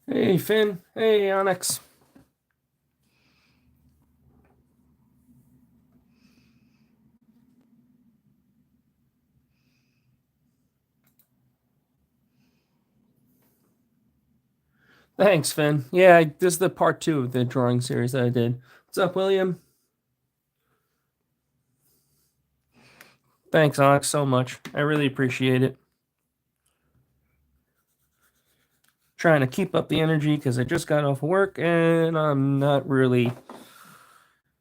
Hey, Finn. Hey, Onyx. Thanks, Finn. Yeah, this is the part 2 of the drawing series that I did. What's up, William? Thanks, Onyx, so much. I really appreciate it. Trying to keep up the energy because I just got off work and I'm not really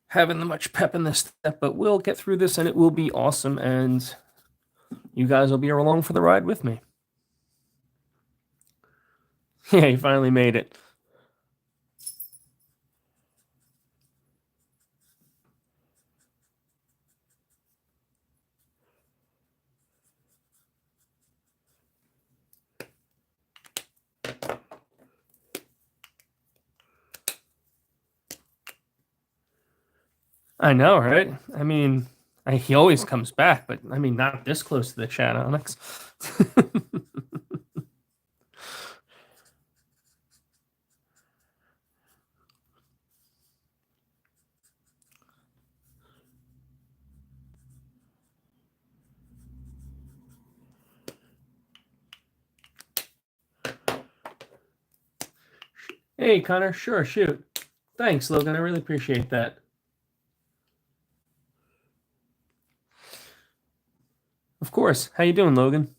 having much pep in this step, but we'll get through this and it will be awesome, and you guys will be along for the ride with me. Yeah, you finally made it. I know, right? I mean, he always comes back, but I mean, not this close to the chat, Onyx. Hey, Connor. Sure, shoot. Thanks, Logan. I really appreciate that. Of course. How you doing, Logan?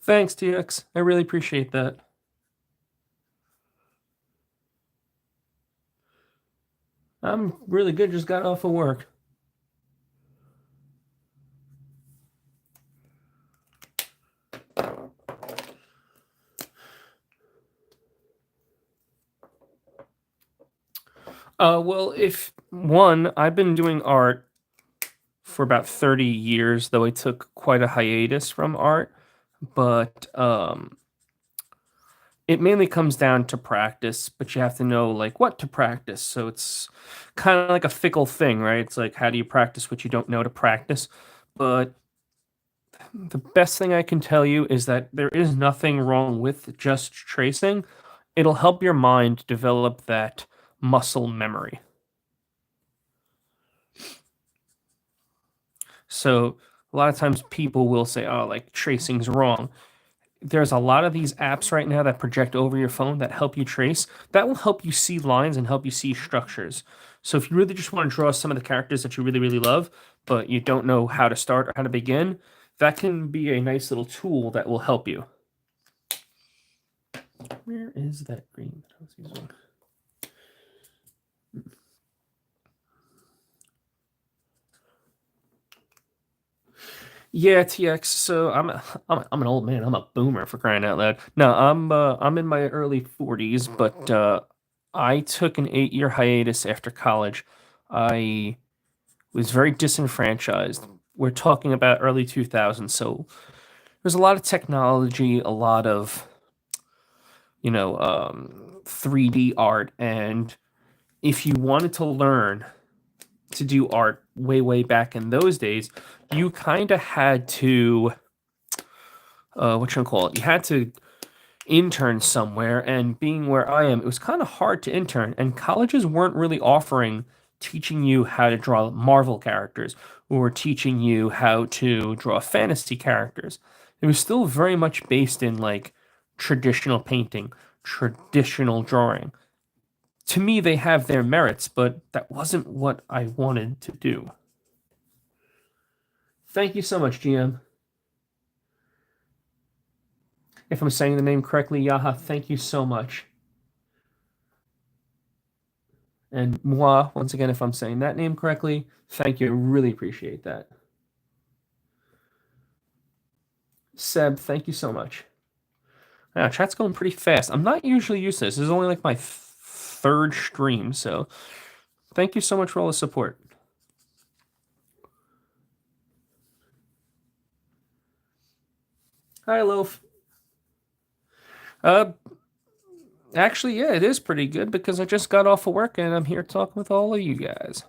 Thanks, TX. I really appreciate that. I'm really good. Just got off of work. Well, if one, I've been doing art for about 30 years, though I took quite a hiatus from art, but it mainly comes down to practice, but you have to know like what to practice. So it's kind of like a fickle thing, right? It's like how do you practice what you don't know to practice? But the best thing I can tell you is that there is nothing wrong with just tracing. It'll help your mind develop that muscle memory. So a lot of times people will say, "Oh, like tracing's wrong." There's a lot of these apps right now that project over your phone that help you trace. That will help you see lines and help you see structures. So if you really just want to draw some of the characters that you really, really love, but you don't know how to start or how to begin, that can be a nice little tool that will help you. Where is that green that I was using? Yeah, TX. So I'm an old man. I'm a boomer for crying out loud. No, I'm in my early 40s, but I took an 8-year hiatus after college. I was very disenfranchised. We're talking about early 2000s, so there's a lot of technology, a lot of 3D art, and if you wanted to learn to do art way back in those days, you kind of had to what you call it? You had to intern somewhere, and being where I am, it was kind of hard to intern, and colleges weren't really offering teaching you how to draw Marvel characters or teaching you how to draw fantasy characters. It was still very much based in like traditional painting, traditional drawing. To me, they have their merits, but that wasn't what I wanted to do. Thank you so much, GM. If I'm saying the name correctly, Yaha, thank you so much. And moi, once again, if I'm saying that name correctly, thank you. I really appreciate that. Seb, thank you so much. Yeah, chat's going pretty fast. I'm not usually used to this. This is only like my third stream, so thank you so much for all the support. Hi, Loaf. Uh, actually, yeah, it is pretty good because I just got off of work and I'm here talking with all of you guys.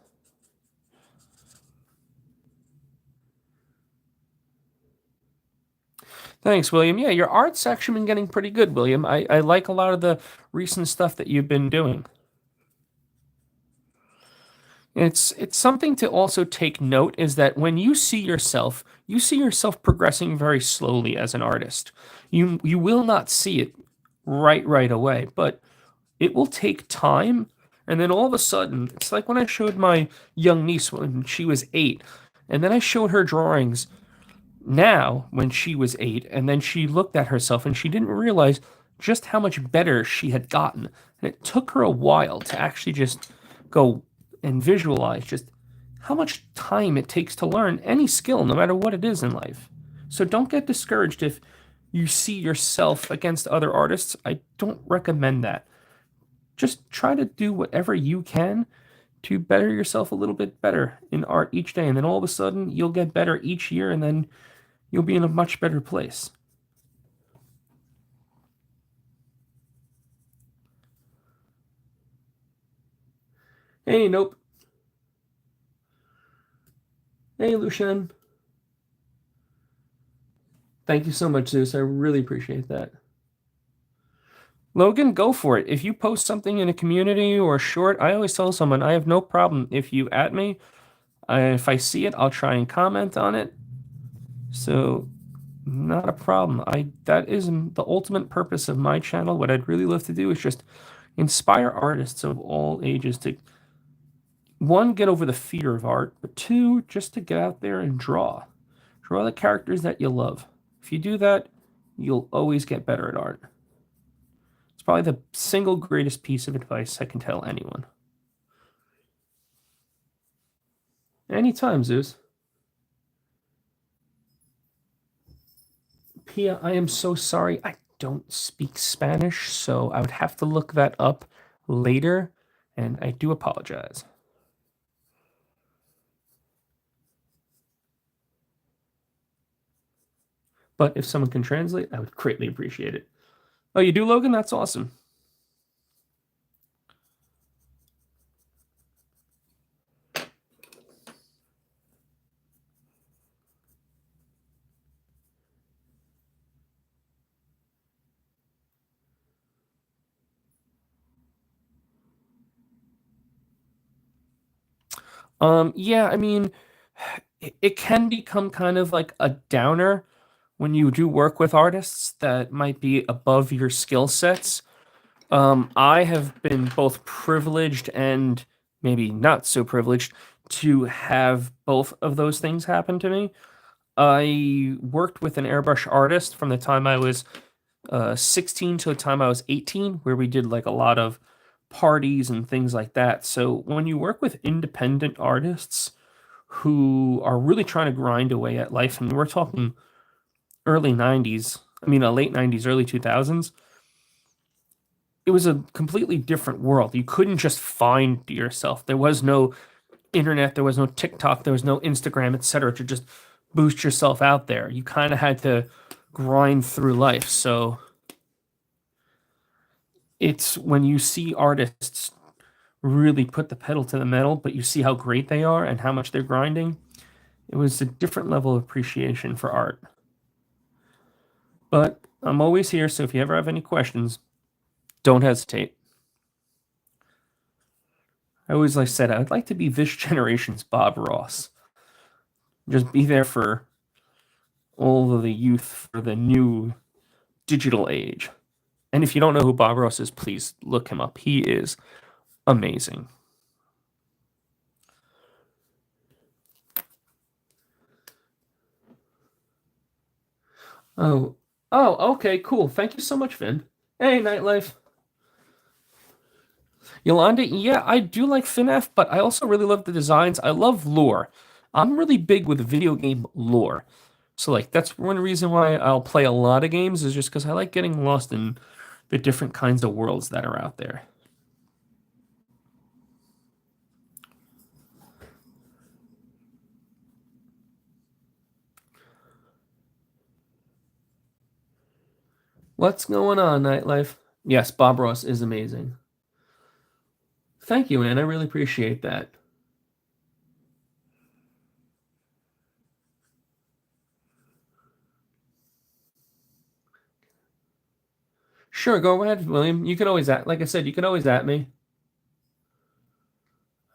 Thanks, William. Yeah, your art's actually been getting pretty good, William. I like a lot of the recent stuff that you've been doing. It's something to also take note is that when you see yourself progressing very slowly as an artist. You will not see it right away, but it will take time. And then all of a sudden, it's like when I showed my young niece when she was 8, and then I showed her drawings now when she was 8, and then she looked at herself and she didn't realize just how much better she had gotten. And it took her a while to actually just go and visualize just how much time it takes to learn any skill, no matter what it is in life. So don't get discouraged if you see yourself against other artists. I don't recommend that. Just try to do whatever you can to better yourself a little bit better in art each day. And then all of a sudden, you'll get better each year, and then you'll be in a much better place. Hey, nope. Hey, Lucian. Thank you so much, Zeus. I really appreciate that. Logan, go for it. If you post something in a community or a short, I always tell someone I have no problem if you at me. If I see it, I'll try and comment on it. So, not a problem. I that is the ultimate purpose of my channel. What I'd really love to do is just inspire artists of all ages to one, get over the fear of art, but two, just to get out there and draw. Draw the characters that you love. If you do that, you'll always get better at art. It's probably the single greatest piece of advice I can tell anyone. Anytime, Zeus. Pia, I am so sorry. I don't speak Spanish, so I would have to look that up later, and I do apologize. But if someone can translate, I would greatly appreciate it. Oh, you do, Logan? That's awesome. Yeah, I mean, it can become kind of like a downer when you do work with artists that might be above your skill sets. I have been both privileged and maybe not so privileged to have both of those things happen to me. I worked with an airbrush artist from the time I was 16 to the time I was 18, where we did like a lot of parties and things like that. So when you work with independent artists who are really trying to grind away at life, and we're talking early 90s, late 90s, early 2000s, it was a completely different world. You couldn't just find yourself. There was no internet, there was no TikTok, there was no Instagram, etc. to just boost yourself out there. You kind of had to grind through life. So it's when you see artists really put the pedal to the metal, but you see how great they are and how much they're grinding, it was a different level of appreciation for art. But I'm always here, so if you ever have any questions, don't hesitate. I always like said I'd like to be this generation's Bob Ross. Just be there for all of the youth for the new digital age. And if you don't know who Bob Ross is, please look him up. He is amazing. Oh, oh, okay, cool. Thank you so much, Vin. Hey, Nightlife. Yolanda, yeah, I do like FNAF, but I also really love the designs. I love lore. I'm really big with video game lore. So, like, that's one reason why I'll play a lot of games is just because I like getting lost in the different kinds of worlds that are out there. What's going on, Nightlife? Yes, Bob Ross is amazing. Thank you, Ann. I really appreciate that. Sure, go ahead, William. You can always like I said, you can always at me.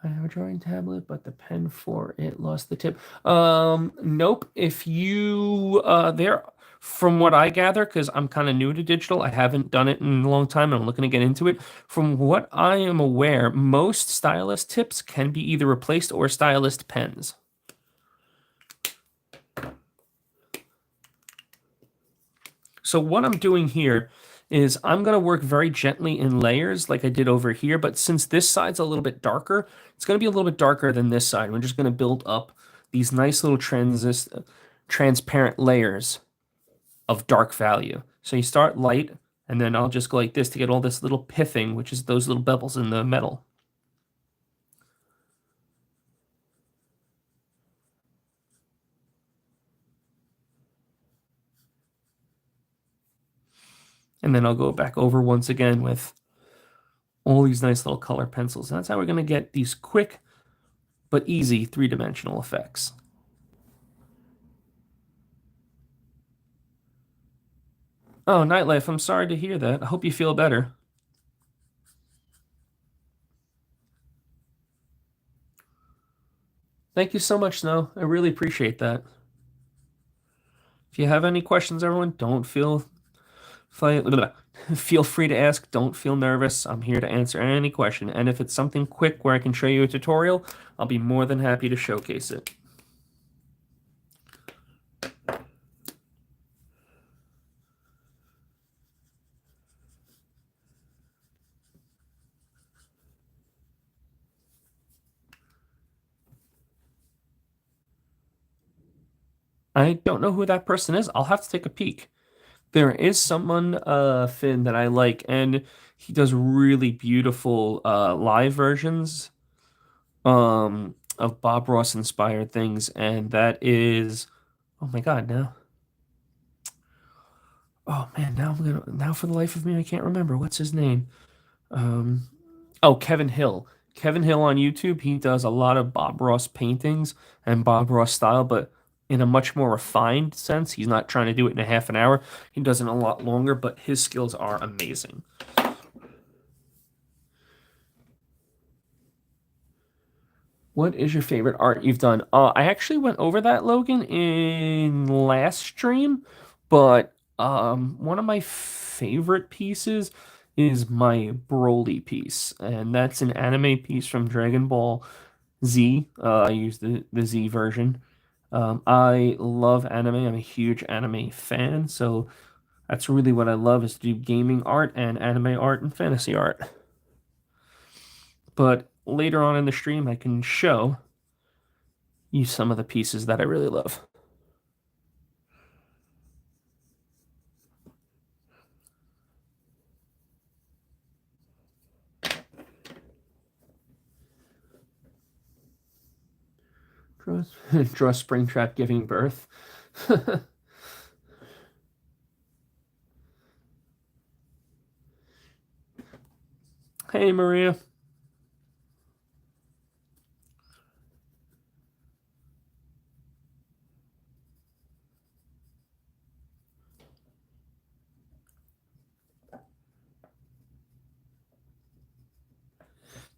I have a drawing tablet, but the pen for it lost the tip. Nope. If you there from what I gather, because I'm kind of new to digital, I haven't done it in a long time and I'm looking to get into it. From what I am aware, most stylus tips can be either replaced or stylist pens. So what I'm doing here is I'm going to work very gently in layers like I did over here, but since this side's a little bit darker, it's going to be a little bit darker than this side. We're just going to build up these nice little transparent layers of dark value. So you start light, and then I'll just go like this to get all this little pithing, which is those little bevels in the metal. And then I'll go back over once again with all these nice little color pencils. And that's how we're going to get these quick but easy three-dimensional effects. Oh, Nightlife, I'm sorry to hear that. I hope you feel better. Thank you so much, Snow. I really appreciate that. If you have any questions, everyone, don't feel free to ask. Don't feel nervous. I'm here to answer any question. And if it's something quick where I can show you a tutorial, I'll be more than happy to showcase it. I don't know who that person is. I'll have to take a peek. There is someone, Finn, that I like, and he does really beautiful live versions of Bob Ross inspired things, and that is, oh my God, now. Oh man, now for the life of me I can't remember what's his name. Um, oh, Kevin Hill. Kevin Hill on YouTube. He does a lot of Bob Ross paintings and Bob Ross style, but in a much more refined sense. He's not trying to do it in a half an hour. He does it a lot longer, but his skills are amazing. What is your favorite art you've done? I actually went over that, Logan, in last stream, but one of my favorite pieces is my Broly piece, and that's an anime piece from Dragon Ball Z. I use the Z version. I love anime. I'm a huge anime fan, so that's really what I love is to do gaming art and anime art and fantasy art. But later on in the stream, I can show you some of the pieces that I really love. Draw, draw Springtrap giving birth. Hey, Maria.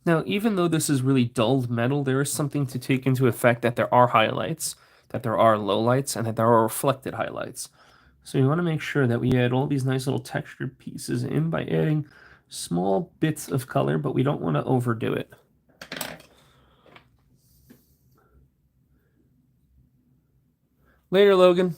Now, even though this is really dulled metal, there is something to take into effect that there are highlights, that there are lowlights, and that there are reflected highlights. So we want to make sure that we add all these nice little textured pieces in by adding small bits of color, but we don't want to overdo it. Later, Logan.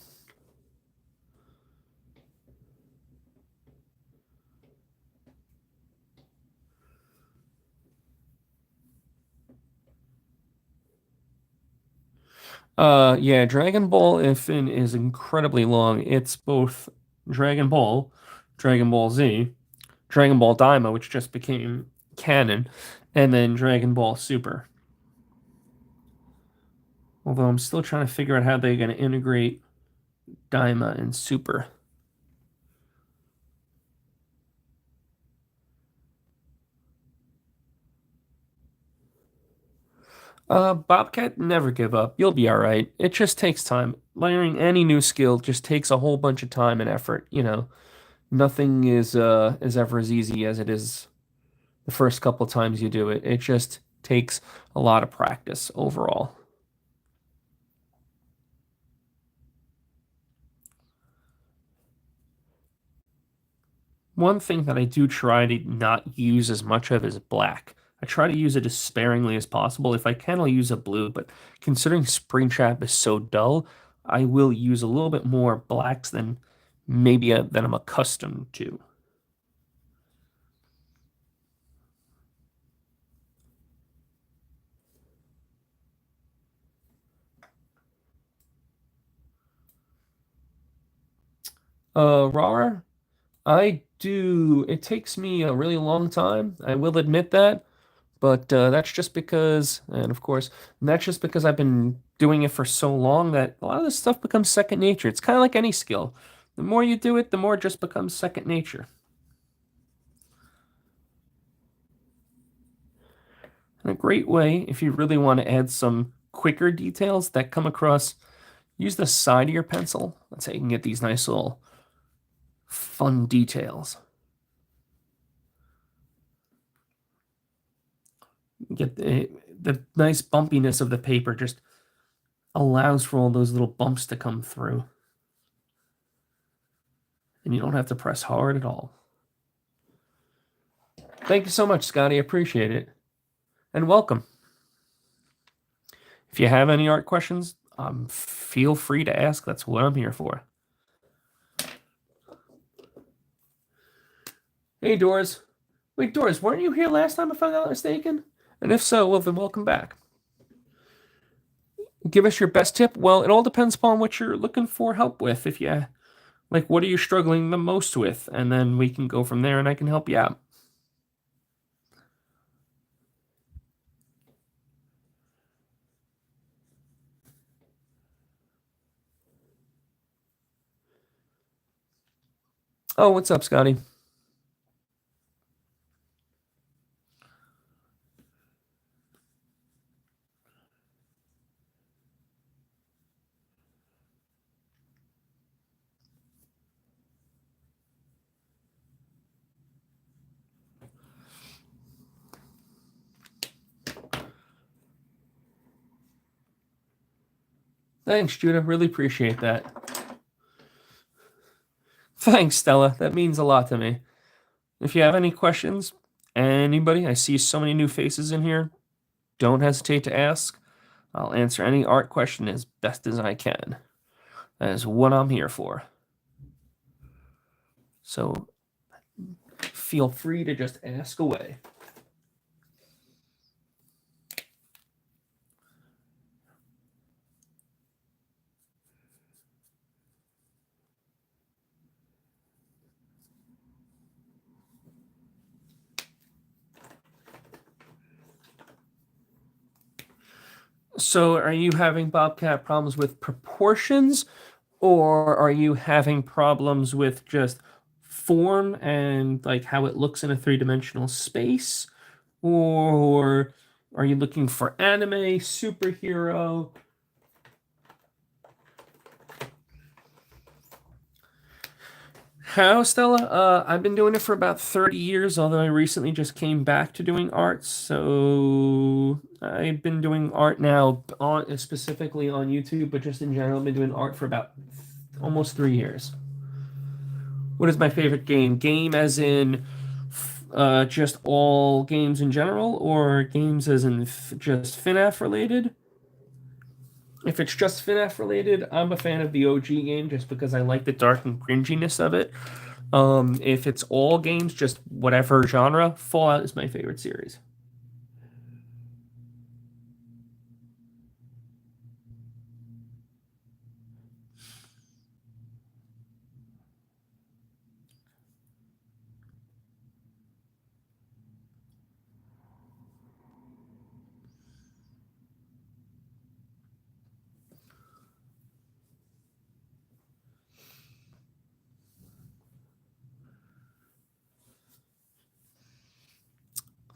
Yeah, Dragon Ball Infin is incredibly long. It's both Dragon Ball, Dragon Ball Z, Dragon Ball Daima, which just became canon, and then Dragon Ball Super. Although I'm still trying to figure out how they're going to integrate Daima and Super. Bobcat, never give up. You'll be all right. It just takes time. Learning any new skill just takes a whole bunch of time and effort. Nothing is ever as easy as it is the first couple times you do it. It just takes a lot of practice overall. One thing that I do try to not use as much of is black. I try to use it as sparingly as possible. If I can, I'll use a blue, but considering Springtrap is so dull, I will use a little bit more blacks than I'm accustomed to. Rawer, I do. It takes me a really long time. I will admit that. But that's just because, and of course, that's just because I've been doing it for so long that a lot of this stuff becomes second nature. It's kind of like any skill. The more you do it, the more it just becomes second nature. And a great way, if you really want to add some quicker details that come across, use the side of your pencil. That's how you can get these nice little fun details. Get the nice bumpiness of the paper just allows for all those little bumps to come through. And you don't have to press hard at all. Thank you so much, Scotty. I appreciate it. And welcome. If you have any art questions, feel free to ask. That's what I'm here for. Hey, Doris. Wait, Doris, weren't you here last time if I'm not mistaken? And if so, well, then welcome back. Give us your best tip. Well, it all depends upon what you're looking for help with. If you like, what are you struggling the most with? And then we can go from there and I can help you out. Oh, what's up, Scotty? Thanks, Judah. Really appreciate that. Thanks, Stella. That means a lot to me. If you have any questions, anybody, I see so many new faces in here. Don't hesitate to ask. I'll answer any art question as best as I can. That is what I'm here for. So feel free to just ask away. So are you having Bobcat problems with proportions, or are you having problems with just form and like how it looks in a three-dimensional space? Or are you looking for anime, superhero? How, Stella? I've been doing it for about 30 years, although I recently just came back to doing art. So I've been doing art now specifically on YouTube, but just in general, I've been doing art for about almost 3 years. What is my favorite game? Game as in just all games in general, or games as in just FNAF related? If it's just FNAF related, I'm a fan of the OG game just because I like the dark and cringiness of it. If it's all games, just whatever genre, Fallout is my favorite series.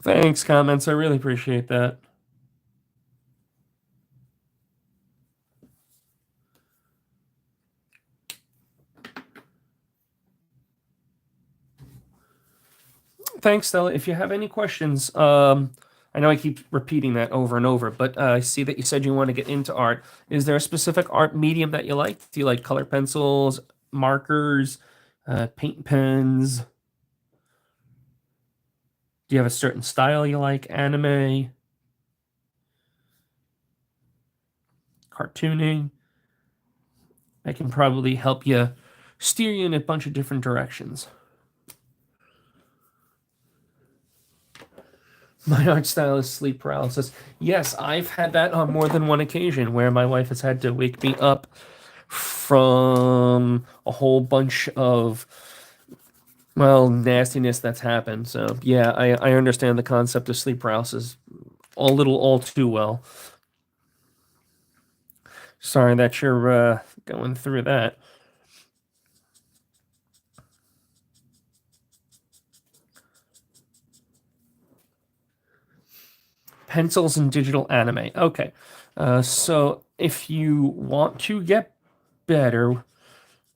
Thanks, comments. I really appreciate that. Thanks, Stella. If you have any questions, I know I keep repeating that over and over, but I see that you said you want to get into art. Is there a specific art medium that you like? Do you like color pencils, markers, paint pens? Do you have a certain style you like? Anime, cartooning? I can probably help you steer you in a bunch of different directions. My art style is sleep paralysis. Yes, I've had that on more than one occasion where my wife has had to wake me up from a whole bunch of, well, nastiness that's happened. So, yeah, I understand the concept of sleep paralysis all too well. Sorry that you're going through that. Pencils and digital anime. Okay. So if you want to get better,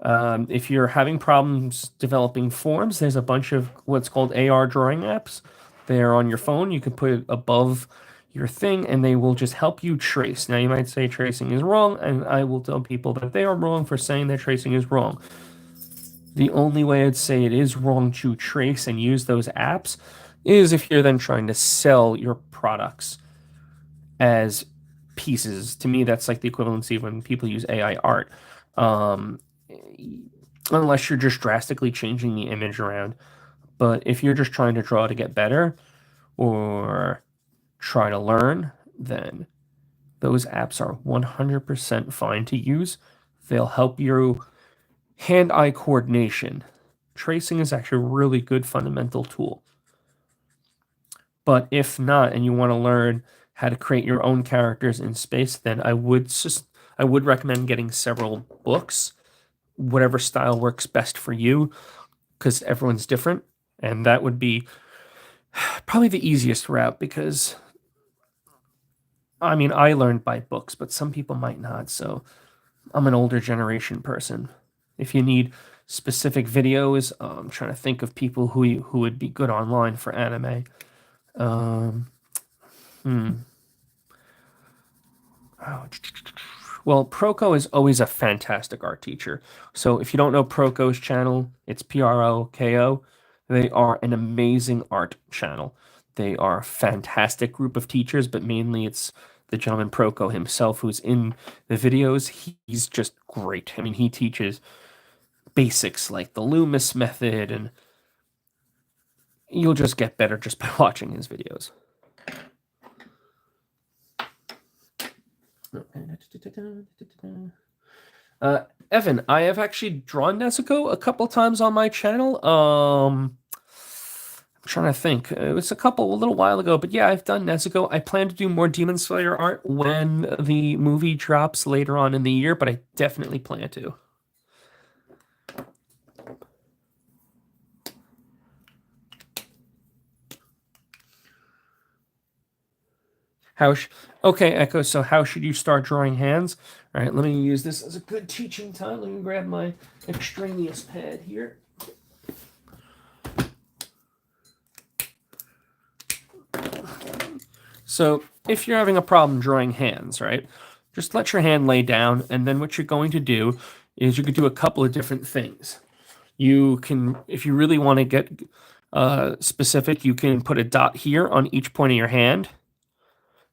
if you're having problems developing forms, there's a bunch of what's called AR drawing apps. They're on your phone. You can put it above your thing and they will just help you trace. Now, you might say tracing is wrong, and I will tell people that they are wrong for saying that tracing is wrong. The only way I'd say it is wrong to trace and use those apps is if you're then trying to sell your products as pieces. To me, that's like the equivalency when people use AI art. Um, Unless you're just drastically changing the image around. But if you're just trying to draw to get better or try to learn, then those apps are 100% fine to use. They'll help you hand-eye coordination. Tracing is actually a really good fundamental tool. But if not, and you want to learn how to create your own characters in space, then I would recommend getting several books, whatever style works best for you, because everyone's different, and that would be probably the easiest route. Because I mean, I learned by books, but some people might not. So I'm an older generation person. If you need specific videos, I'm trying to think of people who would be good online for anime. Well, Proko is always a fantastic art teacher. So if you don't know Proko's channel, it's Proko. They are an amazing art channel. They are a fantastic group of teachers, but mainly it's the gentleman Proko himself who's in the videos. He's just great. I mean, he teaches basics like the Loomis method, and you'll just get better just by watching his videos. Evan, I have actually drawn Nezuko a couple times on my channel. I'm trying to think. It was a little while ago, but yeah, I've done Nezuko. I plan to do more Demon Slayer art when the movie drops later on in the year, but I definitely plan to. Okay, Echo, so how should you start drawing hands? All right, let me use this as a good teaching time. Let me grab my extraneous pad here. So if you're having a problem drawing hands, right, just let your hand lay down, and then what you're going to do is you could do a couple of different things. You can, if you really want to get specific, you can put a dot here on each point of your hand,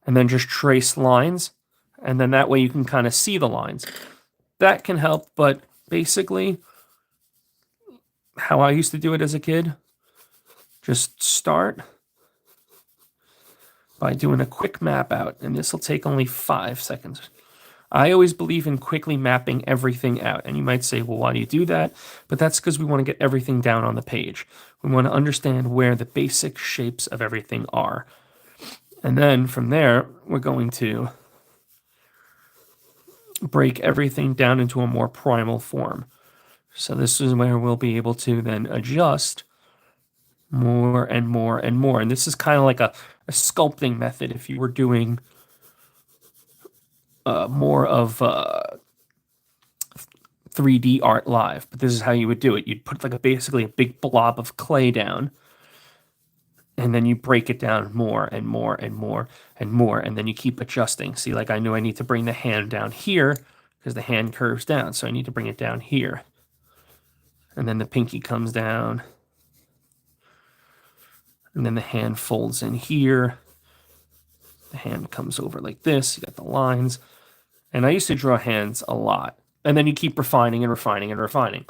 and then just trace lines, and then that way you can kind of see the lines. That can help, but basically, how I used to do it as a kid, just start by doing a quick map out, and this will take only 5 seconds. I always believe in quickly mapping everything out, and you might say, well, why do you do that? But that's because we want to get everything down on the page. We want to understand where the basic shapes of everything are. And then from there, we're going to break everything down into a more primal form. So this is where we'll be able to then adjust more and more and more. And this is kind of like a sculpting method if you were doing more of 3D art live. But this is how you would do it. You'd put like basically a big blob of clay down, and then you break it down more and more and more and more, and then you keep adjusting. See, like I know I need to bring the hand down here because the hand curves down, so I need to bring it down here. And then the pinky comes down, and then the hand folds in here. The hand comes over like this. You got the lines. And I used to draw hands a lot. And then you keep refining and refining and refining.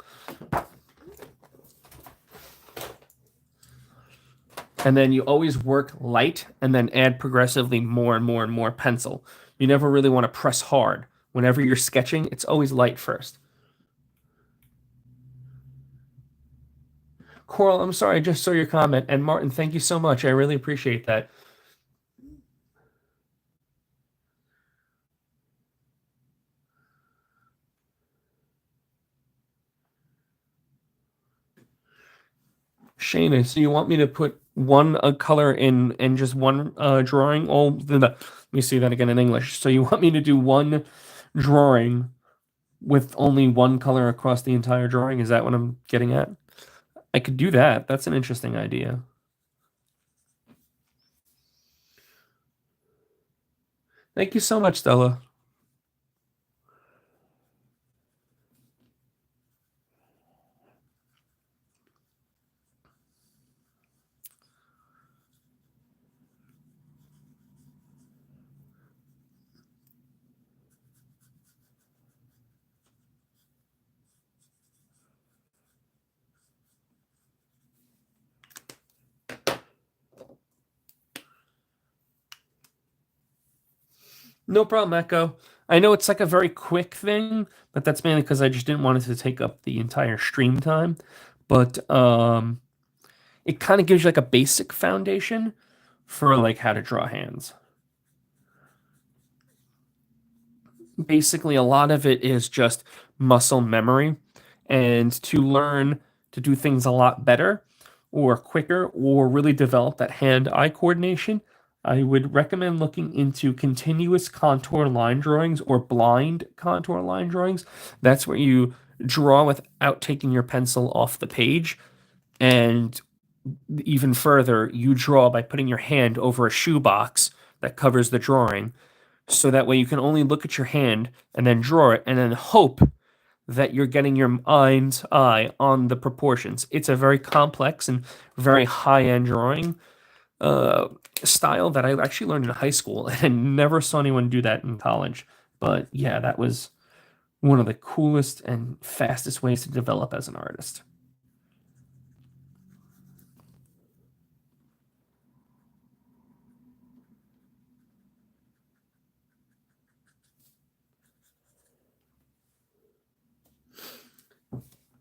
And then you always work light and then add progressively more and more and more pencil. You never really want to press hard. Whenever you're sketching, it's always light first. Coral, I'm sorry, I just saw your comment. And Martin, thank you so much. I really appreciate that. Shayna, so you want me to put one color in just one drawing? Let me see that again in English. So you want me to do one drawing with only one color across the entire drawing? Is that what I'm getting at? I could do that. That's an interesting idea. Thank you so much, Stella. No problem, Echo. I know it's like a very quick thing, but that's mainly because I just didn't want it to take up the entire stream time. But it kind of gives you like a basic foundation for like how to draw hands. Basically, a lot of it is just muscle memory, and to learn to do things a lot better or quicker or really develop that hand-eye coordination, I would recommend looking into continuous contour line drawings or blind contour line drawings. That's where you draw without taking your pencil off the page. And even further, you draw by putting your hand over a shoebox that covers the drawing. So that way you can only look at your hand and then draw it and then hope that you're getting your mind's eye on the proportions. It's a very complex and very high-end drawing uh, style that I actually learned in high school, and I never saw anyone do that in college. But yeah, that was one of the coolest and fastest ways to develop as an artist.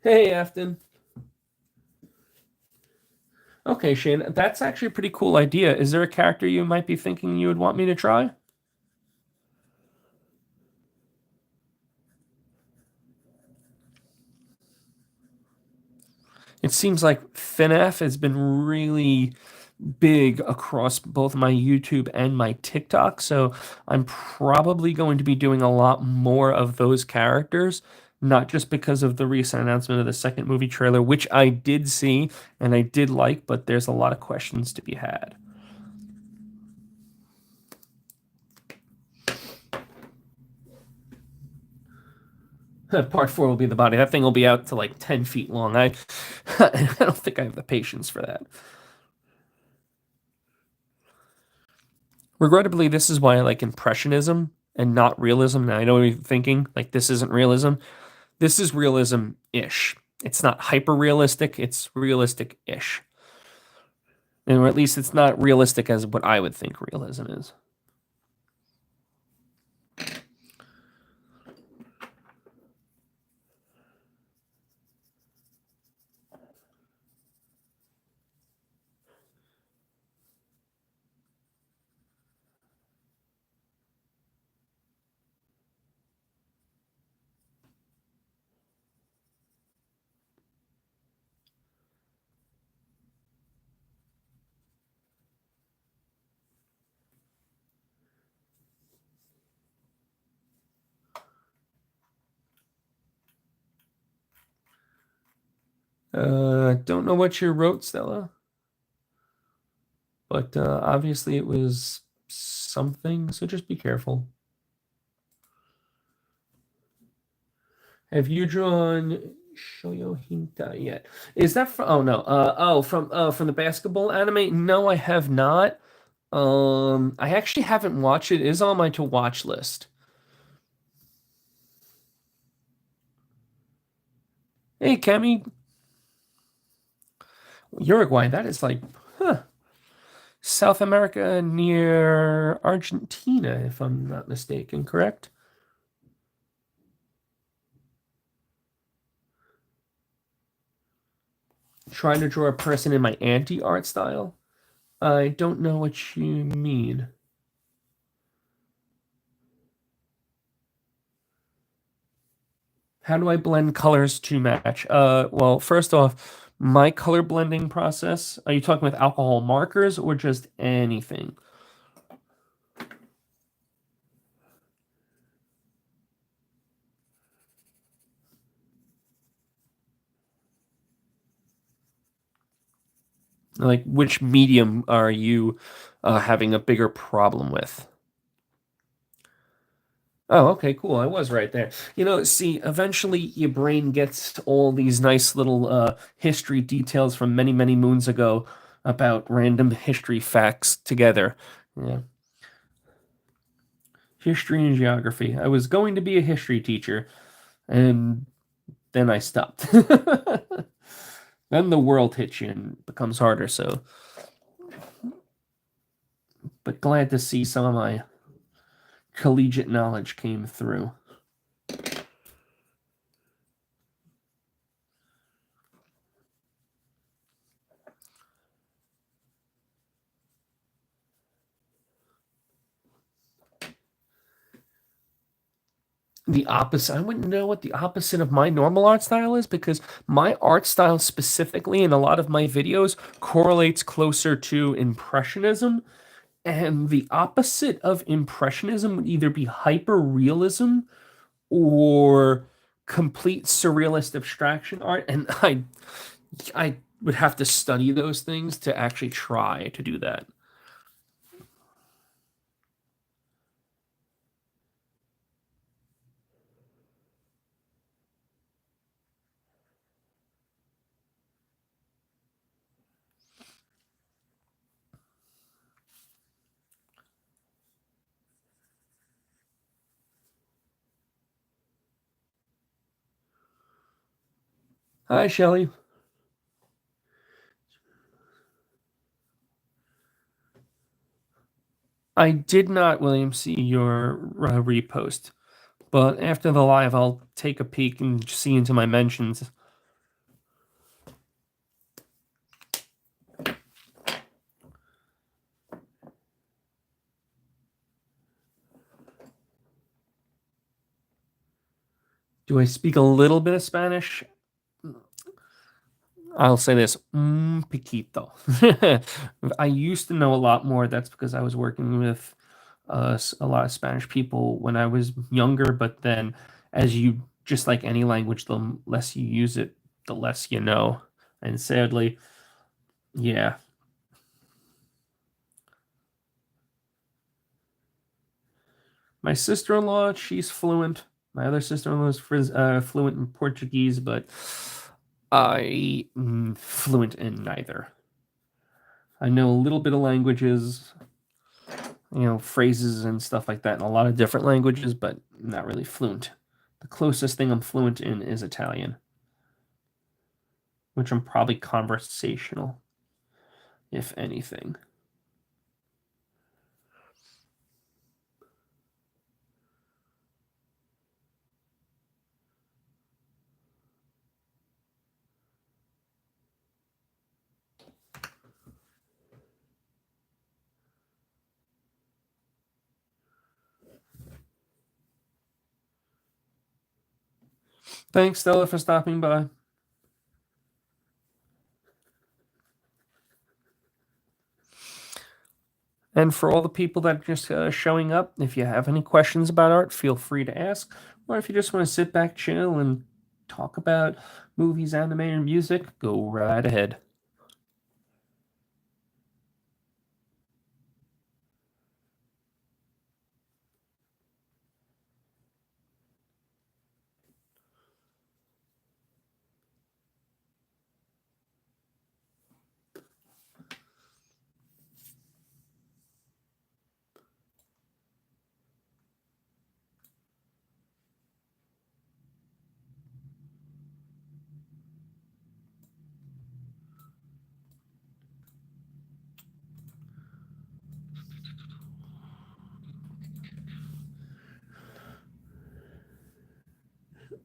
Hey, Afton. Okay, Shane, that's actually a pretty cool idea. Is there a character you might be thinking you would want me to try? It seems like fnaf has been really big across both my YouTube and my TikTok. So I'm probably going to be doing a lot more of those characters, not just because of the recent announcement of the second movie trailer, which I did see and I did like, but there's a lot of questions to be had. Part four will be the body. That thing will be out to like 10 feet long. I don't think I have the patience for that. Regrettably, this is why I like impressionism and not realism. Now I know what you're thinking, like this isn't realism. This is realism-ish. It's not hyper realistic, it's realistic-ish. And or at least it's not realistic as what I would think realism is. Don't know what you wrote, Stella. But obviously it was something, so just be careful. Have you drawn Shoyo Hinta yet? Is that from? Oh no. From the basketball anime? No, I have not. I actually haven't watched it. It is on my to watch list. Hey, Kemi, Uruguay. That is like, huh, South America near Argentina, if I'm not mistaken. Correct? Trying to draw a person in my anti-art style. I don't know what you mean. How do I blend colors to match? Well, first off, my color blending process, are you talking with alcohol markers or just anything? Like, which medium are you having a bigger problem with? Oh, okay, cool. I was right there. See, eventually your brain gets all these nice little history details from many, many moons ago about random history facts together. Yeah. History and geography. I was going to be a history teacher, and then I stopped. Then the world hits you and becomes harder, so. But glad to see some of my collegiate knowledge came through. The opposite. I wouldn't know what the opposite of my normal art style is because my art style specifically in a lot of my videos correlates closer to impressionism, and the opposite of impressionism would either be hyper realism or complete surrealist abstraction art, and I would have to study those things to actually try to do that. Hi, Shelley. I did not, William, see your repost, but after the live, I'll take a peek and see into my mentions. Do I speak a little bit of Spanish? I'll say this, poquito. I used to know a lot more. That's because I was working with a lot of Spanish people when I was younger. But then, as you just like any language, the less you use it, the less you know. And sadly, yeah. My sister-in-law, she's fluent. My other sister-in-law is fluent in Portuguese, but I fluent in neither. I know a little bit of languages, phrases and stuff like that in a lot of different languages, but not really fluent. The closest thing I'm fluent in is Italian, which I'm probably conversational, if anything. Thanks, Stella, for stopping by. And for all the people that are just showing up, if you have any questions about art, feel free to ask. Or if you just want to sit back, chill, and talk about movies, anime, and music, go right ahead.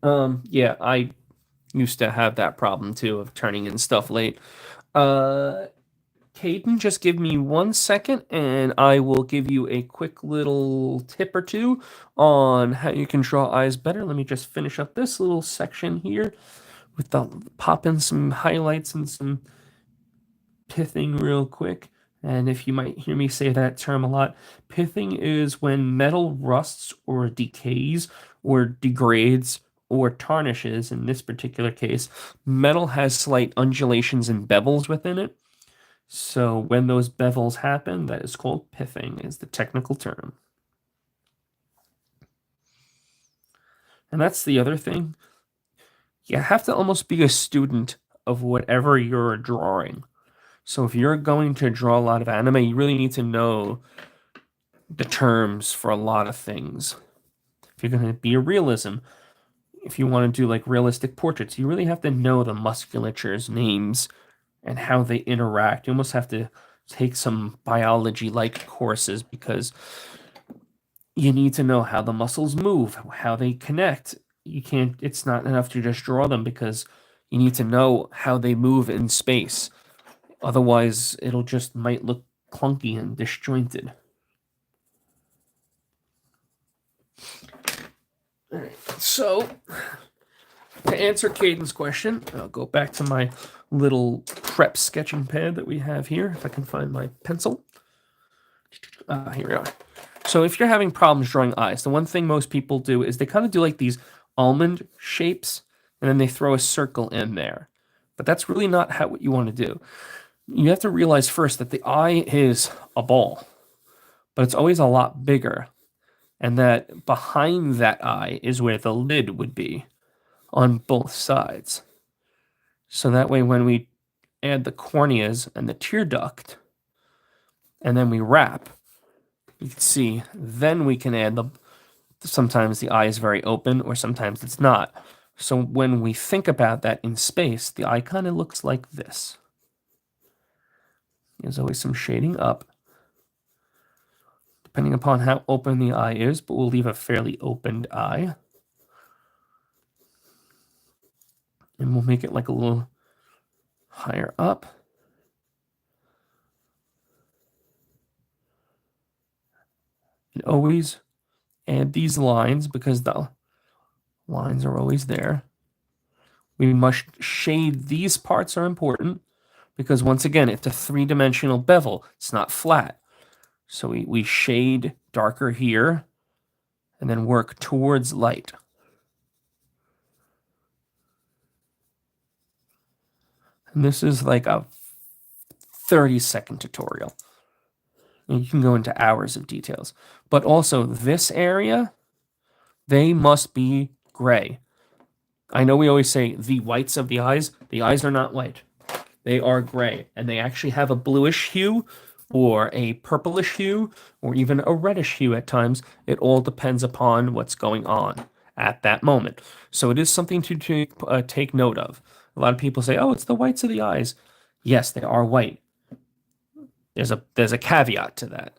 Yeah, I used to have that problem too of turning in stuff late. Uh, Caden, just give me 1 second and I will give you a quick little tip or two on how you can draw eyes better. Let me just finish up this little section here with the pop in some highlights and some pithing real quick. And if you might hear me say that term a lot, pithing is when metal rusts or decays or degrades or tarnishes. In this particular case, metal has slight undulations and bevels within it. So when those bevels happen, that is called pithing, is the technical term. And that's the other thing. You have to almost be a student of whatever you're drawing. So if you're going to draw a lot of anime, you really need to know the terms for a lot of things. If you're going to be a realism, if you want to do like realistic portraits, you really have to know the musculature's names and how they interact. You almost have to take some biology-like courses because you need to know how the muscles move, how they connect. You can't, it's not enough to just draw them because you need to know how they move in space. Otherwise, it'll just might look clunky and disjointed. So, to answer Caden's question, I'll go back to my little prep sketching pad that we have here, if I can find my pencil. Here we are. So if you're having problems drawing eyes, the one thing most people do is they kind of do like these almond shapes, and then they throw a circle in there. But that's really not what you want to do. You have to realize first that the eye is a ball, but it's always a lot bigger. And that behind that eye is where the lid would be on both sides. So that way, when we add the corneas and the tear duct, and then we wrap, you can see, then we can add sometimes the eye is very open or sometimes it's not. So when we think about that in space, the eye kind of looks like this. There's always some shading up, depending upon how open the eye is, but we'll leave a fairly opened eye. And we'll make it like a little higher up. And always add these lines because the lines are always there. We must shade these parts are important because once again, it's a three-dimensional bevel. It's not flat. So we shade darker here and then work towards light. And this is like a 30-second tutorial. And you can go into hours of details. But also this area, they must be gray. I know we always say the whites of the eyes. The eyes are not white. They are gray. And they actually have a bluish hue or a purplish hue or even a reddish hue at times. It all depends upon what's going on at that moment. So it is something to take note of. A lot of people say, oh, it's the whites of the eyes. Yes, they are white. There's a caveat to that.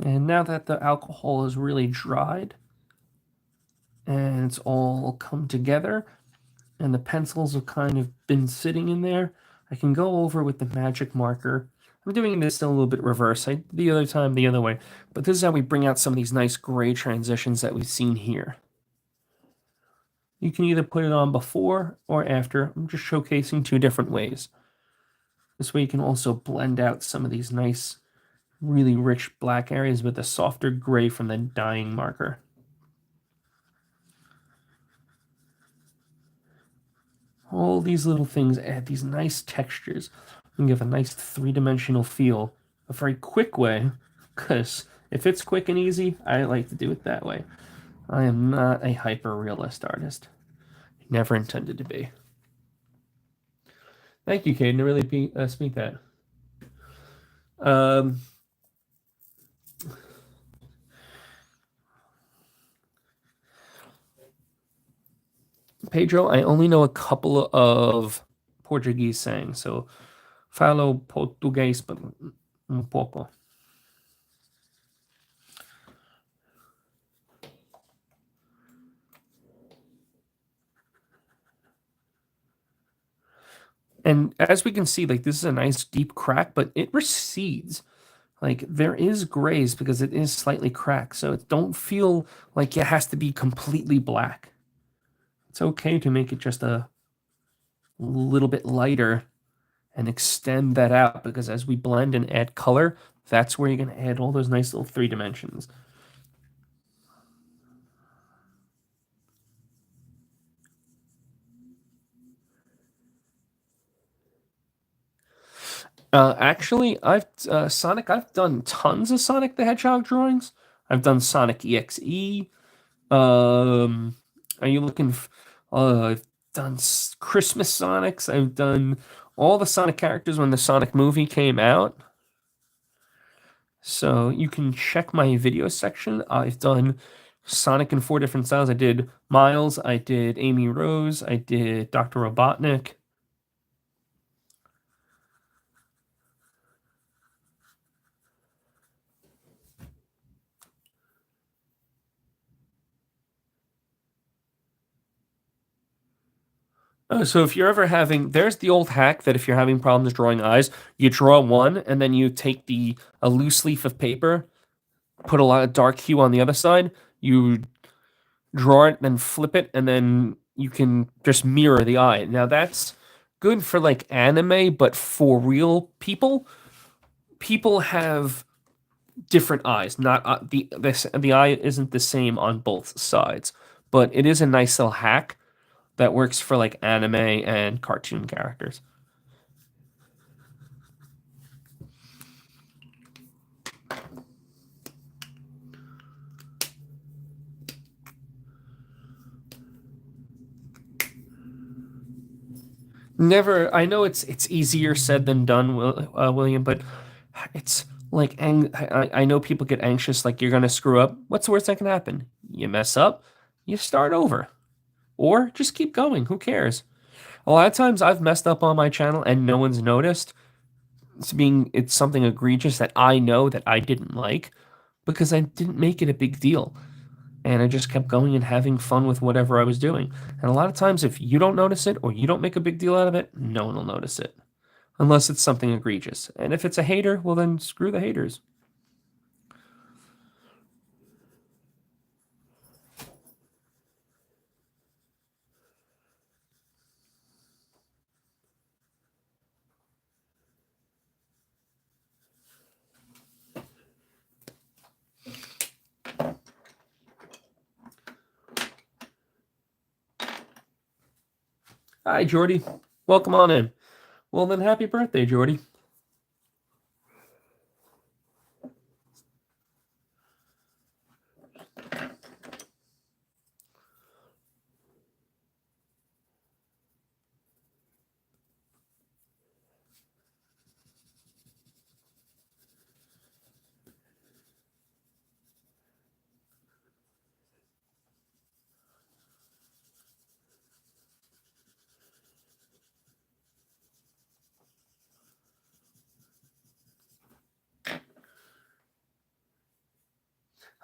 And now that the alcohol is really dried and it's all come together and the pencils have kind of been sitting in there, I can go over with the magic marker. I'm doing this still a little bit reverse. I did the other time the other way, but this is how we bring out some of these nice gray transitions that we've seen here. You can either put it on before or after. I'm just showcasing two different ways. This way you can also blend out some of these nice, really rich black areas with a softer gray from the dyeing marker. All these little things add these nice textures and give a nice three-dimensional feel. A very quick way, because if it's quick and easy, I like to do it that way. I am not a hyper-realist artist. Never intended to be. Thank you, Caden. I really speak that. Pedro, I only know a couple of Portuguese sayings, so falo português um pouco. And as we can see, like this is a nice deep crack, but it recedes. Like there is grays because it is slightly cracked, so don't feel like it has to be completely black. It's okay to make it just a little bit lighter and extend that out, because as we blend and add color, that's where you're going to add all those nice little 3 dimensions. Actually, I've done tons of Sonic the Hedgehog drawings. I've done Sonic EXE. Are you looking? I've done Christmas Sonics. I've done all the Sonic characters when the Sonic movie came out. So you can check my video section. I've done Sonic in 4 different styles. I did Miles. I did Amy Rose. I did Dr. Robotnik. So if you're ever having, there's the old hack that if you're having problems drawing eyes, you draw one and then you take a loose leaf of paper, put a lot of dark hue on the other side, you draw it, then flip it, and then you can just mirror the eye. Now that's good for like anime, but for real people, people have different eyes. Not the eye isn't the same on both sides, but it is a nice little hack that works for like anime and cartoon characters. Never. I know it's easier said than done, William, but it's like I know people get anxious, like you're gonna screw up. What's the worst that can happen? You mess up, you start over, or just keep going. Who cares? A lot of times I've messed up on my channel and no one's noticed. It's something egregious that I know that I didn't like because I didn't make it a big deal. And I just kept going and having fun with whatever I was doing. And a lot of times, if you don't notice it or you don't make a big deal out of it, no one will notice it. Unless it's something egregious. And if it's a hater, well, then screw the haters. Hi, Jordy. Welcome on in. Well, then, happy birthday, Jordy.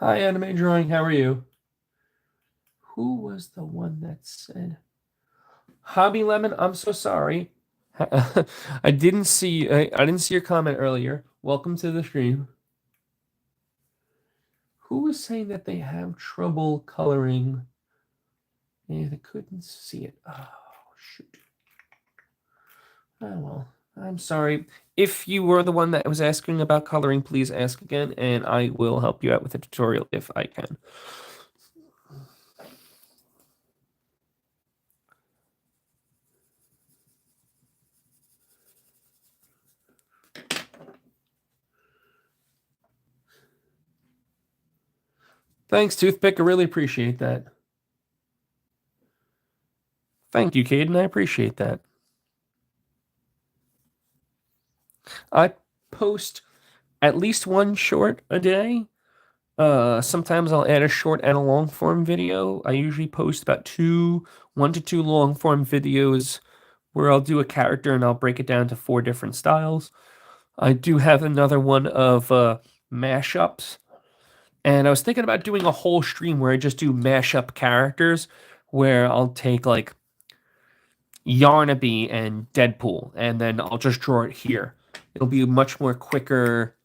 Hi, Anime Drawing. How are you? Who was the one that said Hobby Lemon? I'm so sorry. I didn't see I didn't see your comment earlier. Welcome to the stream. Who was saying that they have trouble coloring? Yeah, they couldn't see it. Oh, shoot. Oh, well, I'm sorry. If you were the one that was asking about coloring, please ask again, and I will help you out with a tutorial if I can. Thanks, Toothpick. I really appreciate that. Thank you, Caden. I appreciate that. I post at least one short a day. Sometimes I'll add a short and a long form video. I usually post about 1 to 2 long form videos where I'll do a character and I'll break it down to 4 different styles. I do have another one of mashups, and I was thinking about doing a whole stream where I just do mashup characters, where I'll take like Yarnaby and Deadpool, and then I'll just draw it here. It'll be much more quicker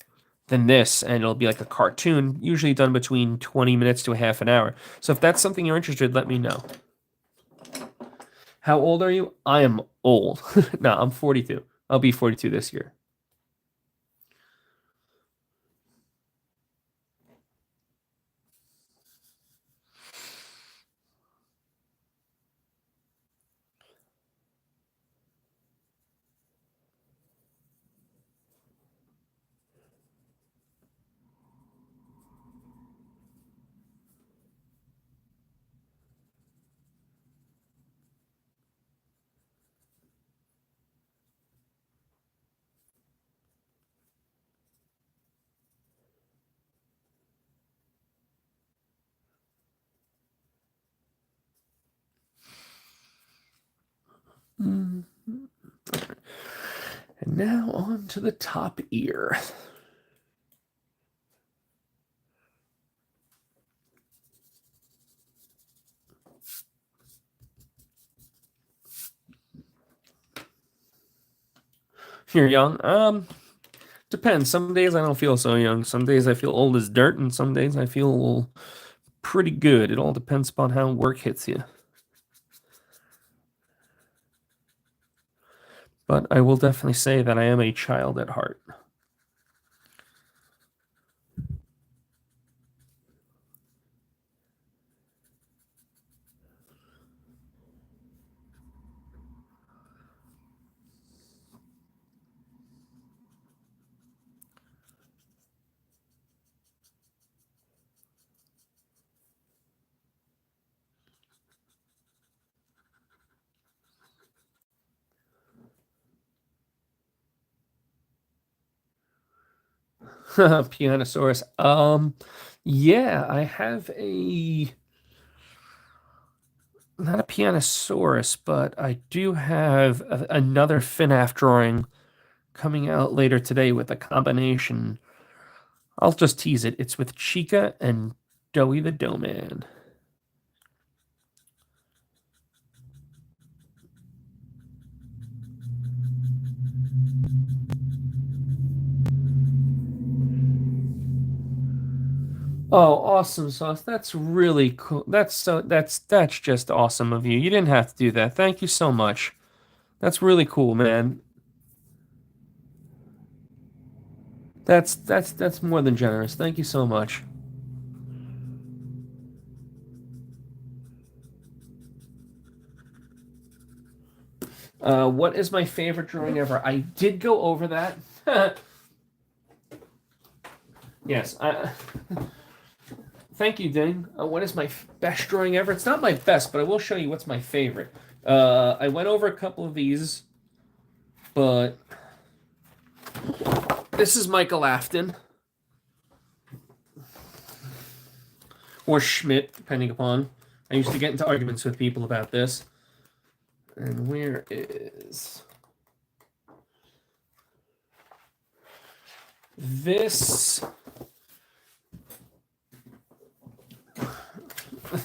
than this, and it'll be like a cartoon, usually done between 20 minutes to a half an hour. So if that's something you're interested, let me know. How old are you? I am old. No, I'm 42. I'll be 42 this year. And now on to the top ear. You're young. Depends. Some days I don't feel so young. Some days I feel old as dirt, and some days I feel pretty good. It all depends upon how work hits you. But I will definitely say that I am a child at heart. Pianosaurus. Yeah, I have not a Pianosaurus, but I do have another fnaf drawing coming out later today with a combination. I'll just tease it. It's with Chica and Doey the Doughman. Oh, awesome, Sauce. That's really cool. That's just awesome of you. You didn't have to do that. Thank you so much. That's really cool, man. That's more than generous. Thank you so much. What is my favorite drawing ever? I did go over that. Yes. Thank you, Ding. What is my best drawing ever? It's not my best, but I will show you what's my favorite. I went over a couple of these, but this is Michael Afton. Or Schmidt, depending upon. I used to get into arguments with people about this. And where is this?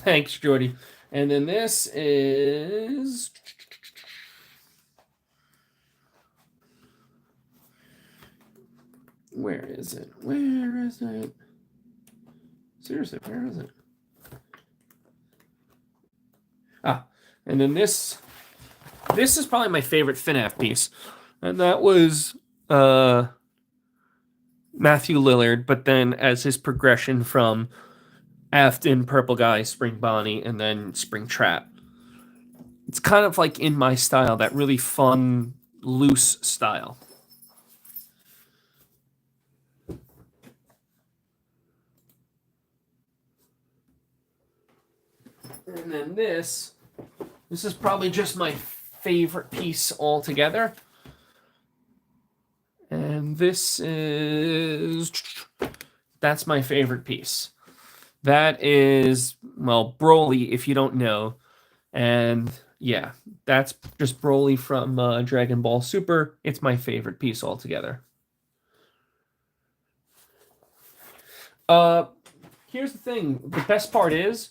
Thanks, Jordy. And then this is... Where is it? Where is it? Seriously, where is it? Ah, and then this is probably my favorite FNAF piece. And that was Matthew Lillard, but then as his progression from Afton, Purple Guy, Spring Bonnie, and then Springtrap. It's kind of like in my style, that really fun, loose style. And then this is probably just my favorite piece altogether. And this is, that's my favorite piece. That is, well, Broly, if you don't know. And yeah, that's just Broly from Dragon Ball Super. It's my favorite piece altogether. Here's the thing. The best part is,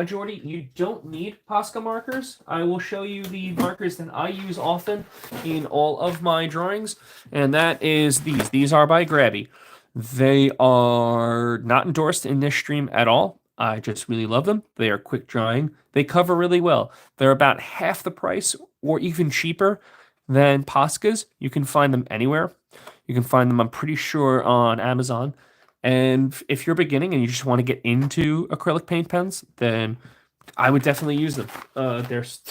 Jordy, you don't need Posca markers. I will show you the markers that I use often in all of my drawings, and that is these. These are by Grabby. They are not endorsed in this stream at all. I just really love them. They are quick drying. They cover really well. They're about half the price or even cheaper than Poscas. You can find them anywhere. You can find them, I'm pretty sure, on Amazon. And if you're beginning and you just want to get into acrylic paint pens, then I would definitely use them. There's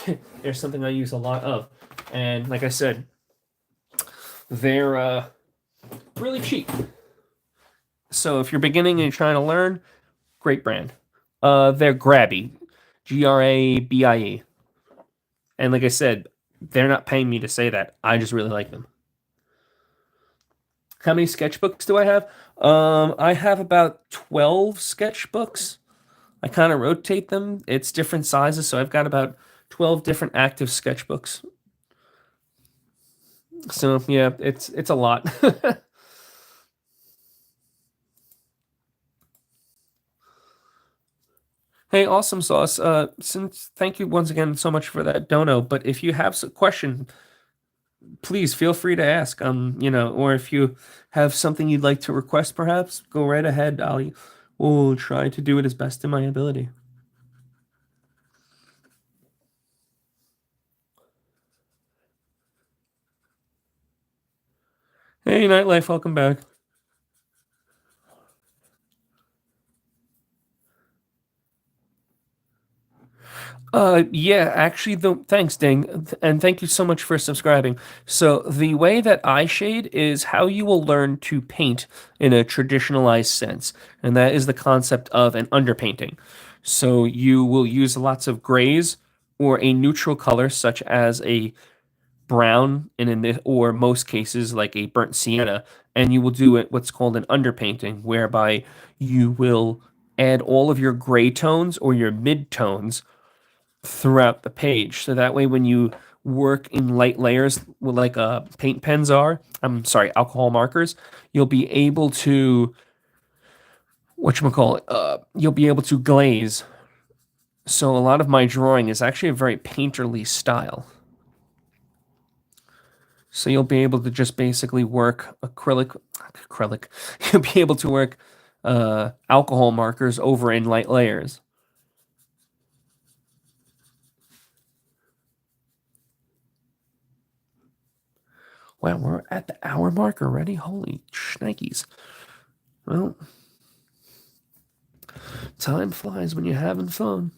something I use a lot of. And like I said, they're really cheap. So if you're beginning and you're trying to learn, great brand. They're Grabby, Grabie. And like I said, they're not paying me to say that. I just really like them. How many sketchbooks do I have? I have about 12 sketchbooks. I kind of rotate them. It's different sizes, so I've got about 12 different active sketchbooks. So yeah, it's a lot. Hey, awesome sauce. Thank you once again so much for that dono. But if you have a question, please feel free to ask. Or if you have something you'd like to request, perhaps go right ahead. Will try to do it as best in my ability. Hey, Nightlife, welcome back. Yeah, actually, thanks, Ding, and thank you so much for subscribing. So the way that I shade is how you will learn to paint in a traditionalized sense, and that is the concept of an underpainting. So you will use lots of grays or a neutral color such as a brown, and or most cases like a burnt sienna, and you will do it what's called an underpainting, whereby you will add all of your gray tones or your mid tones throughout the page. So that way, when you work in light layers, like paint pens are, I'm sorry, alcohol markers, you'll be able to, you'll be able to glaze. So a lot of my drawing is actually a very painterly style. So you'll be able to just basically work acrylic. You'll be able to work alcohol markers over in light layers. Wow, we're at the hour mark already? Holy shnikes. Well, time flies when you're having fun.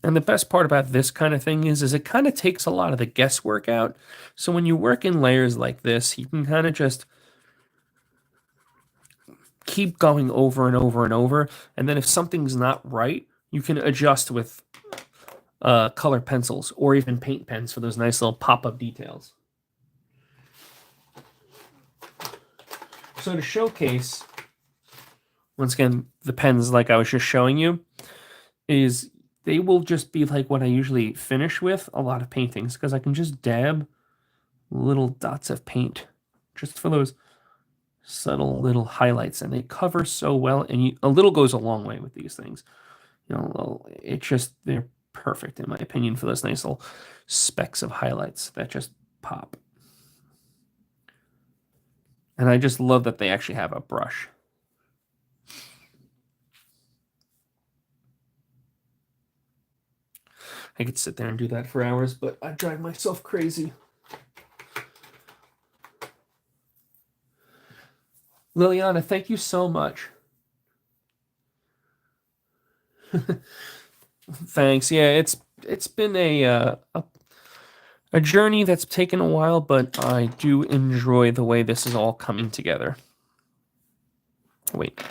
And the best part about this kind of thing is it kind of takes a lot of the guesswork out. So when you work in layers like this, you can kind of just keep going over and over and over. And then if something's not right, you can adjust with color pencils or even paint pens for those nice little pop-up details. So to showcase, once again, the pens like I was just showing you, is they will just be like what I usually finish with a lot of paintings, because I can just dab little dots of paint just for those subtle little highlights, and they cover so well, and a little goes a long way with these things. You know, they're perfect in my opinion for those nice little specks of highlights that just pop. And I just love that they actually have a brush. I could sit there and do that for hours, but I'd drive myself crazy. Liliana, thank you so much. Thanks. Yeah, it's been a journey that's taken a while, but I do enjoy the way this is all coming together. Wait,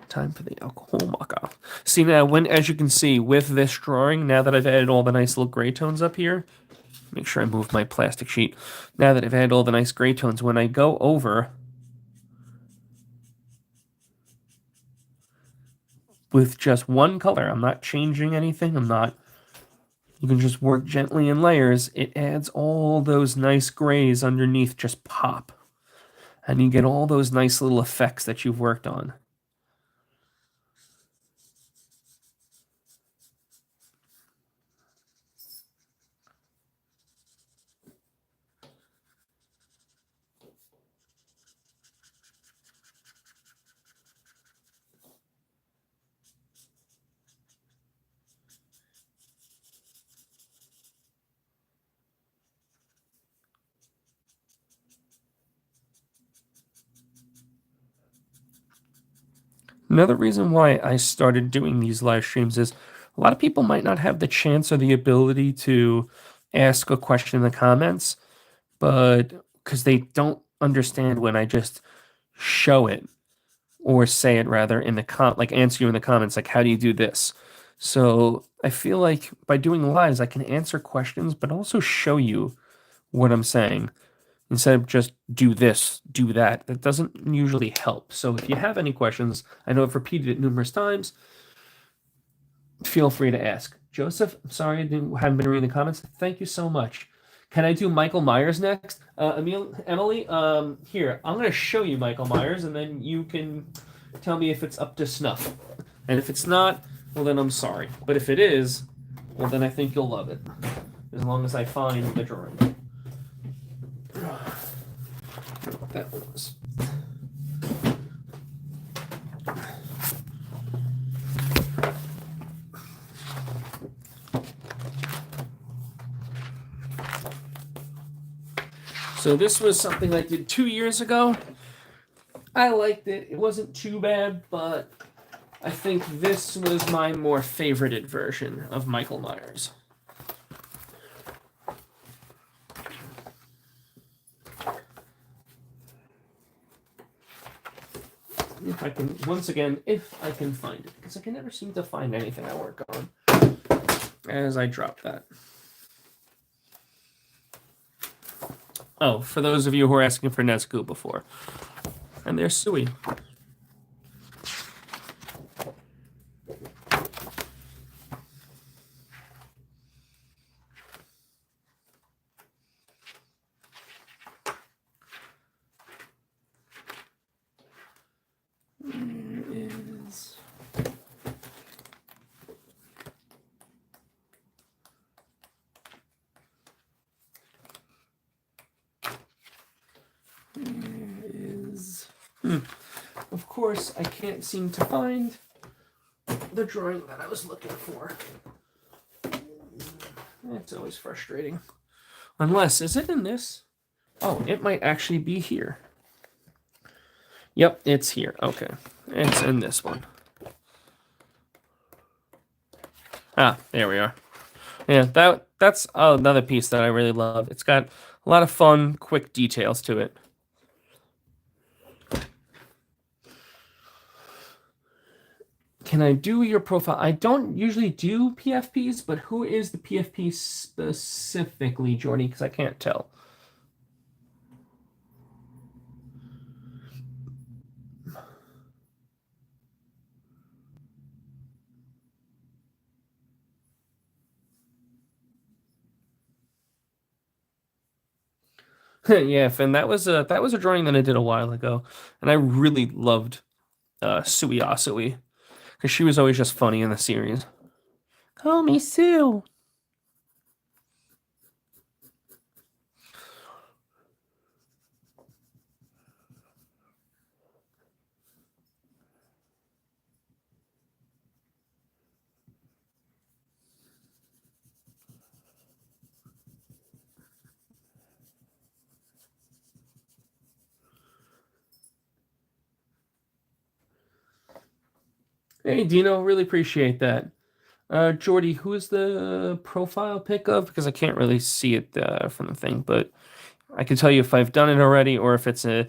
time for the alcohol mock-off. See now, as you can see with this drawing, now that I've added all the nice little gray tones up here, make sure I move my plastic sheet. Now that I've added all the nice gray tones, when I go over with just one color, I'm not changing anything, you can just work gently in layers, it adds all those nice grays underneath just pop. And you get all those nice little effects that you've worked on. Another reason why I started doing these live streams is a lot of people might not have the chance or the ability to ask a question in the comments, but because they don't understand when I just show it or say it rather in the like answer you in the comments, like how do you do this? So I feel like by doing lives, I can answer questions, but also show you what I'm saying instead of just do this, do that. That doesn't usually help. So if you have any questions, I know I've repeated it numerous times, feel free to ask. Joseph, I'm sorry I haven't been reading the comments. Thank you so much. Can I do Michael Myers next? Emily, here, I'm going to show you Michael Myers, and then you can tell me if it's up to snuff. And if it's not, well, then I'm sorry. But if it is, well, then I think you'll love it. As long as I find the drawing. That one was. So this was something I did 2 years ago. I liked it. It wasn't too bad, but I think this was my more favorited version of Michael Myers. If I can, once again, if I can find it, because I can never seem to find anything I work on as I drop that. Oh, for those of you who are asking for Nezuko before. And there's Sui. Of course, I can't seem to find the drawing that I was looking for. It's always frustrating. Unless, is it in this? Oh, it might actually be here. Yep, it's here. Okay. It's in this one. Ah, there we are. Yeah, that's another piece that I really love. It's got a lot of fun, quick details to it. Can I do your profile? I don't usually do PFPs, but who is the PFP specifically, Jordy? Because I can't tell. Yeah, Finn, that was a drawing that I did a while ago, and I really loved Sui Asui because she was always just funny in the series. Call me Sue. Hey, Dino, really appreciate that. Jordy, who is the profile pic of? Because I can't really see it from the thing, but I can tell you if I've done it already or if it's a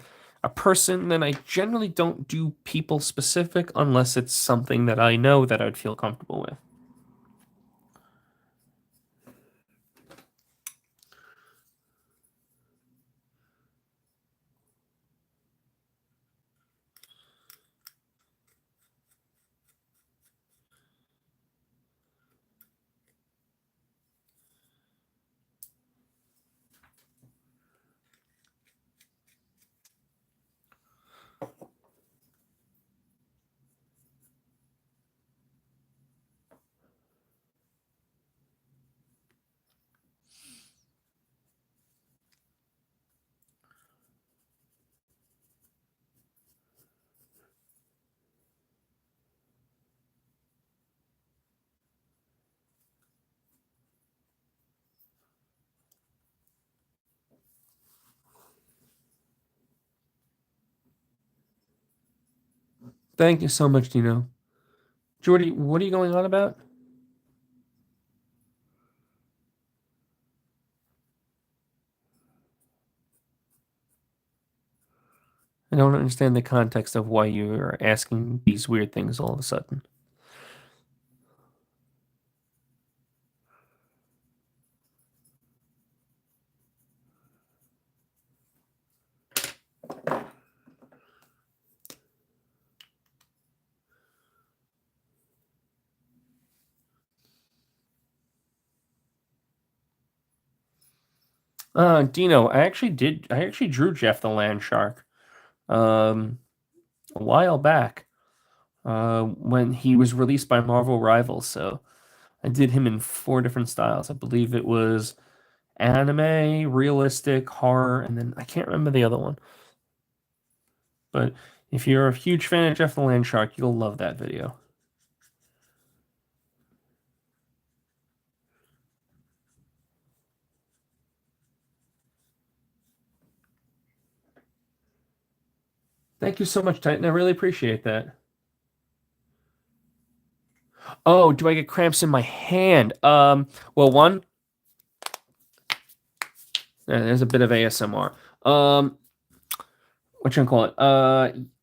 person, then I generally don't do people specific unless it's something that I know that I'd feel comfortable with. Thank you so much, Dino. Jordy, what are you going on about? I don't understand the context of why you are asking these weird things all of a sudden. Dino, I actually drew Jeff the Land Shark, um, a while back, when he was released by Marvel Rivals. So I did him in four different styles. I believe it was anime, realistic, horror, and then I can't remember the other one. But if you're a huge fan of Jeff the Land Shark, you'll love that video. Thank you so much, Titan. I really appreciate that. Oh, do I get cramps in my hand? Well, one, there's a bit of ASMR. What you gonna call it?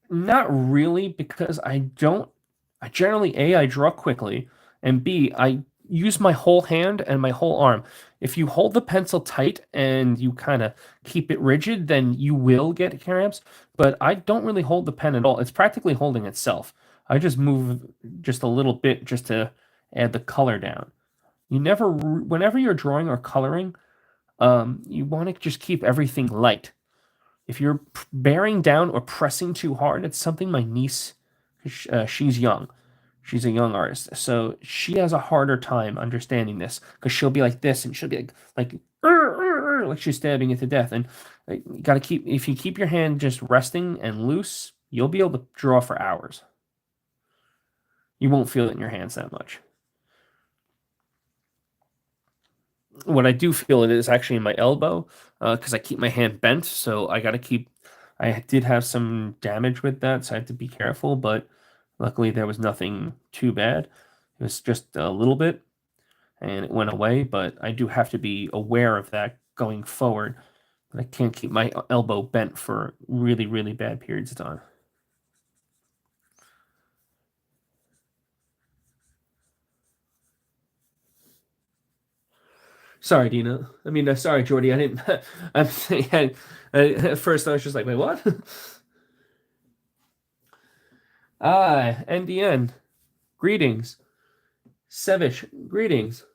Not really, because I generally I draw quickly, and B, I use my whole hand and my whole arm. If you hold the pencil tight and you kind of keep it rigid, then you will get cramps. But I don't really hold the pen at all. It's practically holding itself. I just move just a little bit just to add the color down. Whenever you're drawing or coloring, you want to just keep everything light. If you're bearing down or pressing too hard, it's something my niece, she's young. She's a young artist, so she has a harder time understanding this because she'll be like this and she'll be like she's stabbing it to death. And you gotta keep if you keep your hand just resting and loose, you'll be able to draw for hours. You won't feel it in your hands that much. What I do feel it is actually in my elbow because I keep my hand bent, so I got to keep. I did have some damage with that, so I had to be careful. But luckily, there was nothing too bad. It was just a little bit, and it went away. But I do have to be aware of that going forward. I can't keep my elbow bent for really, really bad periods of time. Sorry, Dina. I mean, sorry, Jordy. I didn't. I'm saying. At first, I was just like, "Wait, what?" NDN. Greetings. Sevish, greetings.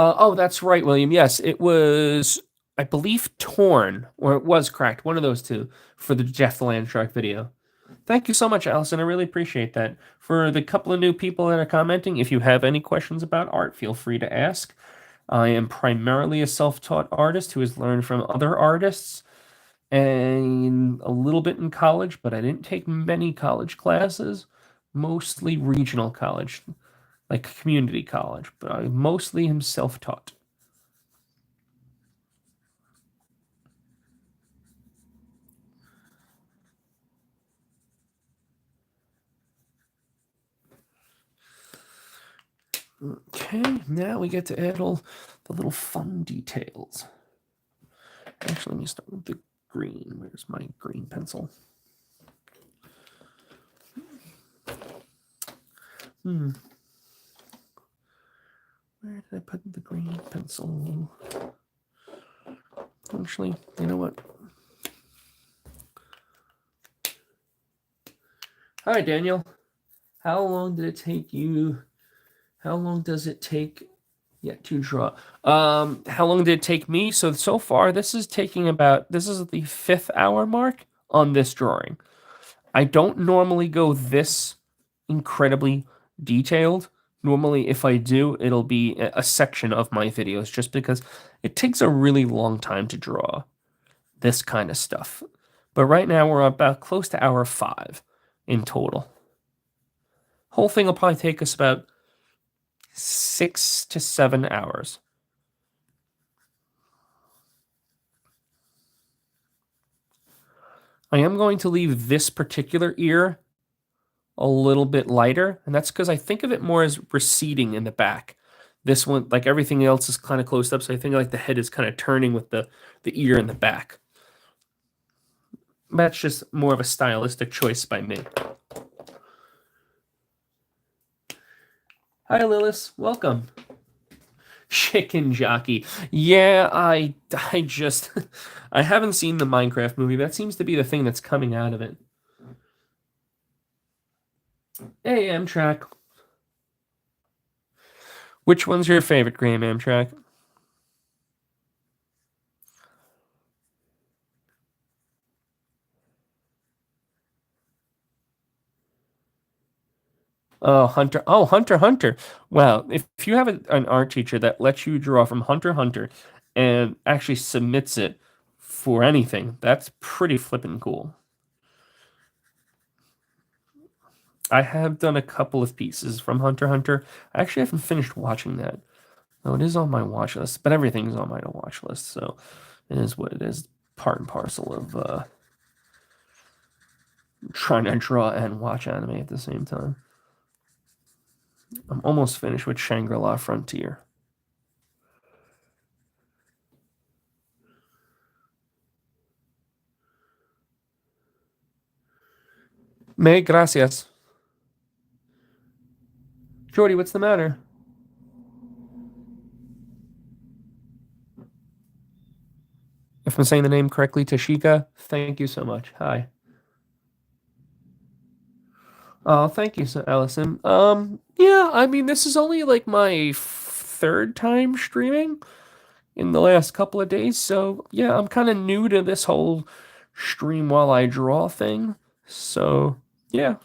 Oh, that's right, William. Yes, it was, I believe, torn, or it was cracked. One of those two for the Jeff the Land Shark video. Thank you so much, Allison. I really appreciate that. For the couple of new people that are commenting, if you have any questions about art, feel free to ask. I am primarily a self-taught artist who has learned from other artists and a little bit in college, but I didn't take many college classes, mostly regional college, like community college, but I mostly am self-taught. Okay, now we get to add all the little fun details. Actually, let me start with the green. Where's my green pencil? Where did I put the green pencil? Actually, you know what? Hi, Daniel. How long did it take you? How long does it take to draw? How long did it take me? So far, this is taking about, this is the 5th hour mark on this drawing. I don't normally go this incredibly detailed. Normally, if I do, it'll be a section of my videos just because it takes a really long time to draw this kind of stuff. But right now, we're about close to hour 5 in total. Whole thing will probably take us about 6 to 7 hours. I am going to leave this particular ear a little bit lighter, and that's because I think of it more as receding in the back. This one, like everything else, is kind of closed up, so I think like the head is kind of turning with the ear in the back. That's just more of a stylistic choice by me. Hi, Lilith. Welcome. Chicken Jockey. Yeah, I just I haven't seen the Minecraft movie. That seems to be the thing that's coming out of it. Hey, Amtrak. Which one's your favorite, Graham Amtrak? Oh, Hunter. Oh, Hunter Hunter. Wow. If you have an art teacher that lets you draw from Hunter Hunter and actually submits it for anything, that's pretty flippin' cool. I have done a couple of pieces from Hunter Hunter. I actually haven't finished watching that. No, it is on my watch list, but everything's on my watch list, so it is what it is. Part and parcel of trying to draw and watch anime at the same time. I'm almost finished with Shangri-La Frontier. May, gracias. Jordy, what's the matter? If I'm saying the name correctly, Tashika, thank you so much. Hi. Oh, thank you, Allison. Yeah, I mean, this is only like my 3rd time streaming in the last couple of days, so yeah, I'm kind of new to this whole stream while I draw thing. So, yeah.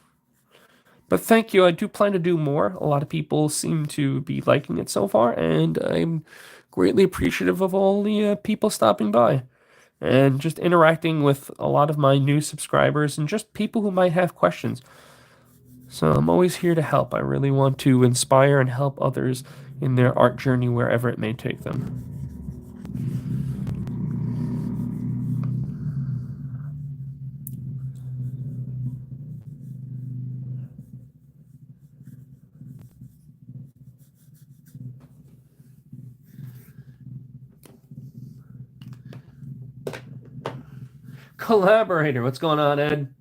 But thank you. I do plan to do more. A lot of people seem to be liking it so far, and I'm greatly appreciative of all the people stopping by and just interacting with a lot of my new subscribers and just people who might have questions. So I'm always here to help. I really want to inspire and help others in their art journey wherever it may take them. Collaborator, what's going on, Ed?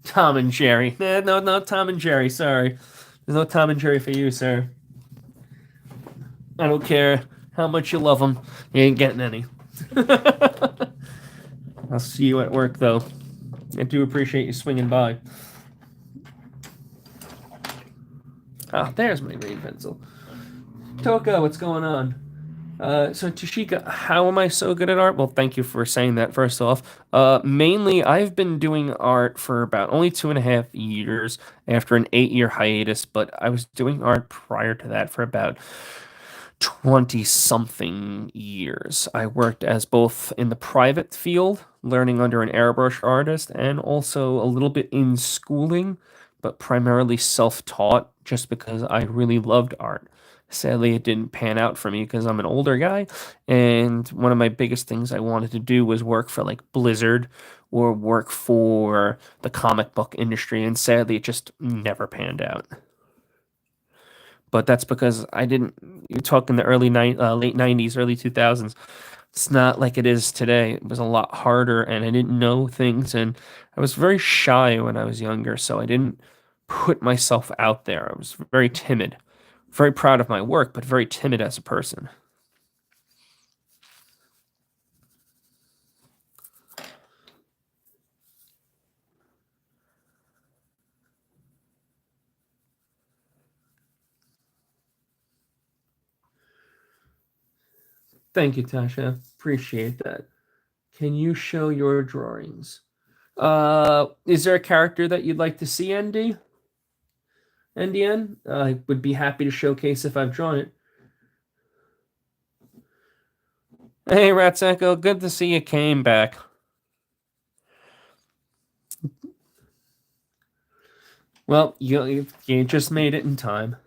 Tom and Jerry. No, Tom and Jerry. Sorry. There's no Tom and Jerry for you, sir. I don't care how much you love them. You ain't getting any. I'll see you at work, though. I do appreciate you swinging by. Ah, there's my green pencil. Toka, what's going on? So Tashika, how am I so good at art? Well, thank you for saying that first off. Mainly, I've been doing art for about only 2.5 years after an 8 year hiatus, but I was doing art prior to that for about 20 something years. I worked as both in the private field, learning under an airbrush artist, and also a little bit in schooling, but primarily self-taught just because I really loved art. Sadly, it didn't pan out for me because I'm an older guy, and one of my biggest things I wanted to do was work for like Blizzard or work for the comic book industry, and sadly, it just never panned out. But that's because I didn't. You talk in the late '90s, early 2000s. It's not like it is today. It was a lot harder, and I didn't know things, and I was very shy when I was younger, so I didn't put myself out there. I was very timid, very proud of my work, but very timid as a person. Thank you, Tasha. Appreciate that. Can you show your drawings? Is there a character that you'd like to see, ND? NDN? I would be happy to showcase if I've drawn it. Hey, Ratsenko, good to see you came back. Well, you just made it in time.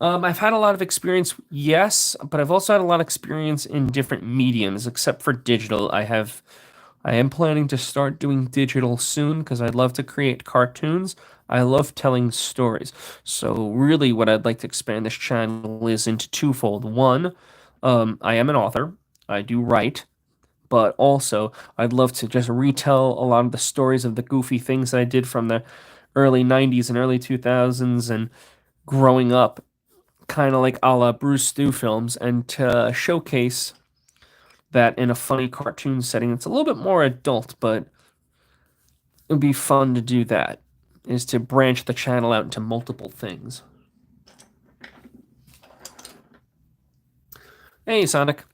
I've had a lot of experience, yes, but I've also had a lot of experience in different mediums, except for digital. I am planning to start doing digital soon because I'd love to create cartoons. I love telling stories. So really, what I'd like to expand this channel is into twofold. One, I am an author. I do write. But also I'd love to just retell a lot of the stories of the goofy things that I did from the early 90s and early 2000s and growing up, kind of like a la Bruce Stu films, and to showcase that in a funny cartoon setting. It's a little bit more adult, but it would be fun to do that, is to branch the channel out into multiple things. Hey, Sonic.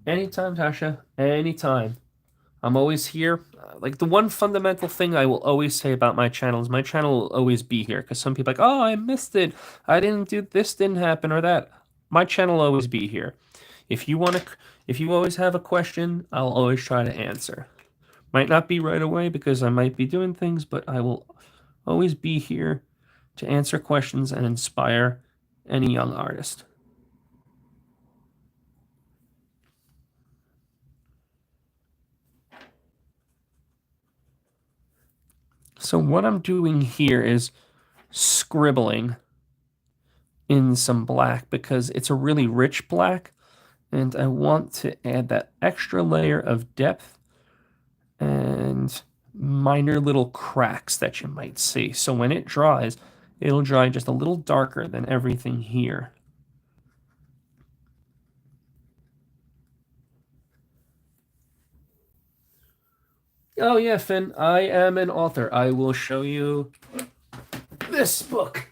Anytime, Tasha. Anytime. I'm always here. Like the one fundamental thing I will always say about my channel is my channel will always be here because some people are like, oh, I missed it. I didn't do this, didn't happen or that. My channel will always be here. If you want to, if you always have a question, I'll always try to answer. Might not be right away because I might be doing things, but I will always be here to answer questions and inspire any young artist. So what I'm doing here is scribbling in some black because it's a really rich black and I want to add that extra layer of depth and minor little cracks that you might see. So when it dries, it'll dry just a little darker than everything here. Oh yeah, Finn, I am an author. I will show you this book.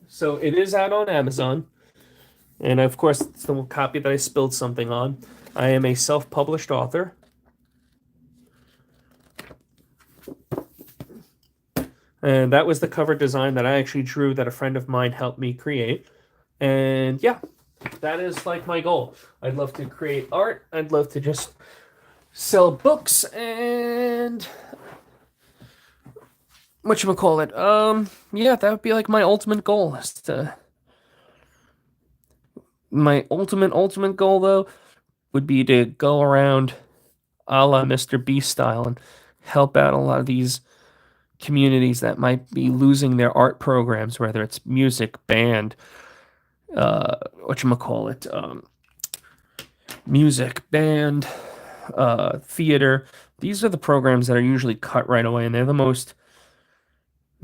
So it is out on Amazon. And of course, it's the copy that I spilled something on. I am a self-published author. And that was the cover design that I actually drew that a friend of mine helped me create. And yeah, that is like my goal. I'd love to create art. I'd love to just sell books and whatchamacallit. Yeah, that would be like my ultimate goal is to my ultimate goal though would be to go around a la Mr. Beast style and help out a lot of these communities that might be losing their art programs, whether it's music, band, whatchamacallit, music, band, theater. These are the programs that are usually cut right away, and they're the most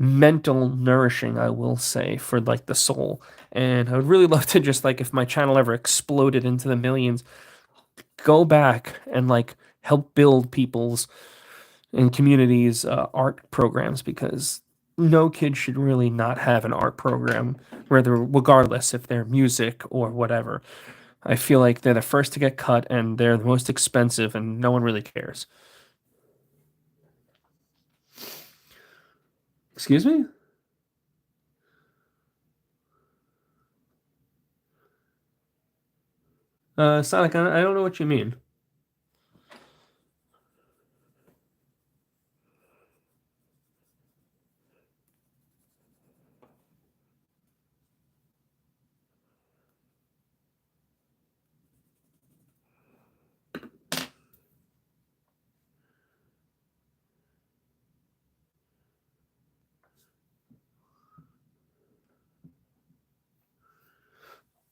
mental nourishing, I will say, for like the soul. And I would really love to just like, if my channel ever exploded into the millions, go back and like help build people's and communities art programs, because no kid should really not have an art program, whether regardless if they're music or whatever. I feel like they're the first to get cut and they're the most expensive and no one really cares. Excuse me? Sonic, I don't know what you mean.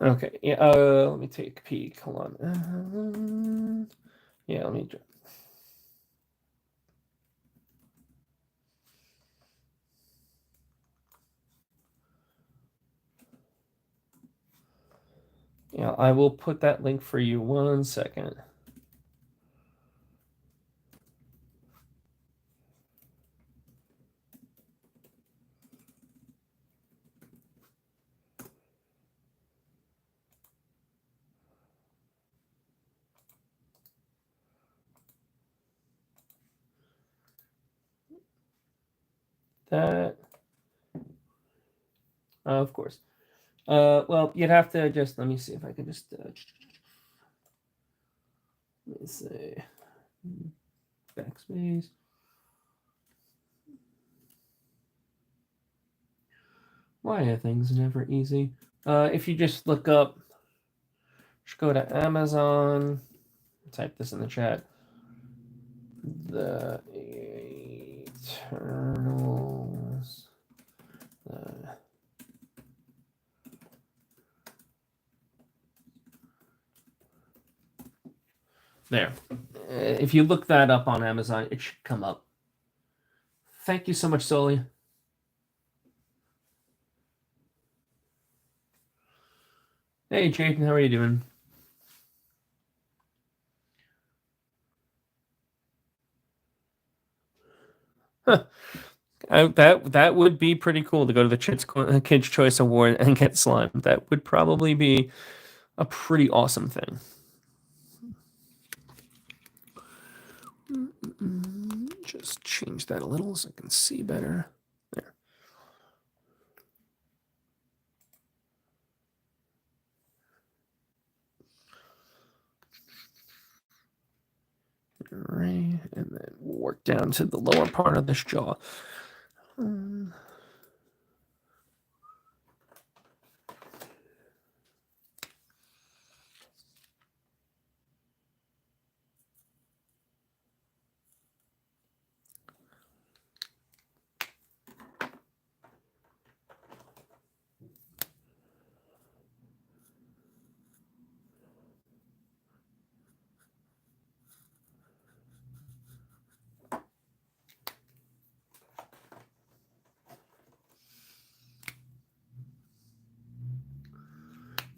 Okay, yeah, let me take a peek. Hold on. Yeah, let me. Yeah, I will put that link for you 1 second. That, of course. Well, you'd have to just let me see if I can just let me see, backspace. Why are things never easy? If you just look up, just go to Amazon, type this in the chat. The Eternals. There. If you look that up on Amazon, it should come up. Thank you so much, Soli. Hey, Jaden, how are you doing? Huh. That would be pretty cool to go to the Kids Choice Award and get slime. That would probably be a pretty awesome thing. Just change that a little so I can see better. There. Right, and then we'll work down to the lower part of this jaw.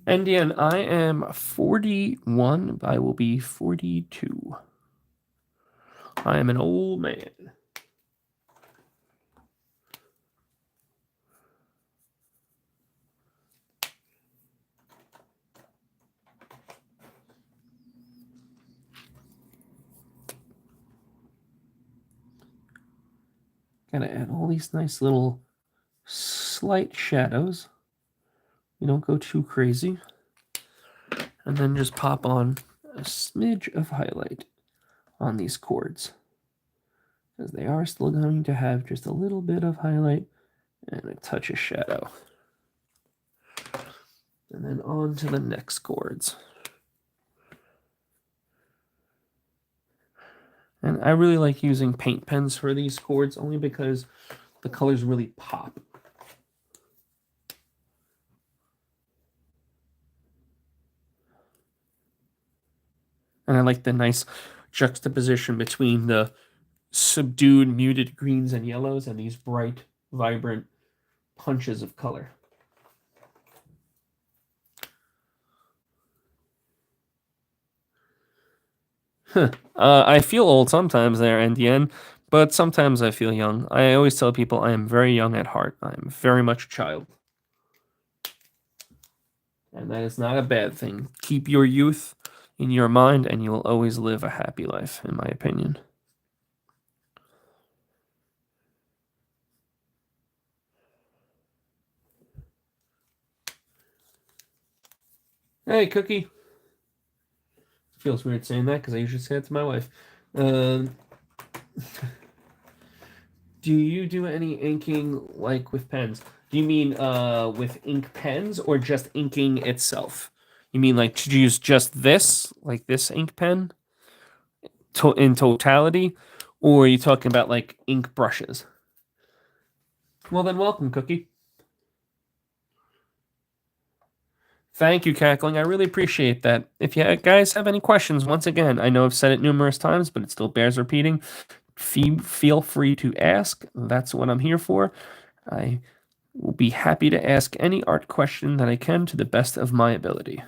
Indian, I am 41. I will be 42. I am an old man. Gotta add all these nice little slight shadows. You don't go too crazy. And then just pop on a smidge of highlight on these chords, because they are still going to have just a little bit of highlight and a touch of shadow. And then on to the next chords. And I really like using paint pens for these chords only because the colors really pop. And I like the nice juxtaposition between the subdued, muted greens and yellows and these bright vibrant punches of color. I feel old sometimes there, NDN, but sometimes I feel young. I always tell people I am very young at heart. I am very much a child. And that is not a bad thing. Keep your youth in your mind, and you will always live a happy life, in my opinion. Hey, Cookie. Feels weird saying that because I usually say it to my wife. Do you do any inking like with pens? Do you mean with ink pens or just inking itself? You mean like to use just this, like this ink pen in totality? Or are you talking about like ink brushes? Well, then welcome, Cookie. Thank you, Cackling. I really appreciate that. If you guys have any questions, once again, I know I've said it numerous times, but it still bears repeating. Feel free to ask. That's what I'm here for. I will be happy to ask any art question that I can to the best of my ability.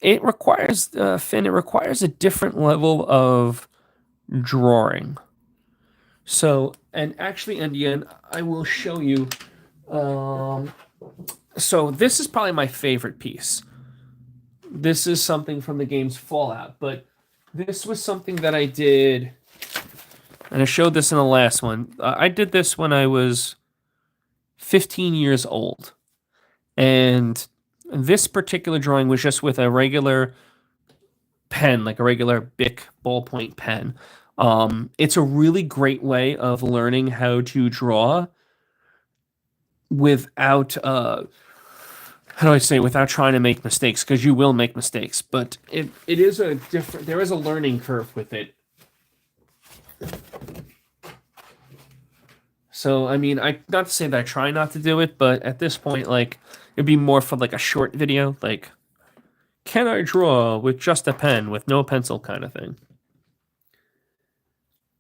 It requires Finn. It requires a different level of drawing. So, and actually, in the end, I will show you. So this is probably my favorite piece. This is something from the game's Fallout, but this was something that I did, and I showed this in the last one. I did this when I was 15 years old, and this particular drawing was just with a regular pen, like a regular Bic ballpoint pen. It's a really great way of learning how to draw without how do I say, without trying to make mistakes, because you will make mistakes, but it is a different, there is a learning curve with it. So I mean, I not to say that I try not to do it, but at this point, like it'd be more for like a short video, like can I draw with just a pen with no pencil kind of thing.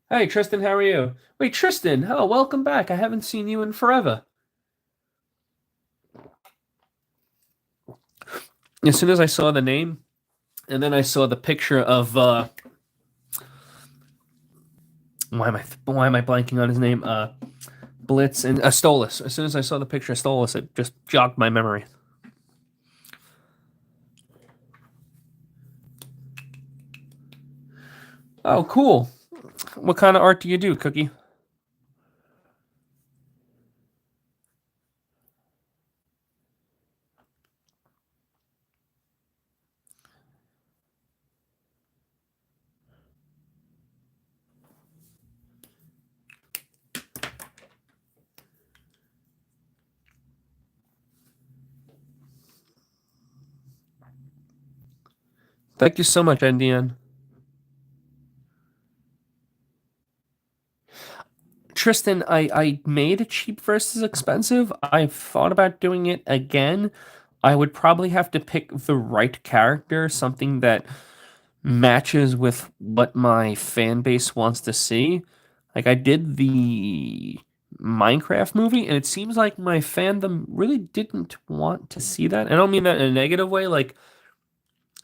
Hey Tristan, how are you? Wait, Tristan, oh, welcome back. I haven't seen you in forever. As soon as I saw the name, and then I saw the picture of why am I blanking on his name? Blitz and Stolas. As soon as I saw the picture of Stolas, it just jogged my memory. Oh, cool. What kind of art do you do, Cookie? Thank you so much, NDN. Tristan, I made a cheap versus expensive. I've thought about doing it again. I would probably have to pick the right character, something that matches with what my fan base wants to see. Like I did the Minecraft movie, and it seems like my fandom really didn't want to see that. I don't mean that in a negative way. Like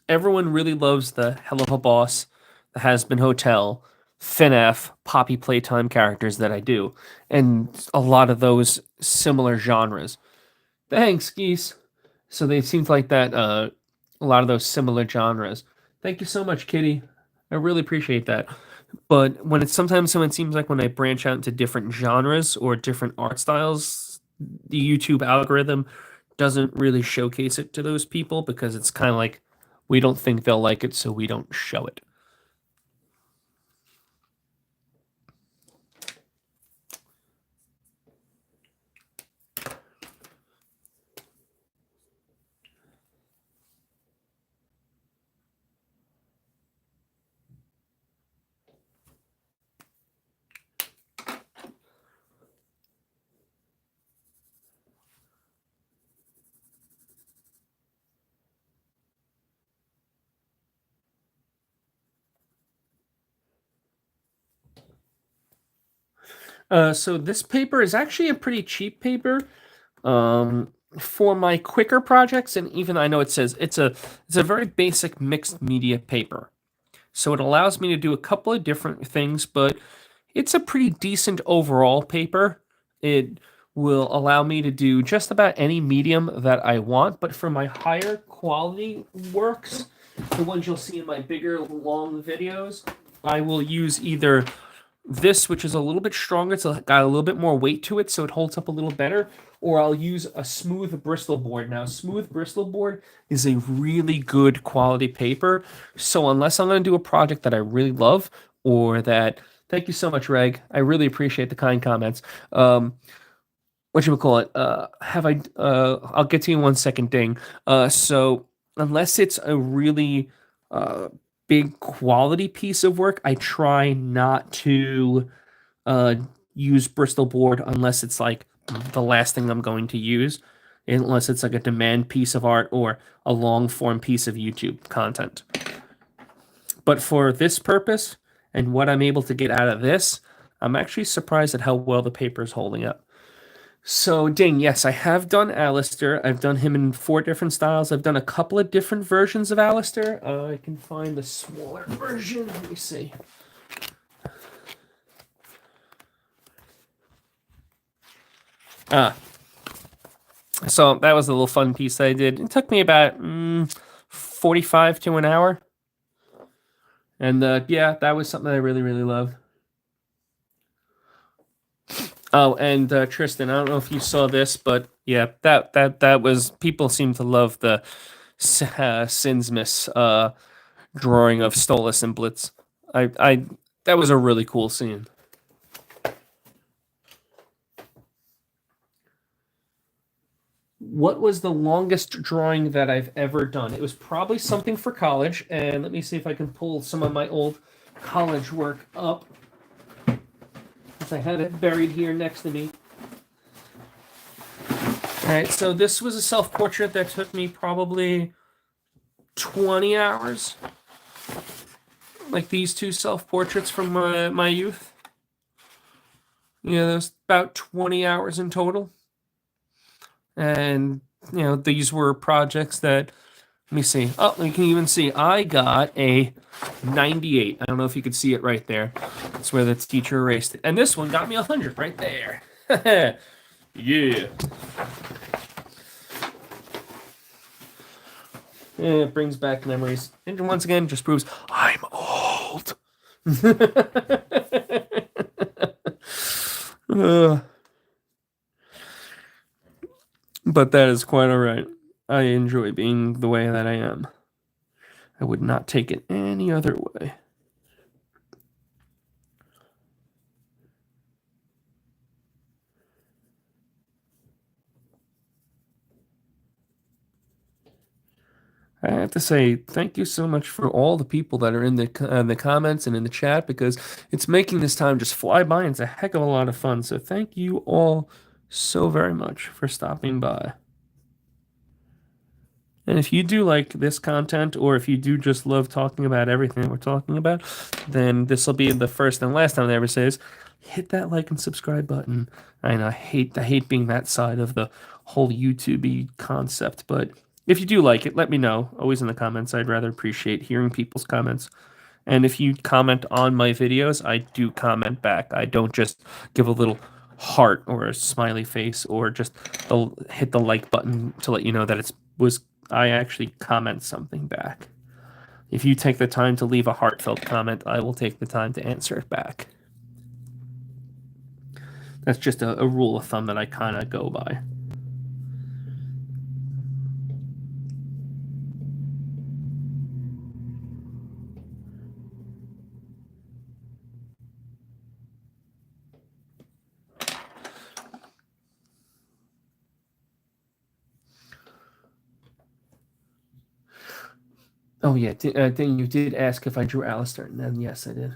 everyone really loves the Hello Boss, the Has Been Hotel, FNAF, Poppy Playtime characters that I do, and a lot of those similar genres. Thanks, geese. So they seemed like that. A lot of those similar genres. Thank you so much, Kitty. I really appreciate that. But when it's sometimes when it seems like when I branch out into different genres or different art styles, the YouTube algorithm doesn't really showcase it to those people because it's kind of like we don't think they'll like it, so we don't show it. So this paper is actually a pretty cheap paper. For my quicker projects, and even I know it says it's a very basic mixed media paper. So it allows me to do a couple of different things, but it's a pretty decent overall paper. It will allow me to do just about any medium that I want, but for my higher quality works, the ones you'll see in my bigger long videos, I will use either this, which is a little bit stronger, it's got a little bit more weight to it, so it holds up a little better, or I'll use a smooth Bristol board. Now, smooth Bristol board is a really good quality paper, so unless I'm going to do a project that I really love, or that, thank you so much, Reg, I really appreciate the kind comments. What you would call it? I'll get to you in 1 second, Ding. So unless it's a really uh, big quality piece of work, I try not to uh, use Bristol board unless it's like the last thing I'm going to use, unless it's like a demand piece of art or a long form piece of YouTube content. But for this purpose and what I'm able to get out of this, I'm actually surprised at how well the paper is holding up. So, Ding, yes, I have done Alistair. I've done him in 4 different styles. I've done a couple of different versions of Alistair. I can find the smaller version. Let me see. Ah, so that was a little fun piece I did. It took me about 45 to an hour. And yeah, that was something I really, really loved. Oh, and Tristan, I don't know if you saw this, but yeah, that was people seem to love the Sinsmith drawing of Stolas and Blitz. I that was a really cool scene. What was the longest drawing that I've ever done? It was probably something for college, and let me see if I can pull some of my old college work up. I had it buried here next to me. All right, so this was a self-portrait that took me probably 20 hours. Like these 2 self-portraits from my youth. There's about 20 hours in total. And, these were projects that, let me see. Oh, you can even see I got a 98. I don't know if you could see it right there. That's where the teacher erased it. And this one got me 100 right there. Yeah. It brings back memories. And once again, just proves I'm old. But that is quite all right. I enjoy being the way that I am. I would not take it any other way. I have to say thank you so much for all the people that are in the comments and in the chat, because it's making this time just fly by and it's a heck of a lot of fun. So thank you all so very much for stopping by. And if you do like this content, or if you do just love talking about everything we're talking about, then this will be the first and last time I ever say is hit that like and subscribe button. I know I hate being that side of the whole YouTube concept, but if you do like it, let me know. Always in the comments. I'd rather appreciate hearing people's comments. And if you comment on my videos, I do comment back. I don't just give a little heart or a smiley face or just hit the like button to let you know that I actually comment something back. If you take the time to leave a heartfelt comment, I will take the time to answer it back. That's just a rule of thumb that I kind of go by. Oh yeah, Ding, you did ask if I drew Alistair, and then yes, I did.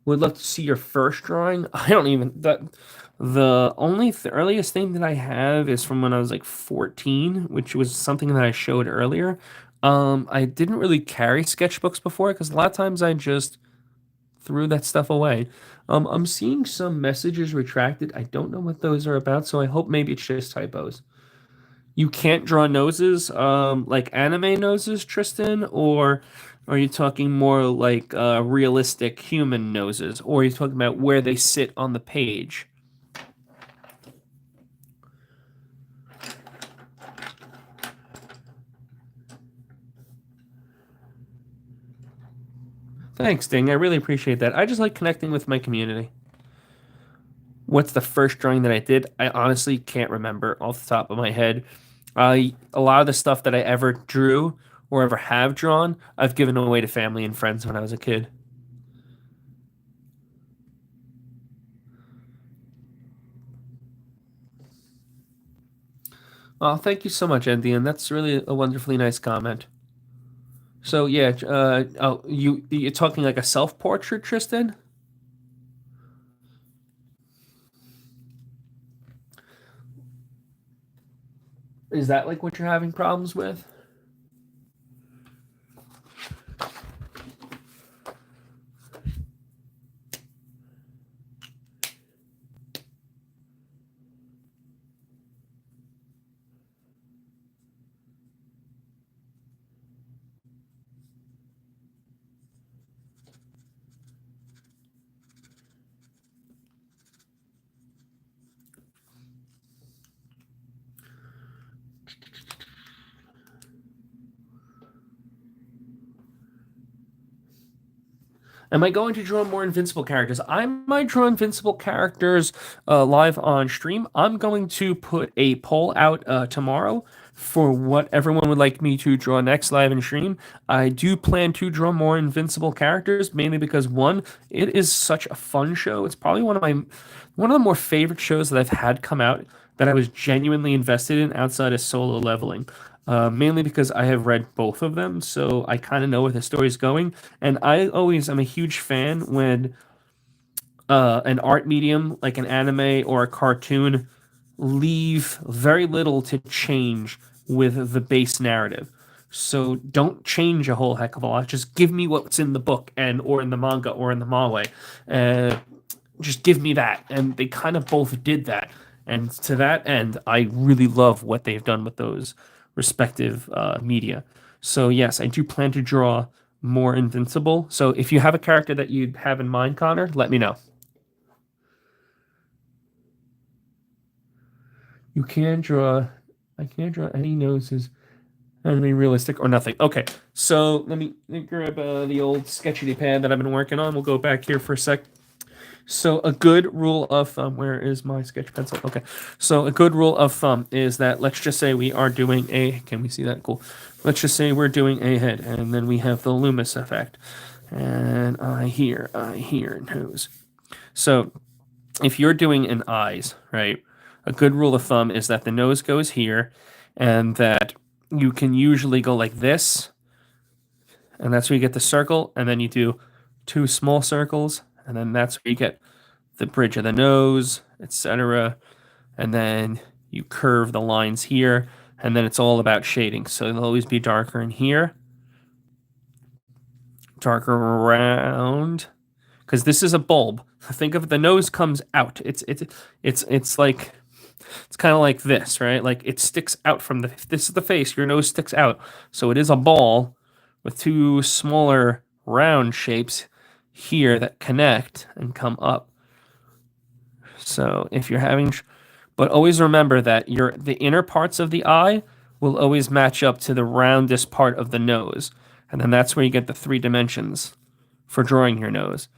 Would love to see your first drawing. I don't even the earliest thing that I have is from when I was like 14, which was something that I showed earlier. I didn't really carry sketchbooks before because a lot of times I just threw that stuff away. I'm seeing some messages retracted. I don't know what those are about, so I hope maybe it's just typos. You can't draw noses, like anime noses, Tristan, or are you talking more like realistic human noses, or are you talking about where they sit on the page? Thanks, Ding. I really appreciate that. I just like connecting with my community. What's the first drawing that I did? I honestly can't remember off the top of my head. A lot of the stuff that I ever drew or ever have drawn, I've given away to family and friends when I was a kid. Oh, thank you so much, Andy, that's really a wonderfully nice comment. So yeah, oh, you're talking like a self-portrait, Tristan? Is that like what you're having problems with? Am I going to draw more Invincible characters? I might draw Invincible characters live on stream. I'm going to put a poll out tomorrow for what everyone would like me to draw next live and stream. I do plan to draw more Invincible characters, mainly because one, it is such a fun show. It's probably one of the more favorite shows that I've had come out that I was genuinely invested in outside of solo leveling. Mainly because I have read both of them, so I kind of know where the story's going. And I always am a huge fan when an art medium like an anime or a cartoon leave very little to change with the base narrative. So don't change a whole heck of a lot. Just give me what's in the book and or in the manga or in the manhwa. Uh, just give me that. And they kind of both did that. And to that end, I really love what they've done with those respective media. So, yes, I do plan to draw more Invincible. So, if you have a character that you have in mind, Connor, let me know. You can draw, I can't draw any noses. Anime realistic or nothing. Okay, so let me grab the old sketchy pad that I've been working on. We'll go back here for a sec. So a good rule of thumb, where is my sketch pencil? Okay. So a good rule of thumb is that let's just say we are doing a, can we see that? Cool. Let's just say we're doing a head and then we have the Loomis effect. And I hear nose. So if you're doing an eyes, right? A good rule of thumb is that the nose goes here and that you can usually go like this, and that's where you get the circle, and then you do two small circles, and then that's where you get the bridge of the nose, etc. And then you curve the lines here, and then it's all about shading. So it'll always be darker in here, darker around, because this is a bulb. Think of it, the nose comes out. It's like it's kind of like this, right? Like it sticks out from the. This is the face. Your nose sticks out, so it is a ball with two smaller round shapes here that connect and come up. So if you're having, but always remember that the inner parts of the eye will always match up to the roundest part of the nose, and then that's where you get the three dimensions for drawing your nose.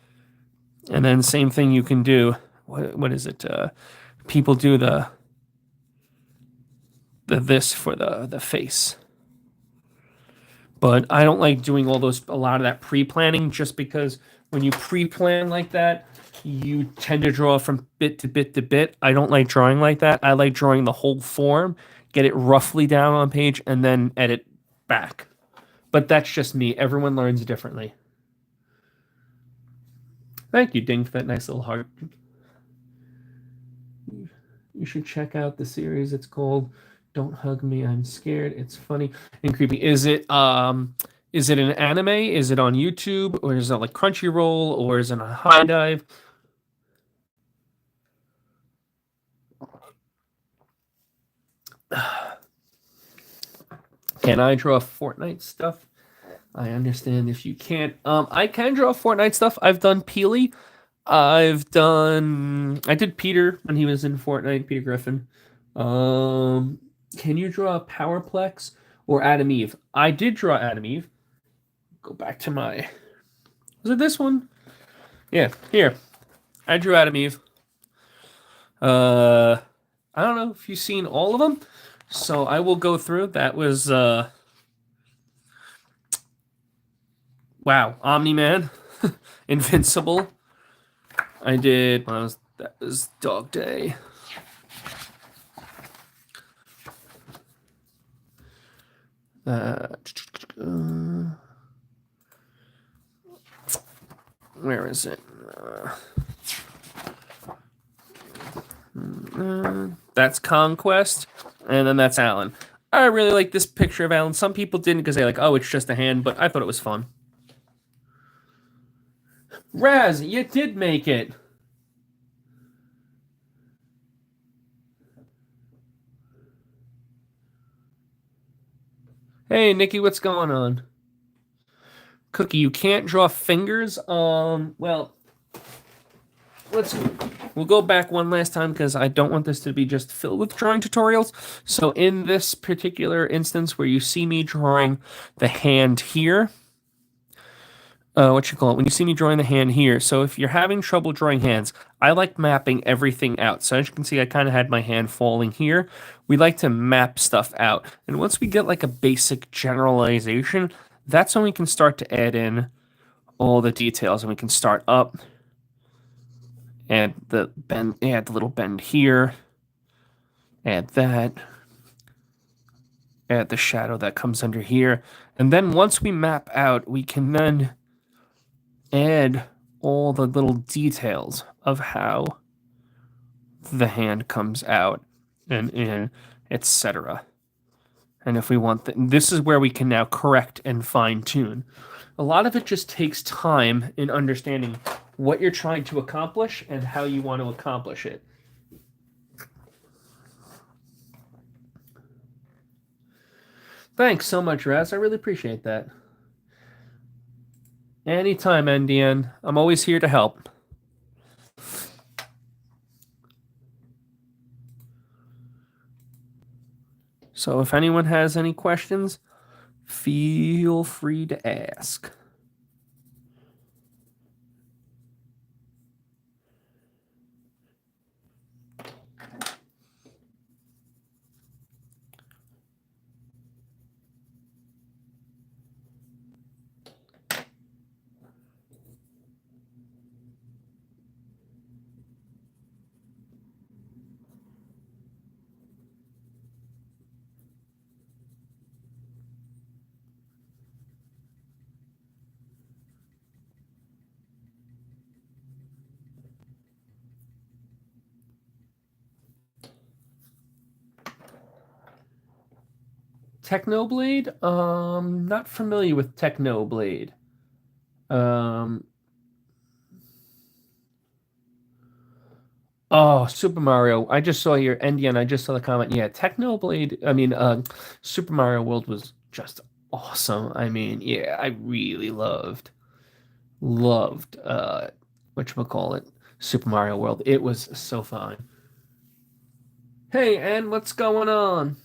And then same thing you can do. What is it? People do the this for the face. But I don't like doing a lot of that pre-planning just because when you pre-plan like that, you tend to draw from bit to bit to bit. I don't like drawing like that. I like drawing the whole form, get it roughly down on page, and then edit back. But that's just me. Everyone learns differently. Thank you, Ding, for that nice little heart. You should check out the series. It's called Don't Hug Me, I'm Scared. It's funny and creepy. Is it Is it an anime? Is it on YouTube? Or is it like Crunchyroll? Or is it on High Dive? Can I draw Fortnite stuff? I understand if you can't. I can draw Fortnite stuff. I've done Peely. I did Peter when he was in Fortnite, Peter Griffin. Can you draw Powerplex or Adam Eve? I did draw Adam Eve. Go back to was it this one? Yeah, here. I drew Adam Eve. I don't know if you've seen all of them, so I will go through. That was wow, Omni-Man, Invincible. I did. That was Dog Day. Where is it? That's Conquest, and then that's Alan. I really like this picture of Alan. Some people didn't because they're like, oh, it's just a hand, but I thought it was fun. Raz, you did make it. Hey, Nikki, what's going on? Cookie, you can't draw fingers. Well, we'll go back one last time because I don't want this to be just filled with drawing tutorials. So in this particular instance where you see me drawing the hand here, when you see me drawing the hand here. So if you're having trouble drawing hands, I like mapping everything out. So as you can see, I kind of had my hand falling here. We like to map stuff out. And once we get like a basic generalization, that's when we can start to add in all the details, and we can start up. Add the bend, add the little bend here. Add that. Add the shadow that comes under here. And then once we map out, we can then add all the little details of how the hand comes out and etc. And if we want this is where we can now correct and fine tune. A lot of it just takes time in understanding what you're trying to accomplish and how you want to accomplish it. Thanks so much, Raz. I really appreciate that. Anytime, NDN. I'm always here to help. So if anyone has any questions, feel free to ask. Technoblade? Not familiar with Technoblade. Oh, Super Mario. I just saw your NDN. I just saw the comment. Yeah, Technoblade. Super Mario World was just awesome. I mean, yeah, I really loved whatchamacallit, Super Mario World. It was so fun. Hey, and what's going on?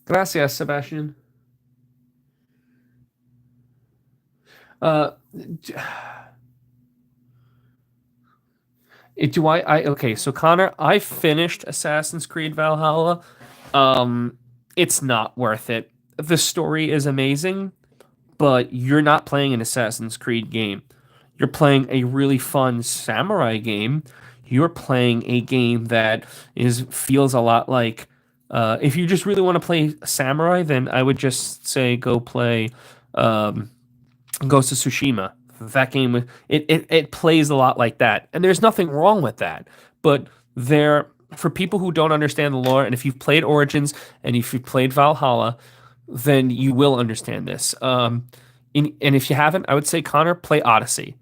Gracias, Sebastian. Okay, so Connor, I finished Assassin's Creed Valhalla. It's not worth it. The story is amazing, but you're not playing an Assassin's Creed game. You're playing a really fun samurai game. You're playing a game that feels a lot like if you just really want to play samurai, then I would just say go play Ghost of Tsushima. That game it plays a lot like that, and there's nothing wrong with that. But for people who don't understand the lore, and if you've played Origins and if you've played Valhalla, then you will understand this. And if you haven't, I would say, Connor, play Odyssey.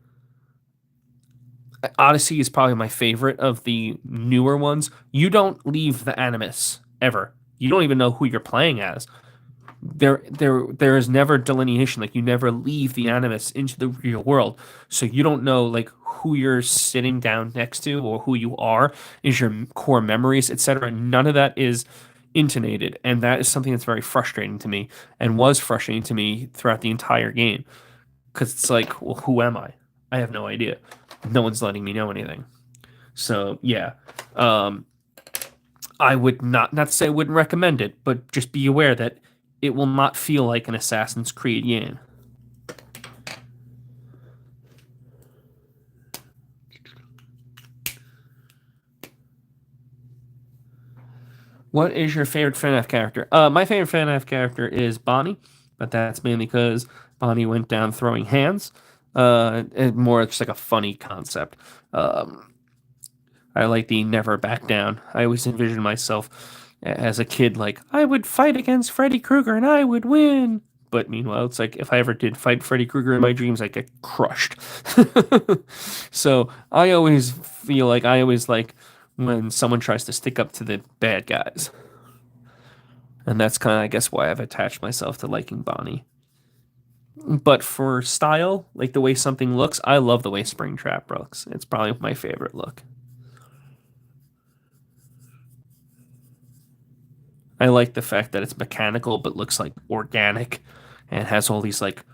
Odyssey is probably my favorite of the newer ones. You don't leave the Animus ever. You don't even know who you're playing as. There is never delineation. Like, you never leave the Animus into the real world, so you don't know like who you're sitting down next to or who you are, is your core memories, etc. None of that is intonated, and that is something that's very frustrating to me, and was frustrating to me throughout the entire game, because it's like, well, who am I have no idea. No one's letting me know anything. So yeah, um, I would not to say I wouldn't recommend it, but just be aware that it will not feel like an Assassin's Creed game. What is your favorite FNAF character? My favorite FNAF character is Bonnie, but that's mainly because Bonnie went down throwing hands. And more just like a funny concept. Um, I like the never back down. I always envisioned myself as a kid like, I would fight against Freddy Krueger and I would win. But meanwhile, it's like, if I ever did fight Freddy Krueger in my dreams, I'd get crushed. So I always feel like I always like when someone tries to stick up to the bad guys. And that's kind of, I guess, why I've attached myself to liking Bonnie. But for style, like the way something looks, I love the way Springtrap looks. It's probably my favorite look. I like the fact that it's mechanical but looks like organic and has all these like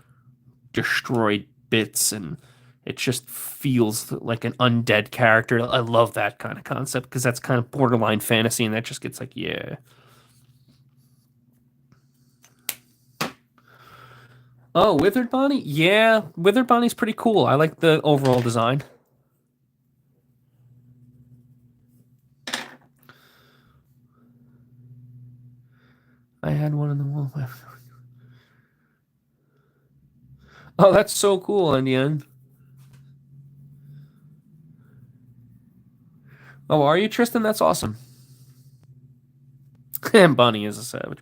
destroyed bits, and it just feels like an undead character. I love that kind of concept because that's kind of borderline fantasy, and that just gets like, yeah. Oh, Withered Bonnie? Yeah, Withered Bonnie's pretty cool. I like the overall design. I had one in the wall. Oh, that's so cool in the end. Oh, are you, Tristan? That's awesome. And Bonnie is a savage.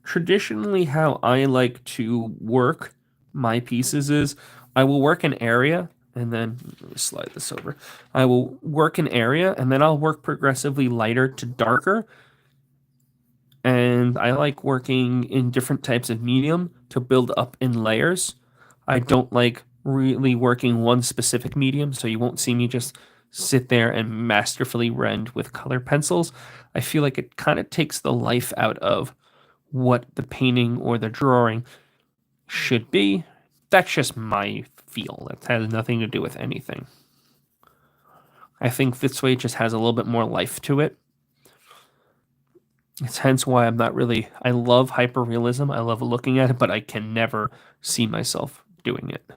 Traditionally, how I like to work my pieces is I will work an area and then let me slide this over. I will work an area and then I'll work progressively lighter to darker. And I like working in different types of medium to build up in layers. I don't like really working one specific medium, so you won't see me just sit there and masterfully rend with color pencils. I feel like it kind of takes the life out of what the painting or the drawing should be. That's just my feel. That has nothing to do with anything. I think this way it just has a little bit more life to it. It's hence why I'm not really. I love hyperrealism. I love looking at it, but I can never see myself doing it.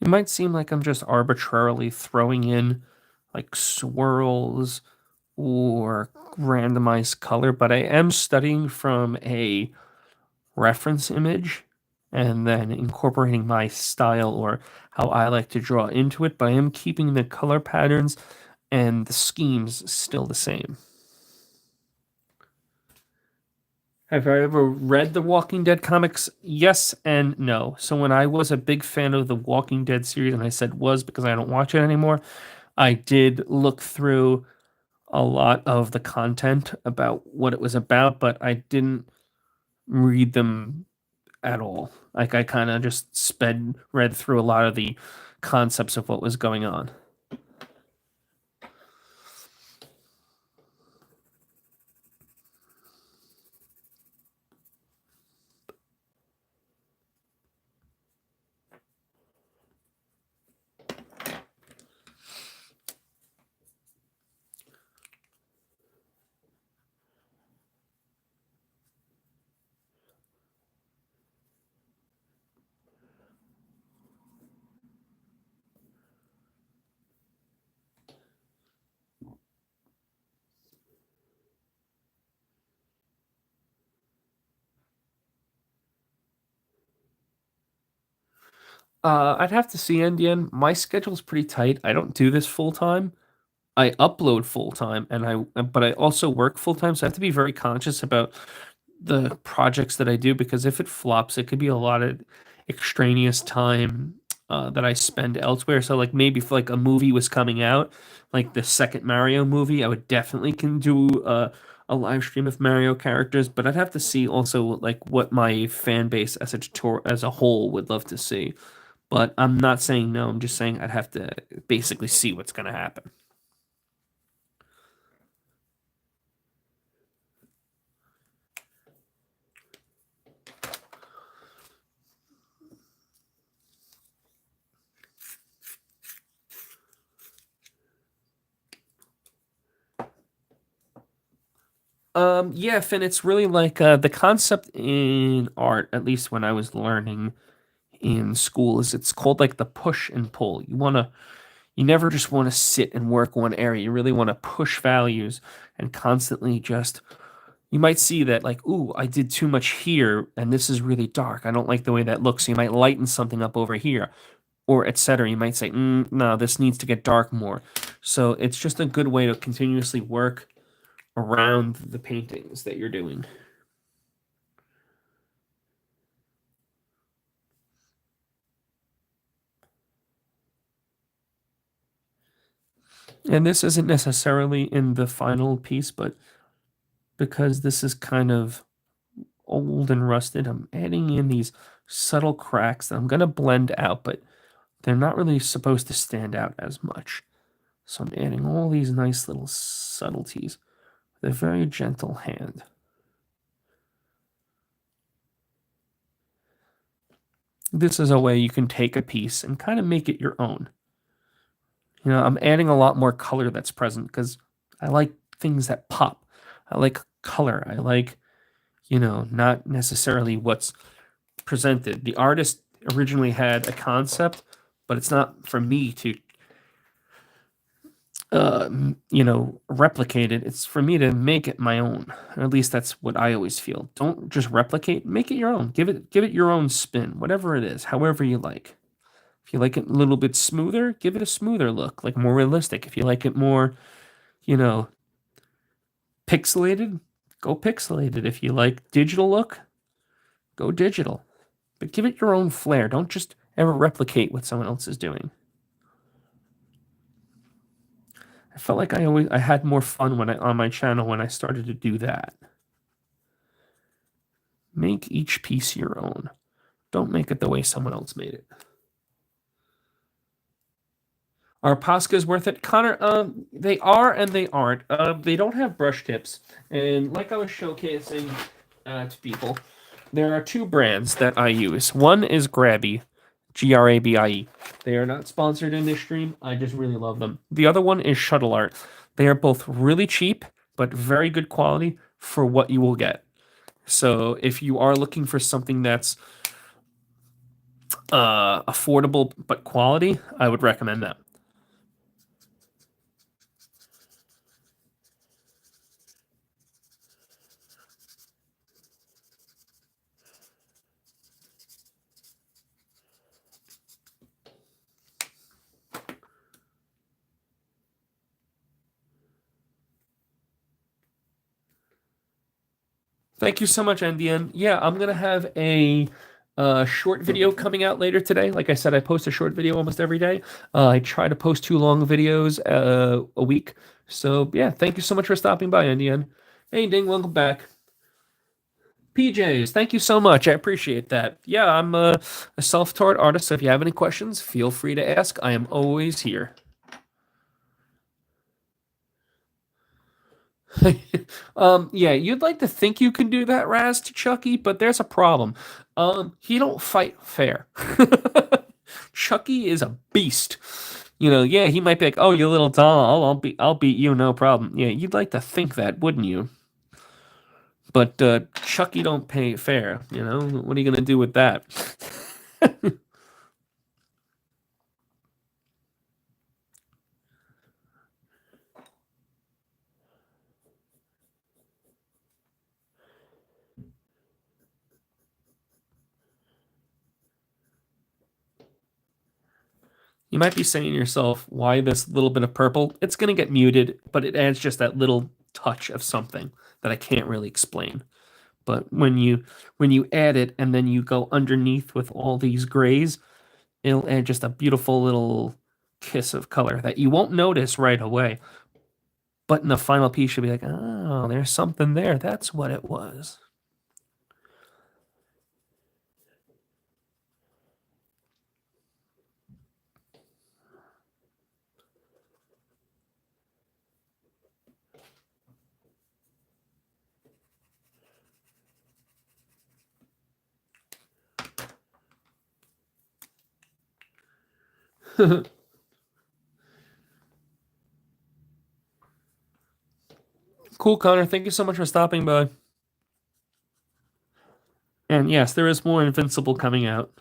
It might seem like I'm just arbitrarily throwing in like swirls or randomized color, but I am studying from a reference image and then incorporating my style or how I like to draw into it, but I am keeping the color patterns and the schemes still the same. Have I ever read the Walking Dead comics? Yes and no. So when I was a big fan of the Walking Dead series, and I said was because I don't watch it anymore, I did look through a lot of the content about what it was about, but I didn't read them at all. Like I kind of just read through a lot of the concepts of what was going on. I'd have to see Indian. My schedule's pretty tight. I don't do this full time. I upload full time, but I also work full time, so I have to be very conscious about the projects that I do because if it flops, it could be a lot of extraneous time that I spend elsewhere. So like maybe if like a movie was coming out, like the second Mario movie, I would definitely can do a live stream of Mario characters, but I'd have to see also like what my fan base as as a whole would love to see. But I'm not saying no. I'm just saying I'd have to basically see what's going to happen. Yeah, Finn, it's really like the concept in art, at least when I was learning in school, is it's called like the push and pull. You never just want to sit and work one area. You really want to push values and constantly just, you might see that like, ooh, I did too much here and this is really dark. I don't like the way that looks. So you might lighten something up over here or etc. You might say, no, this needs to get dark more. So it's just a good way to continuously work around the paintings that you're doing. And this isn't necessarily in the final piece, but because this is kind of old and rusted, I'm adding in these subtle cracks that I'm going to blend out, but they're not really supposed to stand out as much. So I'm adding all these nice little subtleties with a very gentle hand. This is a way you can take a piece and kind of make it your own. You know, I'm adding a lot more color that's present because I like things that pop. I like color. I like, not necessarily what's presented. The artist originally had a concept, but it's not for me to, replicate it. It's for me to make it my own. Or at least that's what I always feel. Don't just replicate, make it your own. Give it your own spin, whatever it is, however you like. If you like it a little bit smoother, give it a smoother look, like more realistic. If you like it more, you know, pixelated, go pixelated. If you like digital look, go digital. But give it your own flair. Don't just ever replicate what someone else is doing. I felt like I had more fun when I on my channel when I started to do that. Make each piece your own. Don't make it the way someone else made it. Are Poscas worth it? Connor, they are and they aren't. They don't have brush tips. And like I was showcasing to people, there are two brands that I use. One is Grabby, Grabie. They are not sponsored in this stream. I just really love them. The other one is Shuttle Art. They are both really cheap, but very good quality for what you will get. So if you are looking for something that's affordable but quality, I would recommend them. Thank you so much, Andian. Yeah, I'm gonna have a short video coming out later today. Like I said, I post a short video almost every day. I try to post 2 long videos a week. So yeah, thank you so much for stopping by, Andian. Hey, Ding, welcome back. PJs, thank you so much. I appreciate that. Yeah, I'm a self-taught artist. So if you have any questions, feel free to ask. I am always here. Yeah, you'd like to think you can do that, Raz, to Chucky, but there's a problem. He don't fight fair. Chucky is a beast. Yeah, he might be like, "Oh, you little doll, I'll beat you, no problem." Yeah, you'd like to think that, wouldn't you? But Chucky don't pay fair. What are you gonna do with that? You might be saying to yourself, why this little bit of purple? It's going to get muted, but it adds just that little touch of something that I can't really explain. But when you add it and then you go underneath with all these grays, it'll add just a beautiful little kiss of color that you won't notice right away. But in the final piece, you'll be like, oh, there's something there. That's what it was. Cool, Connor. Thank you so much for stopping by. And yes, there is more Invincible coming out.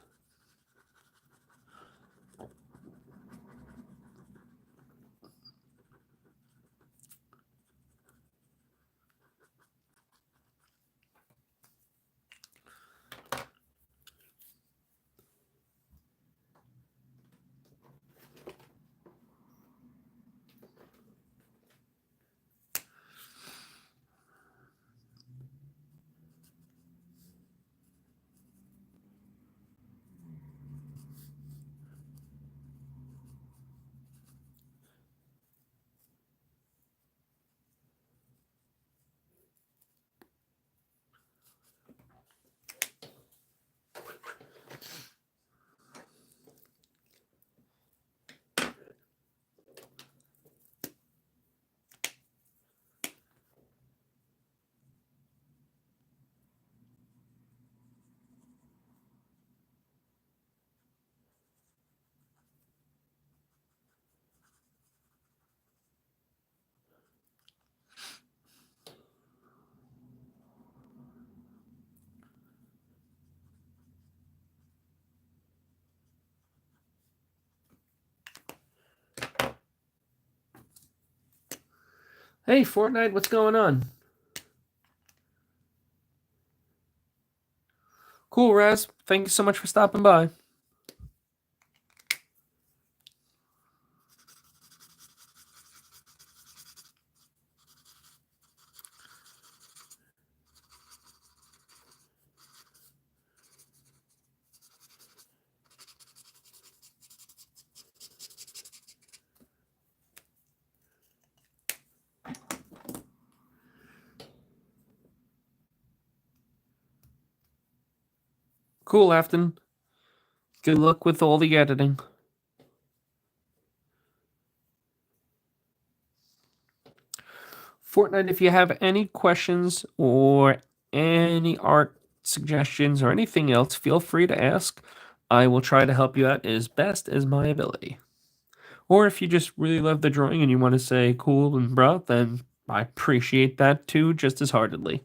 Hey, Fortnite, what's going on? Cool, Raz. Thank you so much for stopping by. Cool, Afton. Good luck with all the editing. Fortnite, if you have any questions or any art suggestions or anything else, feel free to ask. I will try to help you out as best as my ability. Or if you just really love the drawing and you want to say cool and bro, then I appreciate that too, just as heartedly.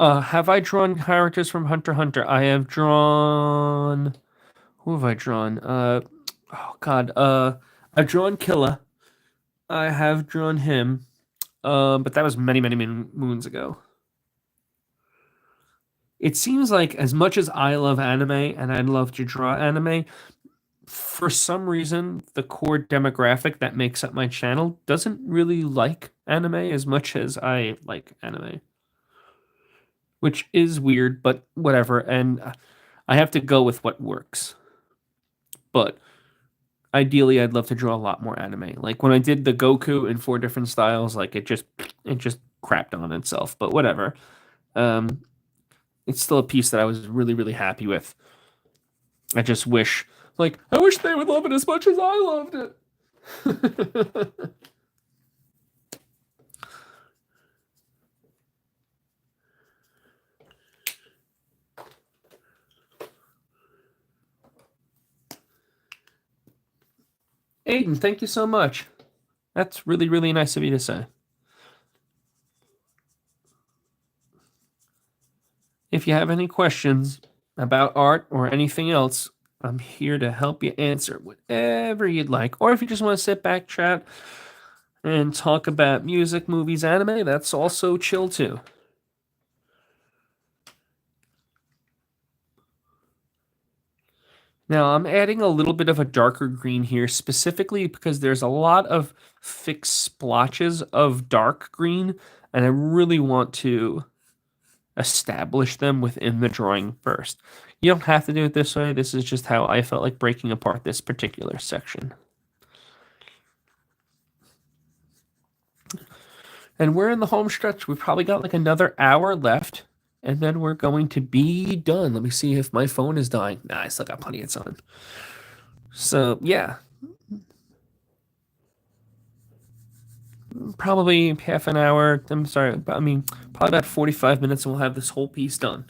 Have I drawn characters from Hunter x Hunter? I have drawn. Who have I drawn? Oh God. I've drawn Killa. I have drawn him. But that was many, many, many moons ago. it seems like as much as I love anime and I love to draw anime, for some reason, the core demographic that makes up my channel doesn't really like anime as much as I like anime, which is weird, but whatever. And I have to go with what works. But ideally, I'd love to draw a lot more anime. Like when I did the Goku in four different styles, like it just crapped on itself. But whatever. Um, it's still a piece that I was really really happy with. I just wish, like, I wish they would love it as much as I loved it. Aiden, thank you so much. That's really, really nice of you to say. If you have any questions about art or anything else, I'm here to help you answer whatever you'd like. Or if you just want to sit back, chat, and talk about music, movies, anime, that's also chill too. Now, I'm adding a little bit of a darker green here, specifically because there's a lot of thick splotches of dark green, and I really want to establish them within the drawing first. You don't have to do it this way. This is just how I felt like breaking apart this particular section. And we're in the home stretch. We've probably got like another hour left, and then we're going to be done. Let me see if my phone is dying. Nah, I still got plenty of time. So, yeah. Probably half an hour. I'm sorry. I mean, probably about 45 minutes, and we'll have this whole piece done.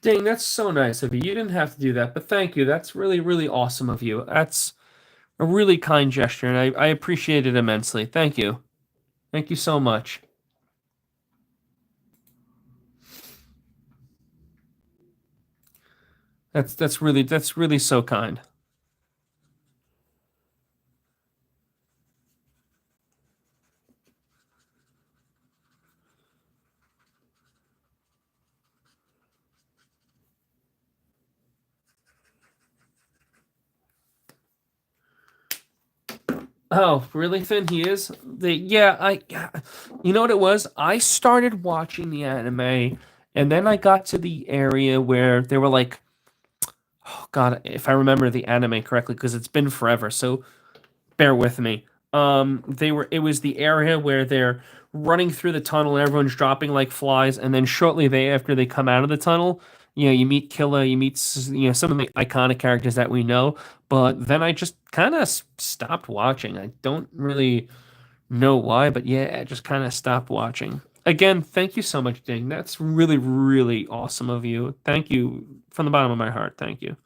Dang, that's so nice of you. You didn't have to do that, but thank you. That's really, really awesome of you. That's a really kind gesture, and I appreciate it immensely. Thank you. Thank you so much. That's really so kind. Oh, really thin he is? You know what it was? I started watching the anime, and then I got to the area where they were like, oh God, if I remember the anime correctly, because it's been forever. So bear with me. It was the area where they're running through the tunnel and everyone's dropping like flies, and then shortly after they come out of the tunnel, you meet Killa, you meet some of the iconic characters that we know. But then I just kind of stopped watching. I don't really know why, but yeah, I just kind of stopped watching. Again, thank you so much, Ding. That's really, really awesome of you. Thank you from the bottom of my heart. Thank you.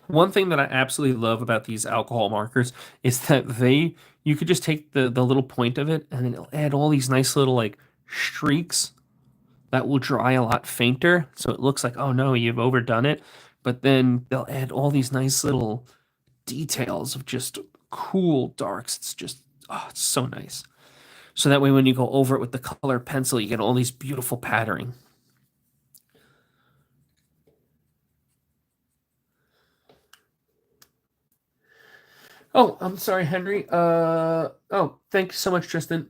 One thing that I absolutely love about these alcohol markers is that you could just take the little point of it and then it'll add all these nice little like streaks that will dry a lot fainter. So it looks like, oh no, you've overdone it. But then they'll add all these nice little details of just cool darks. It's just, oh, it's so nice. So that way when you go over it with the color pencil, you get all these beautiful patterning. Oh, I'm sorry, Henry. Oh, thank you so much, Tristan.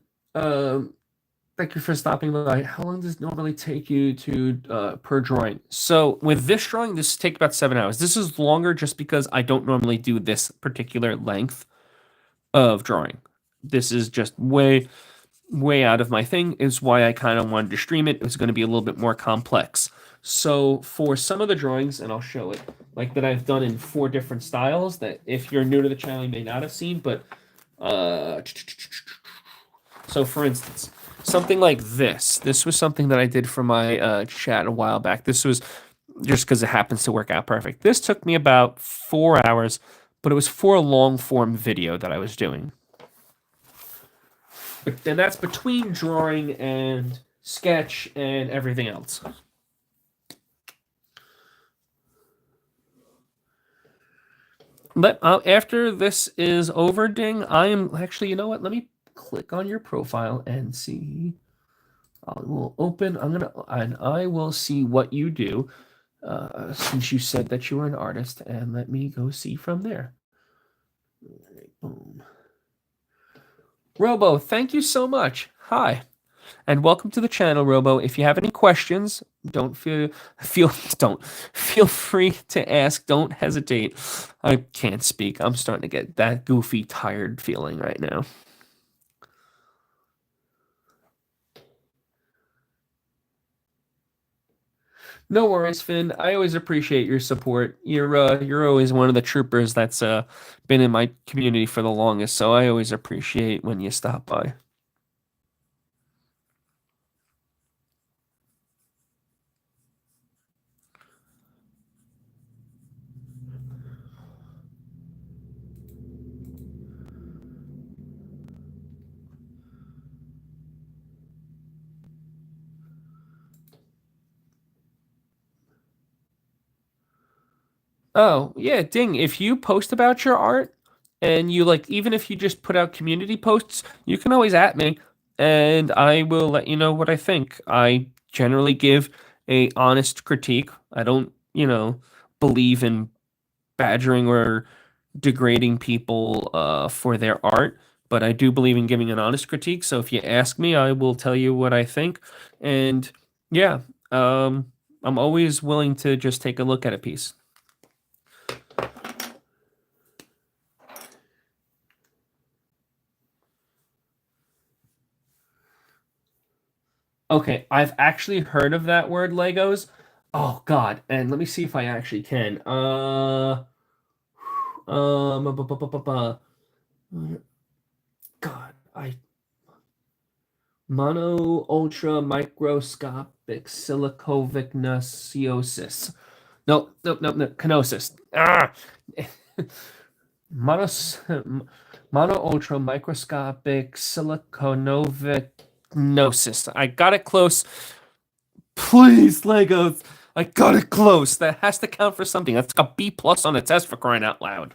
Thank you for stopping by. How long does it normally take you to per drawing? So with this drawing, this take about 7 hours. This is longer just because I don't normally do this particular length of drawing. This is just way out of my thing. Is why I kind of wanted to stream it. It was going to be a little bit more complex. So for some of the drawings, and I'll show it, like that I've done in four different styles that if you're new to the channel, you may not have seen, but So, for instance, something like this. This was something that I did for my chat a while back. This was just because it happens to work out perfect. This took me about 4 hours, but it was for a long form video that I was doing. And that's between drawing and sketch and everything else. After this is over, Ding, I am actually, you know what? Let me click on your profile and see. I will open. I will see what you do. Since you said that you were an artist, and let me go see from there. Right, boom. Robo, thank you so much. Hi, and welcome to the channel, Robo. If you have any questions, don't feel free to ask. Don't hesitate. I can't speak. I'm starting to get that goofy, tired feeling right now. No worries, Finn. I always appreciate your support. You're always one of the troopers that's been in my community for the longest, so I always appreciate when you stop by. Oh, yeah, Ding, if you post about your art and you like, even if you just put out community posts, you can always at me and I will let you know what I think. I generally give a honest critique. I don't, believe in badgering or degrading people for their art, but I do believe in giving an honest critique. So if you ask me, I will tell you what I think. And yeah, I'm always willing to just take a look at a piece. Okay, I've actually heard of that word, Legos. Oh God, and let me see if I actually can. God, I mono ultra microscopic silicovignaciosis. No, kenosis. Monos, mono ultra microscopic siliconovignosis. I got it close. Please, Legos. I got it close. That has to count for something. That's got B plus on a test for crying out loud.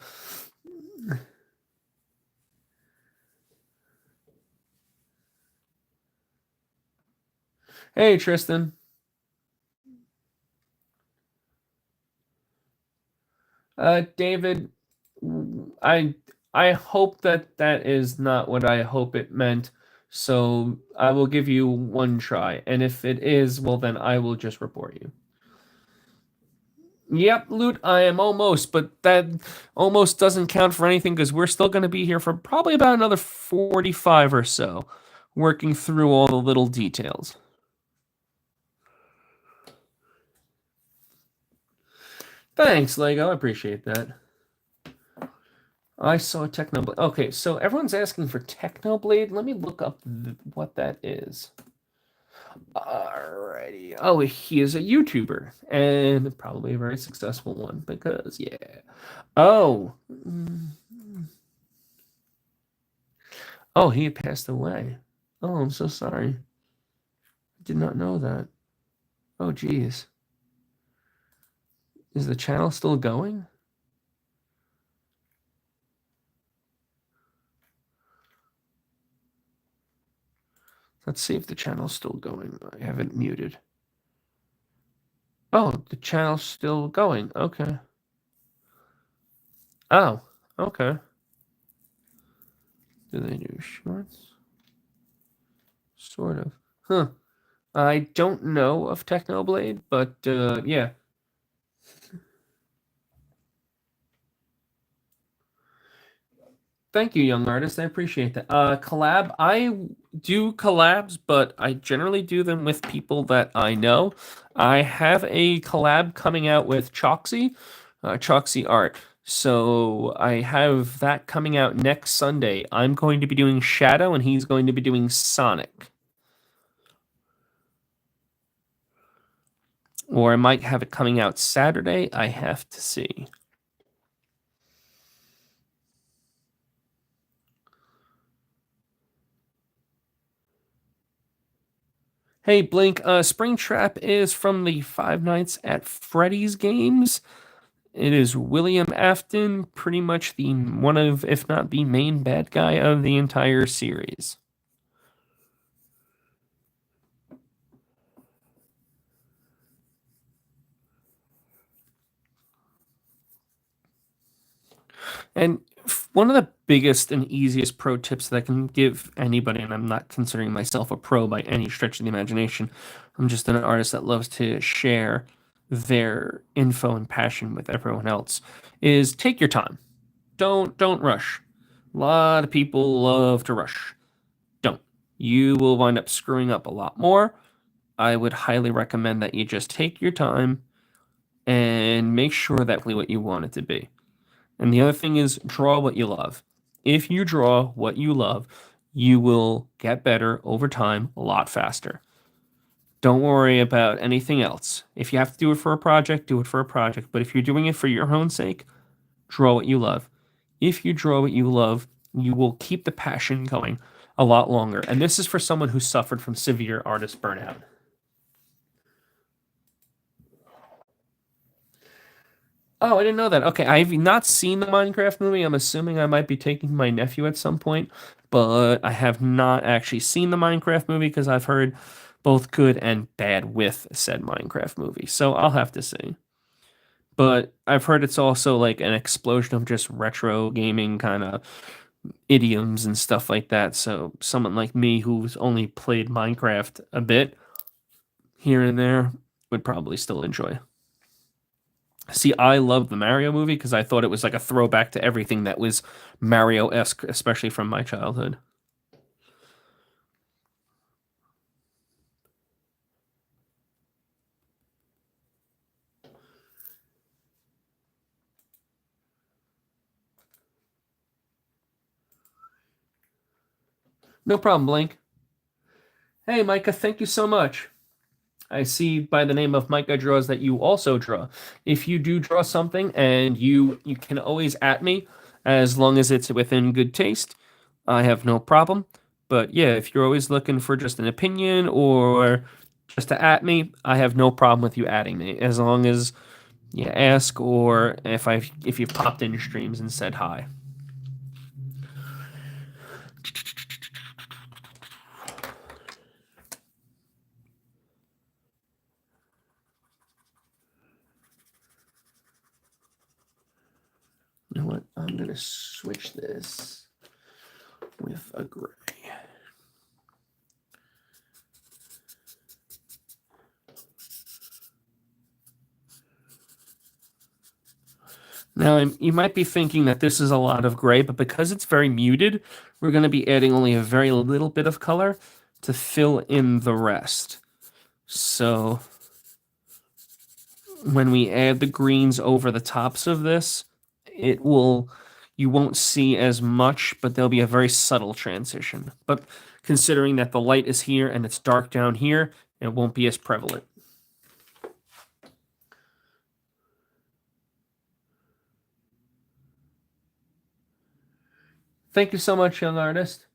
Hey, Tristan. David, I hope that is not what I hope it meant. So I will give you one try, and if it is, well, then I will just report you. Yep, Loot, I am almost, but that almost doesn't count for anything because we're still going to be here for probably about another 45 or so, working through all the little details. Thanks, Lego. I appreciate that. I saw Technoblade. Okay, so everyone's asking for Technoblade. Let me look up what that is. Alrighty. Oh, he is a YouTuber and probably a very successful one because, yeah. Oh. Oh, he had passed away. Oh, I'm so sorry. I did not know that. Oh, geez. Is the channel still going? Let's see if the channel's still going. I have it muted. Oh, the channel's still going. Okay. Oh, okay. Do they do shorts? Sort of. Huh. I don't know of Technoblade, but yeah. Thank you, young artist. I appreciate that. Collab. I do collabs, but I generally do them with people that I know. I have a collab coming out with Choxy, Choxy Art. So I have that coming out next Sunday. I'm going to be doing Shadow, and he's going to be doing Sonic. Or I might have it coming out Saturday. I have to see. Hey, Blink, Springtrap is from the Five Nights at Freddy's games. It is William Afton, pretty much the one of, if not the main bad guy of the entire series. And one of the biggest and easiest pro tips that I can give anybody, and I'm not considering myself a pro by any stretch of the imagination, I'm just an artist that loves to share their info and passion with everyone else, is take your time. Don't rush. A lot of people love to rush. Don't. You will wind up screwing up a lot more. I would highly recommend that you just take your time and make sure that's what you want it to be. And the other thing is draw what you love. If you draw what you love, you will get better over time a lot faster. Don't worry about anything else. If you have to do it for a project, do it for a project. But if you're doing it for your own sake, draw what you love. If you draw what you love, you will keep the passion going a lot longer. And this is for someone who suffered from severe artist burnout. Oh, I didn't know that. Okay, I've not seen the Minecraft movie. I'm assuming I might be taking my nephew at some point, but I have not actually seen the Minecraft movie because I've heard both good and bad with said Minecraft movie. So I'll have to see. But I've heard it's also like an explosion of just retro gaming kind of idioms and stuff like that. So someone like me who's only played Minecraft a bit here and there would probably still enjoy. See, I love the Mario movie because I thought it was like a throwback to everything that was Mario-esque, especially from my childhood. No problem, Blink. Hey, Micah, thank you so much. I see by the name of Micah Draws that you also draw. If you do draw something and you can always at me as long as it's within good taste, I have no problem. But yeah, if you're always looking for just an opinion or just to at me, I have no problem with you adding me as long as you ask or if you've popped in streams and said hi. You know what? I'm gonna switch this with a gray. Now, you might be thinking that this is a lot of gray, but because it's very muted, we're going to be adding only a very little bit of color to fill in the rest. So when we add the greens over the tops of this, you won't see as much, but there'll be a very subtle transition. But considering that the light is here and it's dark down here, it won't be as prevalent. Thank you so much, young artist.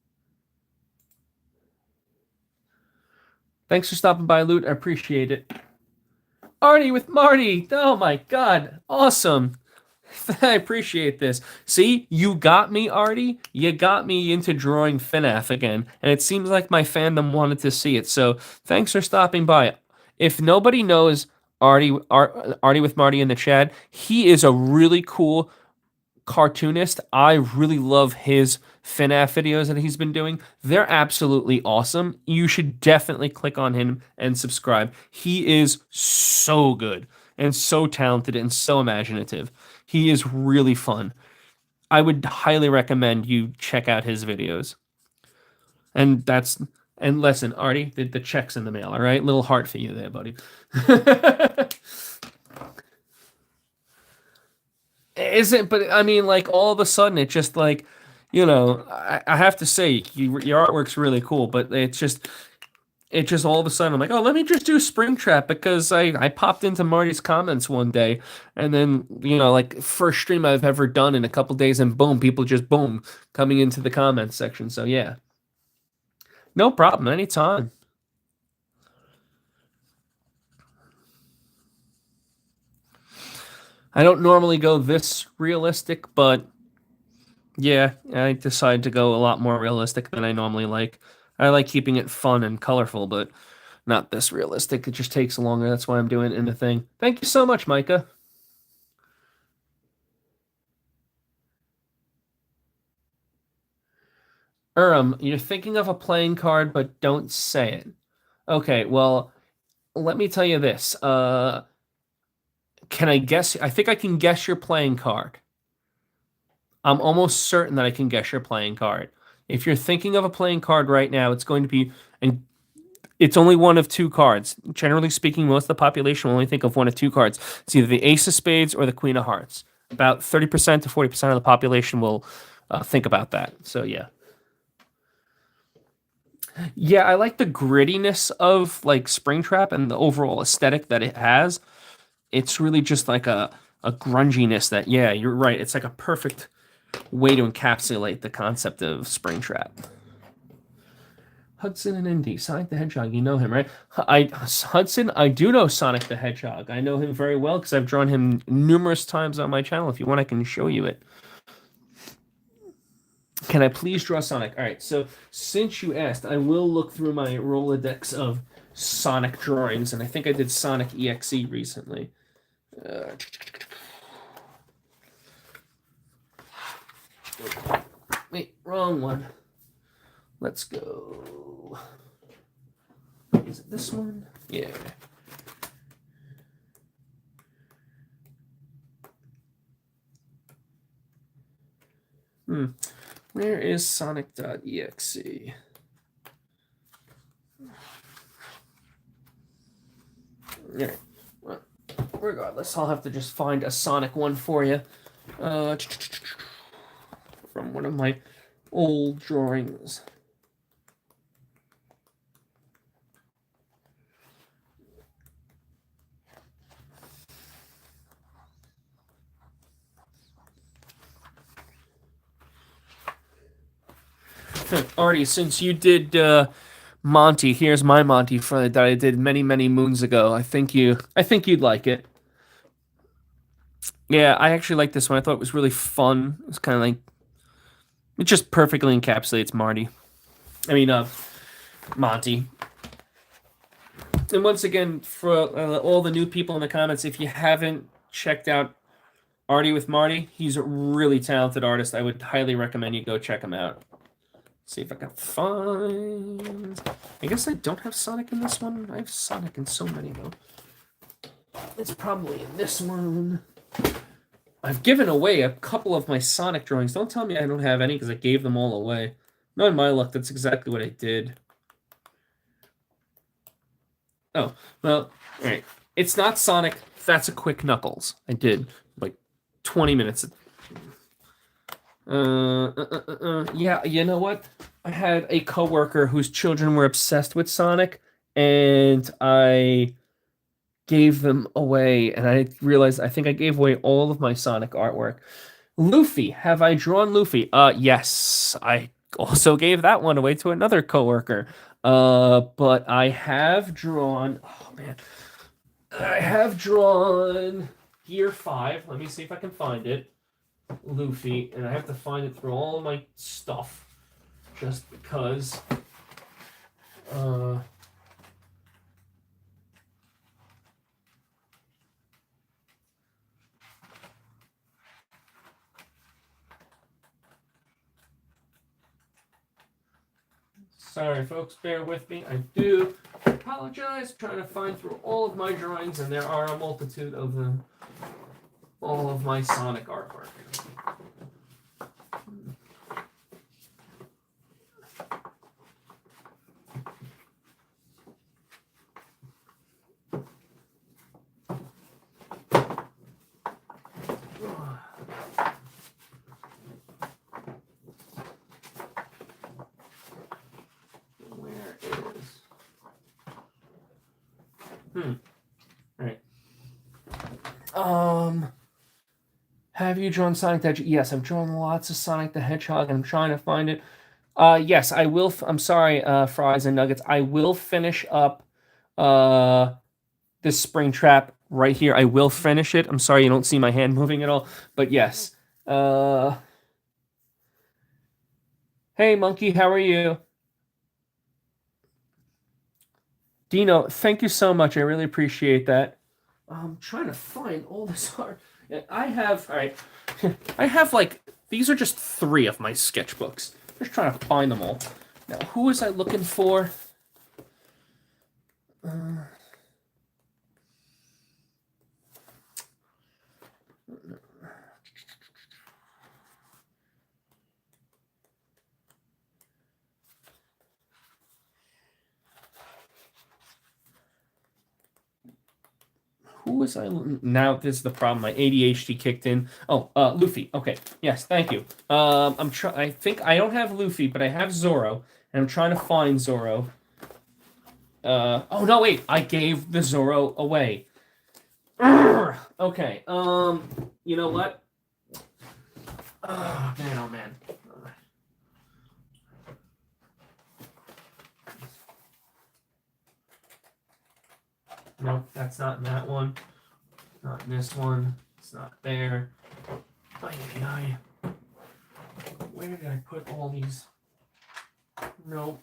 Thanks for stopping by, Loot. I appreciate it. Artie with Marty. Oh my God. Awesome. I appreciate this. See, you got me, Artie. You got me into drawing FNAF again, and it seems like my fandom wanted to see it. So thanks for stopping by. If nobody knows Artie with Marty in the chat, he is a really cool cartoonist. I really love his FNAF videos that he's been doing. They're absolutely awesome. You should definitely click on him and subscribe. He is so good and so talented and so imaginative. He is really fun. I would highly recommend you check out his videos. And listen, Artie, the check's in the mail, all right? Little heart for you there, buddy. Isn't, but I mean, like all of a sudden, it just like, I have to say, your artwork's really cool, but it just all of a sudden, I'm like, oh, let me just do Springtrap because I popped into Marty's comments one day, and then, like first stream I've ever done in a couple days, and boom, people just boom coming into the comments section. So yeah, no problem, anytime. I don't normally go this realistic, but yeah, I decided to go a lot more realistic than I normally like. I like keeping it fun and colorful, but not this realistic. It just takes longer. That's why I'm doing it in the thing. Thank you so much, Micah. You're thinking of a playing card, but don't say it. Okay, well, let me tell you this. Can I guess? I think I can guess your playing card. I'm almost certain that I can guess your playing card. If you're thinking of a playing card right now, it's going to be, and it's only one of two cards. Generally speaking, most of the population will only think of one of two cards. It's either the Ace of Spades or the Queen of Hearts. About 30% to 40% of the population will think about that. So, yeah. Yeah, I like the grittiness of like Springtrap and the overall aesthetic that it has. It's really just like a grunginess that, yeah, you're right. It's like a perfect way to encapsulate the concept of Springtrap. Hudson and Indy, Sonic the Hedgehog, you know him, right? Hudson, I do know Sonic the Hedgehog. I know him very well because I've drawn him numerous times on my channel. If you want, I can show you it. Can I please draw Sonic? All right, so since you asked, I will look through my Rolodex of Sonic drawings, and I think I did Sonic EXE recently. Wait, wrong one. Let's go. Is it this one? Yeah. Where is Sonic.exe? Alright. Well, regardless, I'll have to just find a Sonic one for you. From one of my old drawings. Artie, since you did Monty, here's my Monty for that I did many, many moons ago. I think you'd like it. Yeah, I actually like this one. I thought it was really fun. It's kind of like it just perfectly encapsulates Marty. I mean, Monty. And once again, for all the new people in the comments, if you haven't checked out Artie with Marty, he's a really talented artist. I would highly recommend you go check him out. See if I can find. I guess I don't have Sonic in this one. I have Sonic in so many though. It's probably in this one. I've given away a couple of my Sonic drawings. Don't tell me I don't have any because I gave them all away. Not my luck. That's exactly what I did. Oh, well, all right. It's not Sonic. That's a quick Knuckles. I did like 20 minutes. Yeah, you know what? I had a coworker whose children were obsessed with Sonic, and I gave them away, and I realized I think I gave away all of my Sonic artwork. Luffy, have I drawn Luffy? Yes. I also gave that one away to another coworker. But I have drawn, oh man. I have drawn Gear 5. Let me see if I can find it. Luffy, and I have to find it through all of my stuff just because sorry folks, bear with me. I do apologize, trying to find through all of my drawings, and there are a multitude of them. All of my Sonic artwork. Right. Have you drawn Sonic the Hedgehog? Yes, I've drawn lots of Sonic the Hedgehog, and I'm trying to find it. Yes, I will. I'm sorry, fries and nuggets. I will finish up this Springtrap right here. I will finish it. I'm sorry you don't see my hand moving at all, but yes. Hey, Monkey, how are you? Dino, thank you so much. I really appreciate that. I'm trying to find all this art. I have, all right, I have like, these are just 3 of my sketchbooks. Just trying to find them all. Now, who was I looking for? Who was I? Now this is the problem. My ADHD kicked in. Oh, Luffy. Okay. Yes. Thank you. I'm trying. I think I don't have Luffy, but I have Zoro, and I'm trying to find Zoro. Oh no! Wait. I gave the Zoro away. Urgh! Okay. You know what? Oh man! Oh man. Nope, that's not in that one. Not in this one. It's not there. Ay. Where did I put all these? Nope.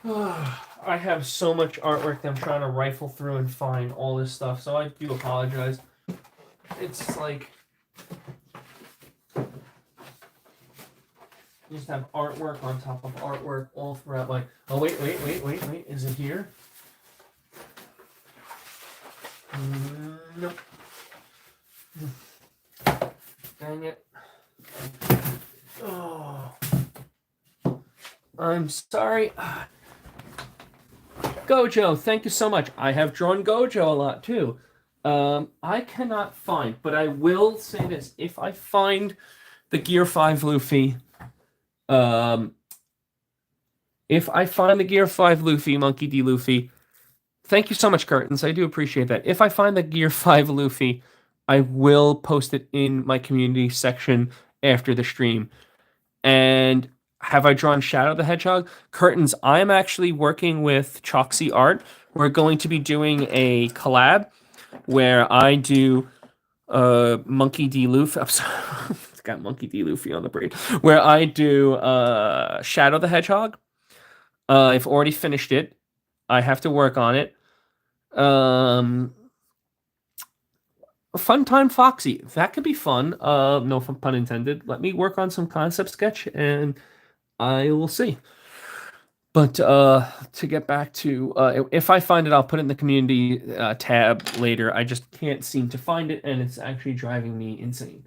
I have so much artwork that I'm trying to rifle through and find all this stuff, so I do apologize. It's like you just have artwork on top of artwork all throughout. Like, oh wait, is it here? Nope. Dang it. Oh. I'm sorry. Gojo, thank you so much. I have drawn Gojo a lot too. I cannot find, but I will say this. If I find the Gear 5 Luffy, if I find the Gear 5 Luffy, Monkey D. Luffy, thank you so much, Curtains. I do appreciate that. If I find the Gear 5 Luffy, I will post it in my community section after the stream. And have I drawn Shadow the Hedgehog? Curtains, I'm actually working with Choxy Art. We're going to be doing a collab where I do Monkey D. Luffy. I'm sorry. It's got Monkey D. Luffy on the brain. Where I do Shadow the Hedgehog. I've already finished it. I have to work on it. Fun Time Foxy. That could be fun. No pun intended. Let me work on some concept sketch and I will see. But to get back to, if I find it, I'll put it in the community tab later. I just can't seem to find it, and it's actually driving me insane.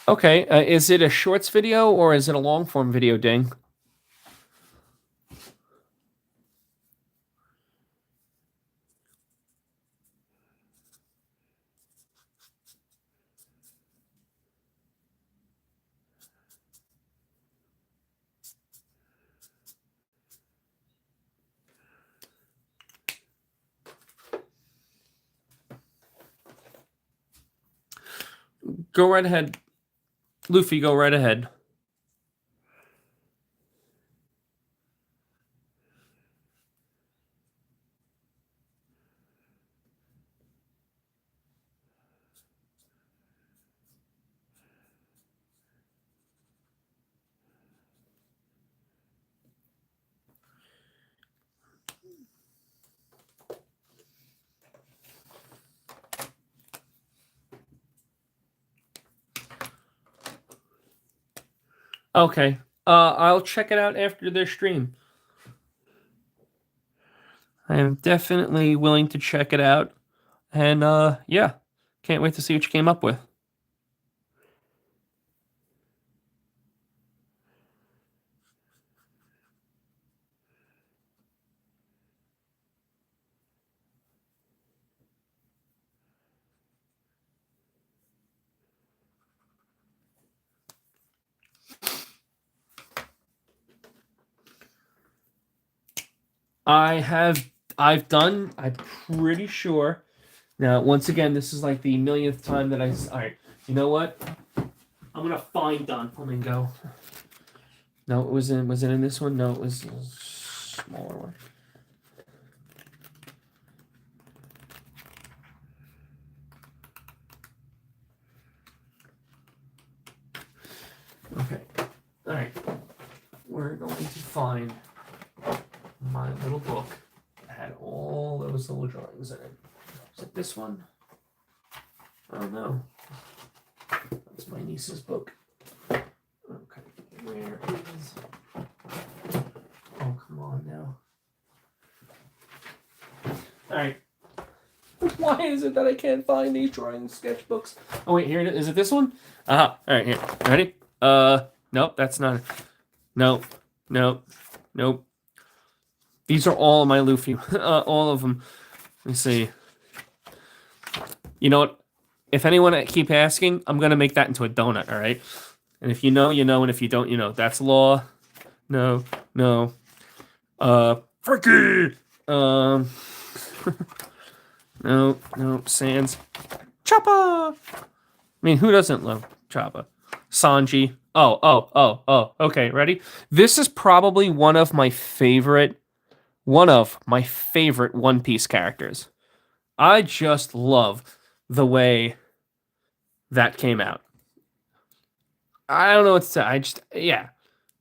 Okay, is it a shorts video or is it a long form video, Ding? Go right ahead. Luffy, go right ahead. Okay. I'll check it out after their stream. I am definitely willing to check it out. And yeah, can't wait to see what you came up with. I've done, I'm pretty sure. Now, once again, this is like the millionth time that all right, you know what? I'm gonna find Don Flamingo. No, was it in this one? No, it was a smaller one. Okay. All right. We're going to find my little book that had all those little drawings in it. Is it this one? Oh no. That's my niece's book. Okay. Where is... Oh, come on now. Alright. Why is it that I can't find these drawing sketchbooks? Oh wait, here it is. Is it this one? Aha. Alright, here. Ready? Nope, that's not it. Nope. Nope. These are all my Luffy. All of them. Let me see. You know what? If anyone keep asking, I'm gonna make that into a donut, alright? And if you know, you know, and if you don't, you know. That's law. No. Freaky! No, Sans. Choppa! I mean, who doesn't love Choppa? Sanji. Oh, okay, ready? This is probably one of my favorite One Piece characters. I just love the way that came out. I don't know what to say.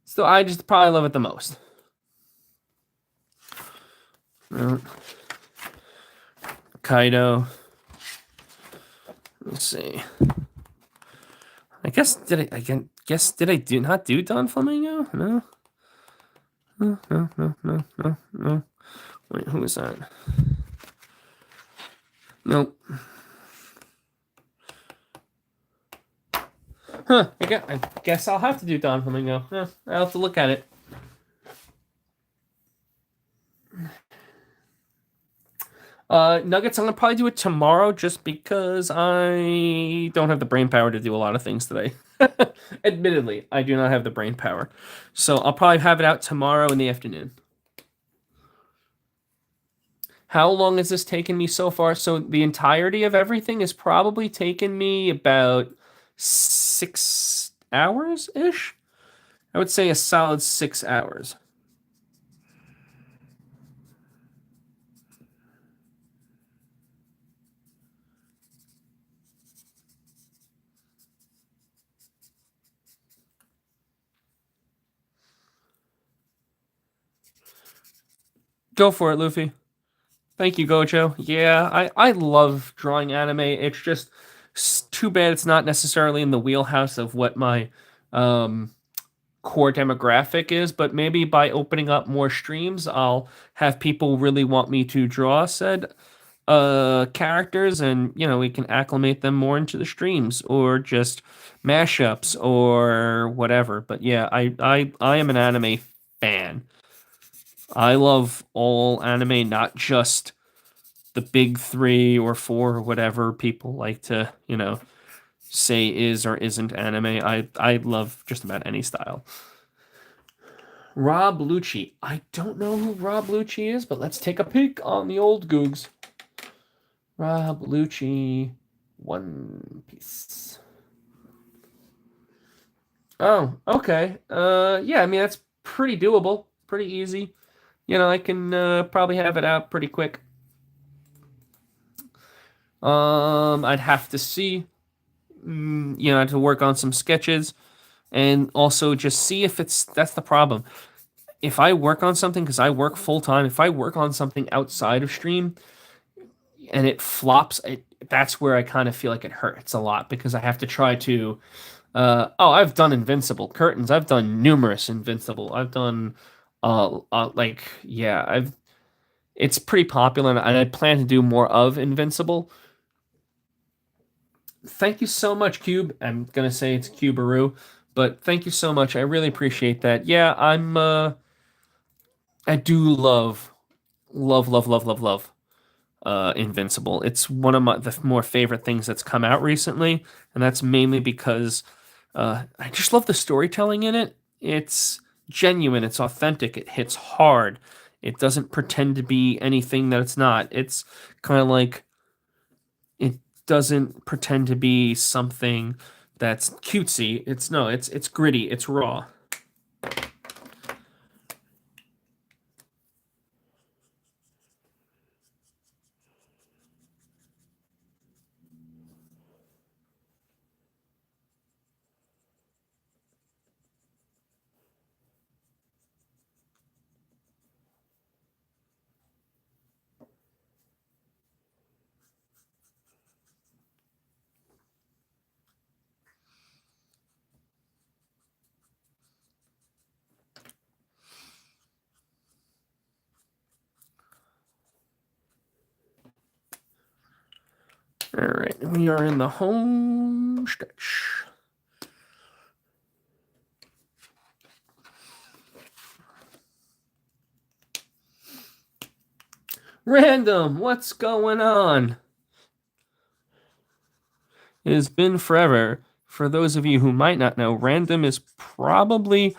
So I just probably love it the most. Kaido. Let's see. I guess did I not do Don Flamingo? No. No. Wait, who is that? Nope. Huh, I guess I'll have to do Don Flamingo. I'll have to look at it. Nuggets, I'm gonna probably do it tomorrow just because I don't have the brain power to do a lot of things today. Admittedly, I do not have the brain power. So I'll probably have it out tomorrow in the afternoon. How long has this taken me so far? So the entirety of everything has probably taken me about 6 hours-ish? I would say a solid 6 hours. Go for it, Luffy. Thank you, Gojo. Yeah, I love drawing anime. It's just too bad it's not necessarily in the wheelhouse of what my core demographic is, but maybe by opening up more streams, I'll have people really want me to draw said characters, and we can acclimate them more into the streams or just mashups or whatever. But yeah, I am an anime fan. I love all anime, not just the big 3 or 4 or whatever people like to, say is or isn't anime. I love just about any style. Rob Lucci. I don't know who Rob Lucci is, but let's take a peek on the old Googs. Rob Lucci, One Piece. Oh, okay. Yeah, I mean, that's pretty doable. Pretty easy. I can probably have it out pretty quick. I'd have to see, to work on some sketches and also just see if that's the problem. If I work on something, because I work full time, if I work on something outside of stream and it flops, that's where I kind of feel like it hurts a lot because I have to try to. I've done Invincible curtains. I've done numerous Invincible. I've done, it's pretty popular, and I plan to do more of Invincible. Thank you so much, Cube. I'm gonna say it's Cubaroo, but thank you so much. I really appreciate that. Yeah, I do love Invincible. It's one of the more favorite things that's come out recently, and that's mainly because I just love the storytelling in it. It's genuine, it's authentic, it hits hard, It doesn't pretend to be anything that it's not. It's kind of like it doesn't pretend to be something that's cutesy. It's no, it's gritty, it's raw. All right, we are in the home stretch. Random, what's going on? It has been forever. For those of you who might not know, Random is probably,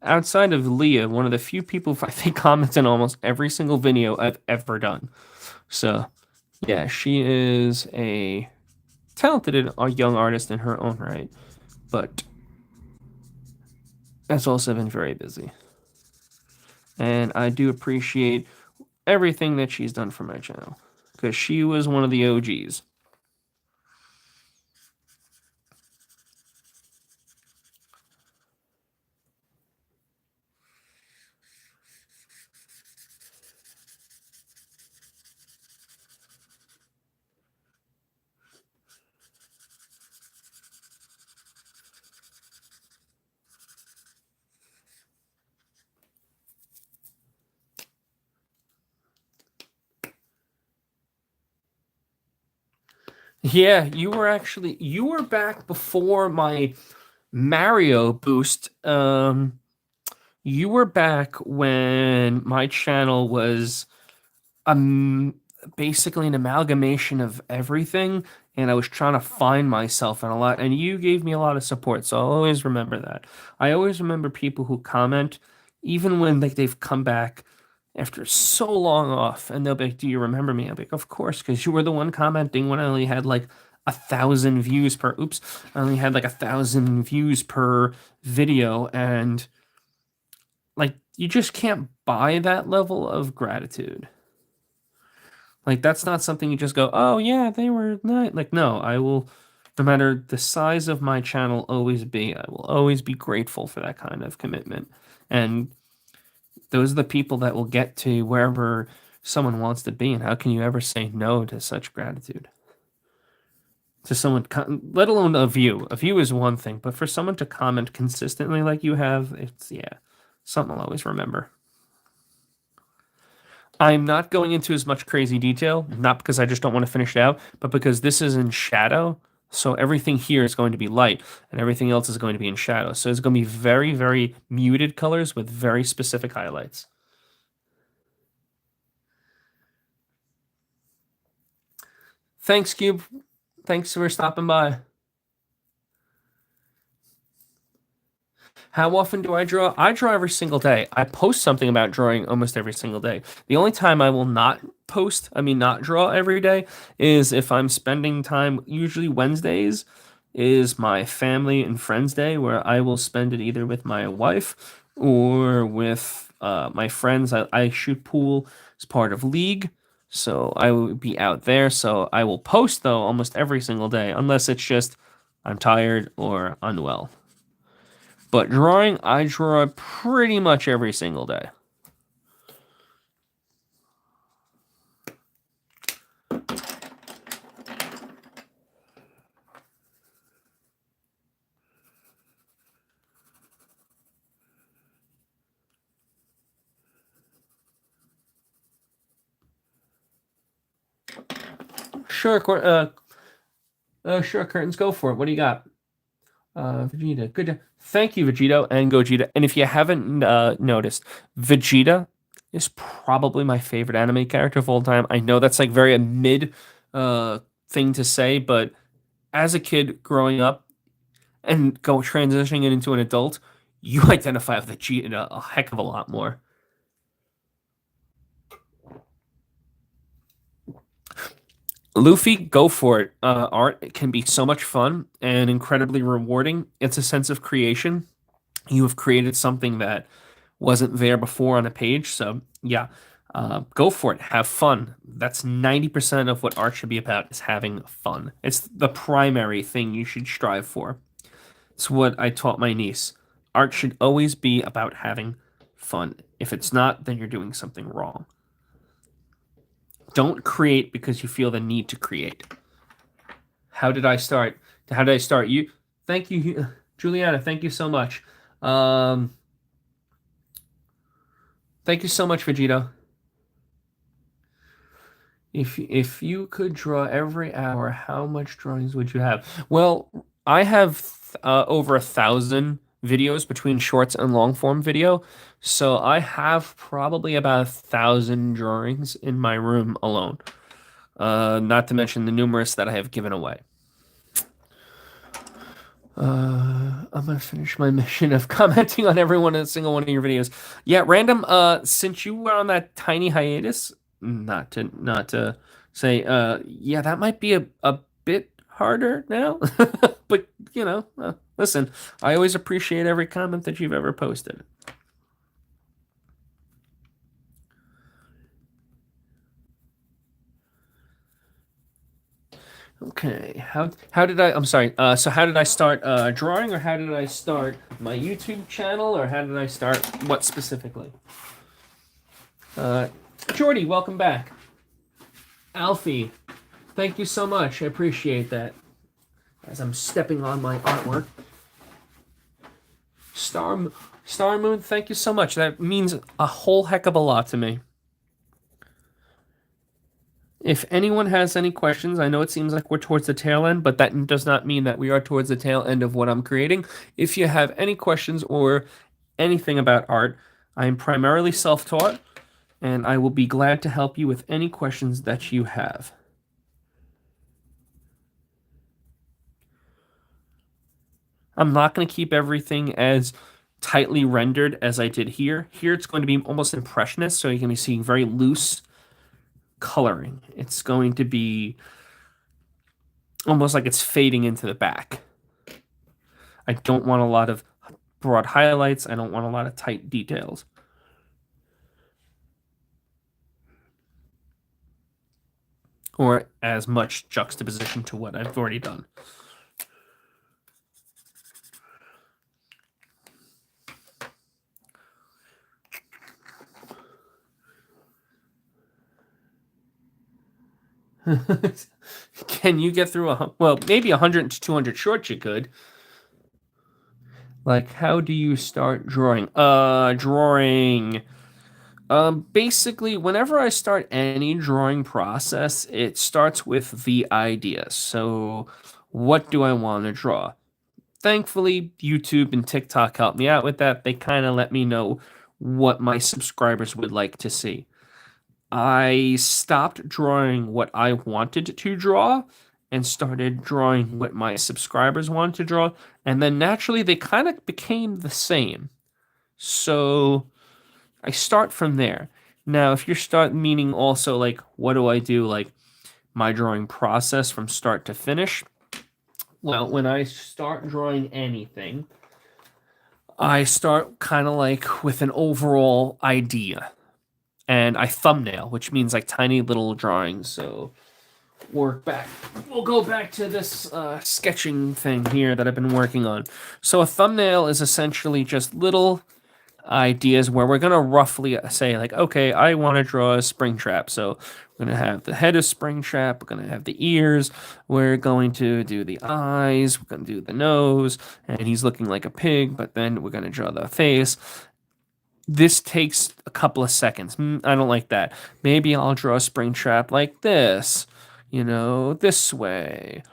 outside of Leah, one of the few people I think comments on almost every single video I've ever done. So, yeah, she is a talented young artist in her own right, but has also been very busy. And I do appreciate everything that she's done for my channel because she was one of the OGs. Yeah, you were back before my Mario boost. You were back when my channel was um basically an amalgamation of everything, and I was trying to find myself in a lot, and you gave me a lot of support, so I'll always remember that. I always remember people who comment even when like they've come back after so long off, and they'll be like, "Do you remember me?" I'll be like, "Of course, because you were the one commenting when I only had like 1,000 views per oops, I only had like 1,000 views per video, and like you just can't buy that level of gratitude. Like that's not something you just go, "Oh yeah, they were nice." Like no, I will, no matter the size of my channel I will always be grateful for that kind of commitment. And those are the people that will get to wherever someone wants to be. And how can you ever say no to such gratitude? To someone, let alone a view. A view is one thing, but for someone to comment consistently like you have, it's, yeah, something I'll always remember. I'm not going into as much crazy detail, not because I just don't want to finish it out, but because this is in shadow. So everything here is going to be light and everything else is going to be in shadow. So it's going to be very, very muted colors with very specific highlights. Thanks, Cube. Thanks for stopping by. How often do I draw? I draw every single day. I post something about drawing almost every single day. The only time I will not post, I mean, not draw every day, is if I'm spending time, usually Wednesdays is my family and friends day where I will spend it either with my wife or with my friends. I shoot pool as part of league. So I will be out there. So I will post though almost every single day, unless it's just I'm tired or unwell. But drawing, I draw pretty much every single day. Sure, sure, curtains, go for it. What do you got? Vegeta, good. Thank you, Vegito and Gogeta. And if you haven't noticed, Vegeta is probably my favorite anime character of all time. I know that's like very a mid thing to say, but as a kid growing up and go transitioning into an adult, you identify with Vegeta a heck of a lot more. Luffy, go for it. Art can be so much fun and incredibly rewarding. It's a sense of creation. You have created something that wasn't there before on a page. So yeah, go for it. Have fun. That's 90% of what art should be about is having fun. It's the primary thing you should strive for. It's what I taught my niece. Art should always be about having fun. If it's not, then you're doing something wrong. Don't create because you feel the need to create. How did I start? How did I start? You, thank you, Juliana. Thank you so much. Um, Thank you so much, Vegito. If you could draw every hour, how much drawings would you have? Well, I have over 1,000 videos between shorts and long form video, so I have probably about 1,000 drawings in my room alone. Not to mention the numerous that I have given away. I'm gonna finish my mission of commenting on every one and single one of your videos. Yeah, random. Since you were on that tiny hiatus, not to say, yeah, that might be a bit harder now. But listen, I always appreciate every comment that you've ever posted. Okay, how did I? I'm sorry. So how did I start drawing, or how did I start my YouTube channel, or how did I start what specifically? Jordy, welcome back. Alfie, thank you so much. I appreciate that. As I'm stepping on my artwork. Star Moon, thank you so much. That means a whole heck of a lot to me. If anyone has any questions, I know it seems like we're towards the tail end, but that does not mean that we are towards the tail end of what I'm creating. If you have any questions or anything about art, I am primarily self-taught, and I will be glad to help you with any questions that you have. I'm not going to keep everything as tightly rendered as I did here. Here it's going to be almost impressionist, so you're going to be seeing very loose coloring. It's going to be almost like it's fading into the back. I don't want a lot of broad highlights. I don't want a lot of tight details. Or as much juxtaposition to what I've already done. Can you get through well, maybe 100 to 200 shorts you could. Like, how do you start drawing? Basically, whenever I start any drawing process, it starts with the idea. So, what do I want to draw? Thankfully, YouTube and TikTok help me out with that. They kind of let me know what my subscribers would like to see. I stopped drawing what I wanted to draw and started drawing what my subscribers wanted to draw. And then naturally, they kind of became the same. So I start from there. Now, if you start meaning also like, what do I do? Like my drawing process from start to finish. Well, when I start drawing anything, I start kind of like with an overall idea. And I thumbnail, which means like tiny little drawings. So work back. We'll go back to this sketching thing here that I've been working on. So a thumbnail is essentially just little ideas where we're going to roughly say like, okay, I want to draw a Springtrap. So we're going to have the head of Springtrap. We're going to have the ears. We're going to do the eyes. We're going to do the nose. And he's looking like a pig, but then we're going to draw the face. This takes a couple of seconds. I don't like that. Maybe I'll draw a Springtrap like this, this way.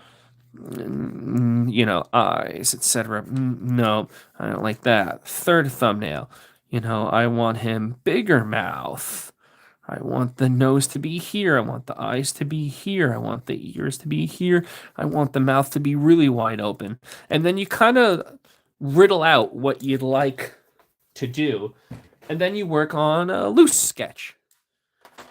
Eyes, etc. No, I don't like that. Third thumbnail. I want him bigger mouth. I want the nose to be here. I want the eyes to be here. I want the ears to be here. I want the mouth to be really wide open. And then you kind of riddle out what you'd like to do. And then you work on a loose sketch.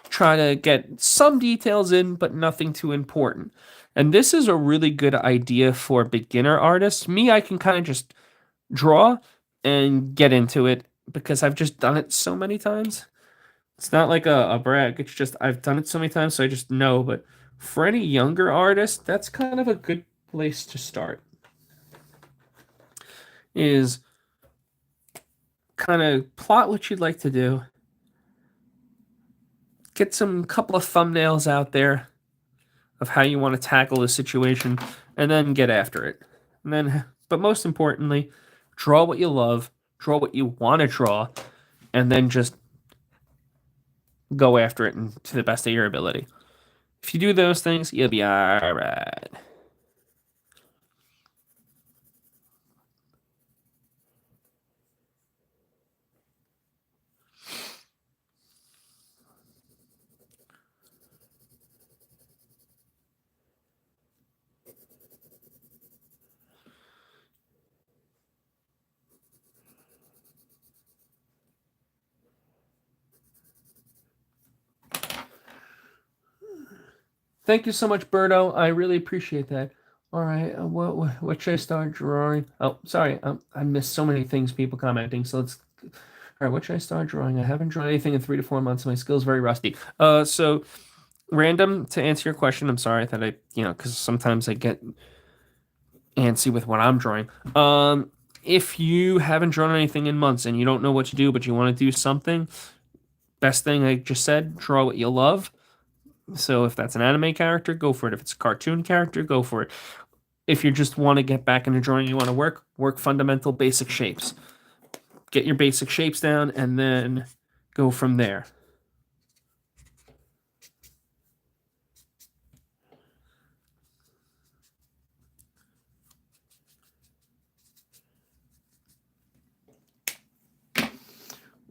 try to get some details in, but nothing too important. And this is a really good idea for beginner artists. Me, I can kind of just draw and get into it because I've just done it so many times. It's not like a brag, it's just I've done it so many times, so I just know. But for any younger artist, that's kind of a good place to start. Is kind of plot what you'd like to do, get some couple of thumbnails out there of how you want to tackle the situation, and then get after it. And then, but most importantly, draw what you love, draw what you want to draw, and then just go after it to the best of your ability. If you do those things, you'll be all right. Thank you so much, Berto. I really appreciate that. All right, what should I start drawing? Oh, sorry, I missed so many things. People commenting. So let's. All right, what should I start drawing? I haven't drawn anything in 3 to 4 months. My skill's very rusty. So random to answer your question. I'm sorry that because sometimes I get antsy with what I'm drawing. If you haven't drawn anything in months and you don't know what to do, but you want to do something, best thing I just said, draw what you love. So if that's an anime character, go for it. If it's a cartoon character, go for it. If you just want to get back into drawing, you want to work fundamental basic shapes. Get your basic shapes down and then go from there.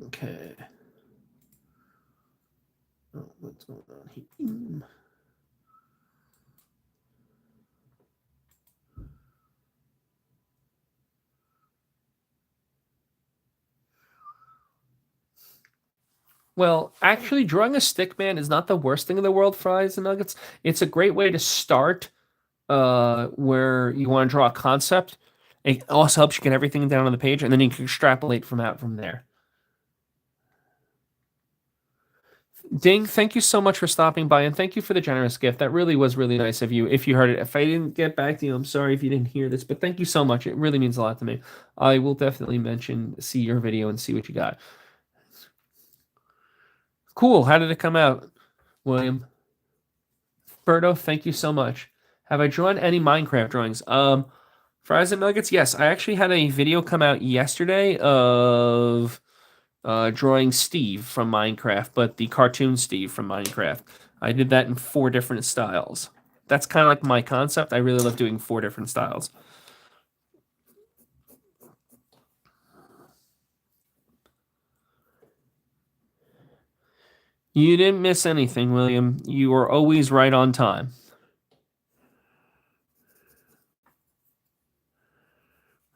Okay. Oh, what's going on here? Well, actually, drawing a stick man is not the worst thing in the world, fries and nuggets. It's a great way to start where you want to draw a concept. It also helps you get everything down on the page, and then you can extrapolate from there. Ding, thank you so much for stopping by, and thank you for the generous gift. That really was really nice of you. If you heard it, if I didn't get back to you, I'm sorry if you didn't hear this, but thank you so much. It really means a lot to me. I will definitely see your video and see what you got. Cool. How did it come out, William? Berto, thank you so much. Have I drawn any Minecraft drawings? Fries and nuggets. Yes, I actually had a video come out yesterday of drawing Steve from Minecraft, but the cartoon Steve from Minecraft. I did that in 4 different styles. That's kind of like my concept. I really love doing 4 different styles. You didn't miss anything, William. You were always right on time.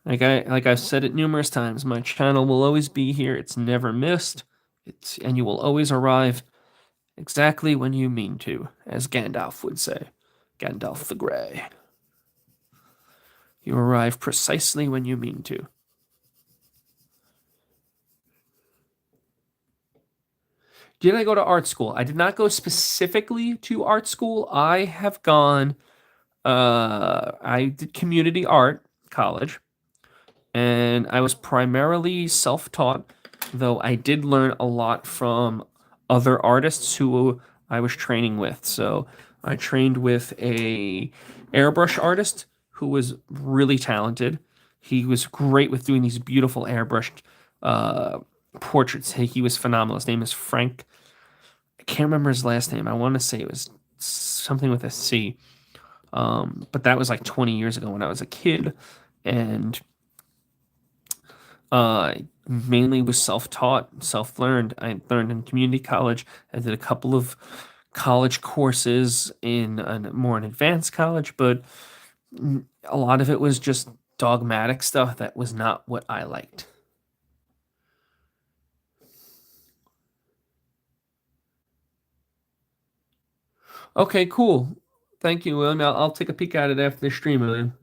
Like I've said it numerous times, my channel will always be here. It's never missed. And you will always arrive exactly when you mean to, as Gandalf would say. Gandalf the Grey. You arrive precisely when you mean to. Did I go to art school? I did not go specifically to art school. I have gone, I did community art college, and I was primarily self taught, though I did learn a lot from other artists who I was training with. So I trained with a airbrush artist who was really talented. He was great with doing these beautiful airbrushed portraits. He was phenomenal. His name is Frank. I can't remember his last name. I want to say it was something with a C. But that was like 20 years ago when I was a kid, and mainly was self-taught, self-learned. I learned in community college. I did a couple of college courses in more an advanced college, but a lot of it was just dogmatic stuff that was not what I liked. Okay, cool. Thank you, William. I'll take a peek at it after the stream, William.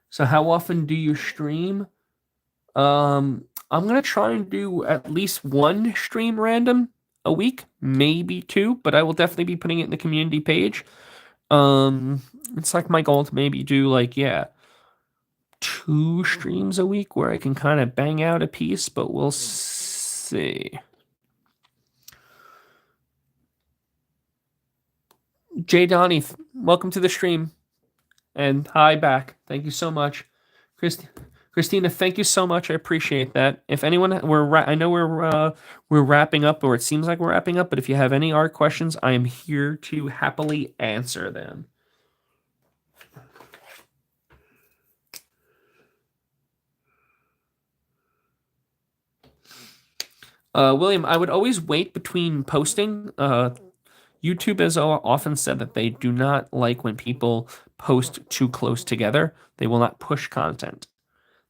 So how often do you stream? I'm gonna try and do at least one stream random a week, maybe two, but I will definitely be putting it in the community page. Um, it's like my goal to maybe do like, yeah, two streams a week where I can kind of bang out a piece, but we'll see. Jay Donnie, welcome to the stream. And hi back. Thank you so much. Christina, thank you so much. I appreciate that. If anyone, I know we're wrapping up, or it seems like we're wrapping up. But if you have any art questions, I am here to happily answer them. William, I would always wait between posting. YouTube has often said that they do not like when people post too close together. They will not push content.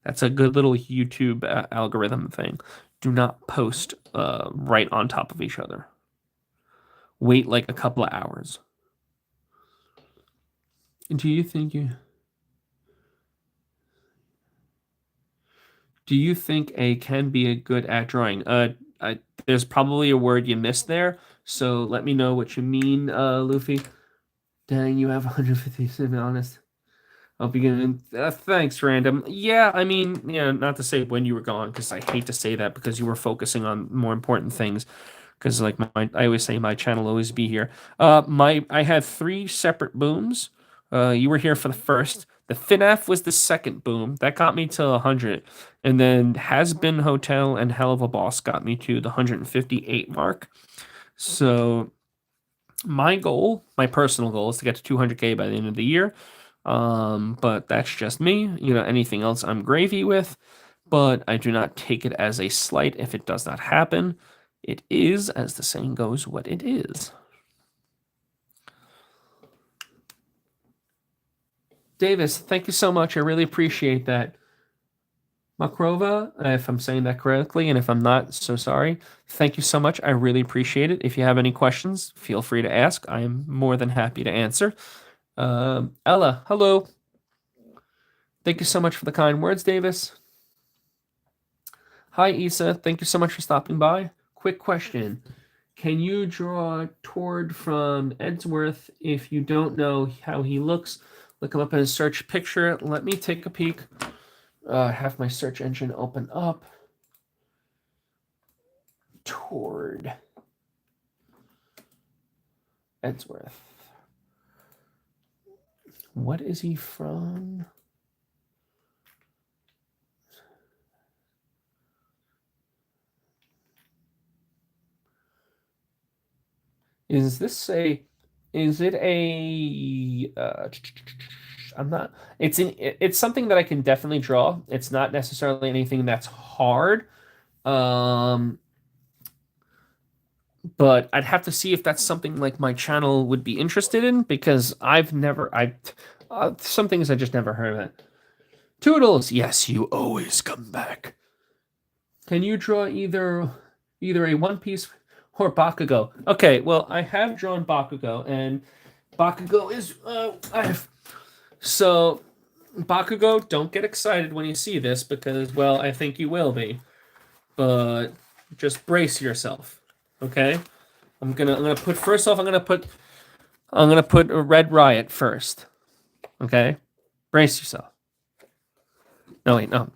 That's a good little YouTube algorithm thing. Do not post right on top of each other. Wait like a couple of hours. Do you think a can be a good at drawing? There's probably a word you missed there, so let me know what you mean, Luffy. Dang, you have 150, to be honest. I'll begin. Thanks, random. Yeah, I mean, yeah, not to say when you were gone, because I hate to say that because you were focusing on more important things. Because like I always say, my channel will always be here. I had three separate booms. You were here for the first. The FNAF was the second boom. That got me to 100. And then Has Been Hotel and Hell of a Boss got me to the 158 mark. So my goal, my personal goal, is to get to 200K by the end of the year. But that's just me. You know, anything else I'm gravy with. But I do not take it as a slight if it does not happen. It is, as the saying goes, what it is. Davis, thank you so much. I really appreciate that. Makrova, if I'm saying that correctly, and if I'm not, so sorry. Thank you so much. I really appreciate it. If you have any questions, feel free to ask. I am more than happy to answer. Ella, hello. Thank you so much for the kind words, Davis. Hi, Issa. Thank you so much for stopping by. Quick question. Can you draw Tord from Edsworth? If you don't know how he looks, look him up in a search picture. Let me take a peek. Have my search engine open up. Tord Edsworth. What is he from? Is this a? Is it a? I'm not. It's something that I can definitely draw. It's not necessarily anything that's hard. But I'd have to see if that's something like my channel would be interested in because some things I just never heard of it. Toodles, yes, you always come back. Can you draw either a One Piece or Bakugo? Okay, well, I have drawn Bakugo, and Bakugo is so Bakugo. Don't get excited when you see this because, well, I think you will be, but just brace yourself, okay? I'm gonna put first off. I'm gonna put a Red Riot first, okay? Brace yourself. No wait, no.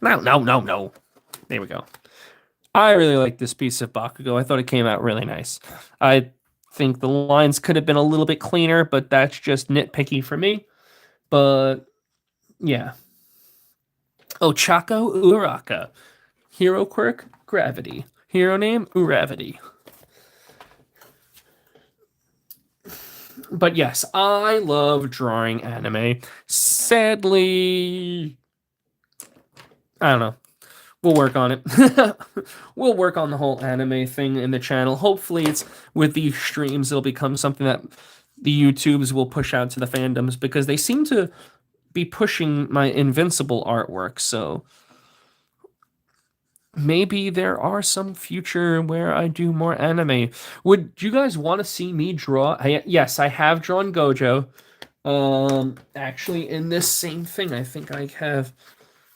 There we go. I really like this piece of Bakugo. I thought it came out really nice. I think the lines could have been a little bit cleaner, but that's just nitpicky for me. But yeah. Ochako Uraka. Hero quirk, gravity. Hero name, Uravity. But yes, I love drawing anime. Sadly, I don't know. We'll work on it. We'll work on the whole anime thing in the channel. Hopefully, it's with these streams, it'll become something that the YouTubes will push out to the fandoms because they seem to be pushing my Invincible artwork. So maybe there are some future where I do more anime. Would you guys want to see me draw? Yes, I have drawn Gojo. Actually, in this same thing, I think I have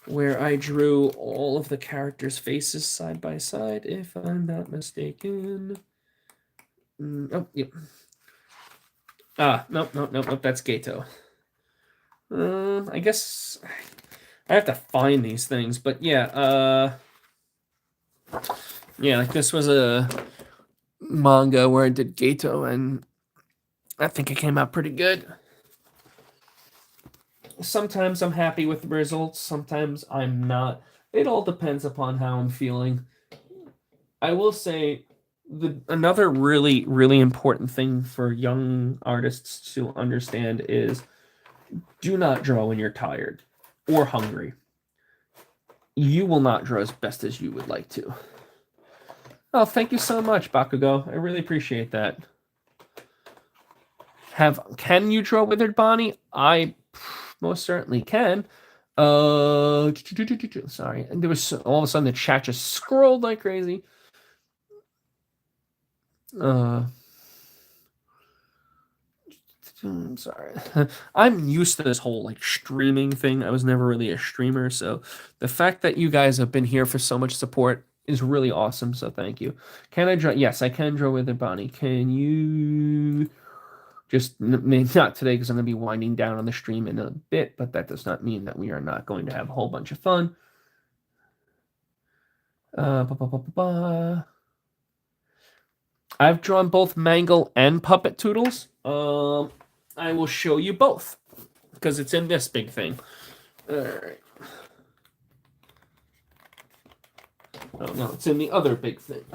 where I drew all of the characters' faces side by side, if I'm not mistaken. Oh, yep. Nope, that's Gato. I guess I have to find these things, but yeah, yeah, like this was a manga where I did Gato, and I think it came out pretty good. Sometimes I'm happy with the results, sometimes I'm not. It all depends upon how I'm feeling. I will say another really important thing for young artists to understand is do not draw when you're tired or hungry. You will not draw as best as you would like to. Oh, thank you so much, Bakugo. I really appreciate that. Can you draw Withered Bonnie? I most certainly can. Sorry. And there was all of a sudden the chat just scrolled like crazy. I'm sorry. I'm used to this whole like streaming thing. I was never really a streamer, so the fact that you guys have been here for so much support is really awesome. So thank you. Can I draw? Yes, I can draw with it, Bonnie. Can you just not today because I'm going to be winding down on the stream in a bit, but that does not mean that we are not going to have a whole bunch of fun. I've drawn both Mangle and Puppet Toodles. I will show you both because it's in this big thing. All right. Oh no, it's in the other big thing.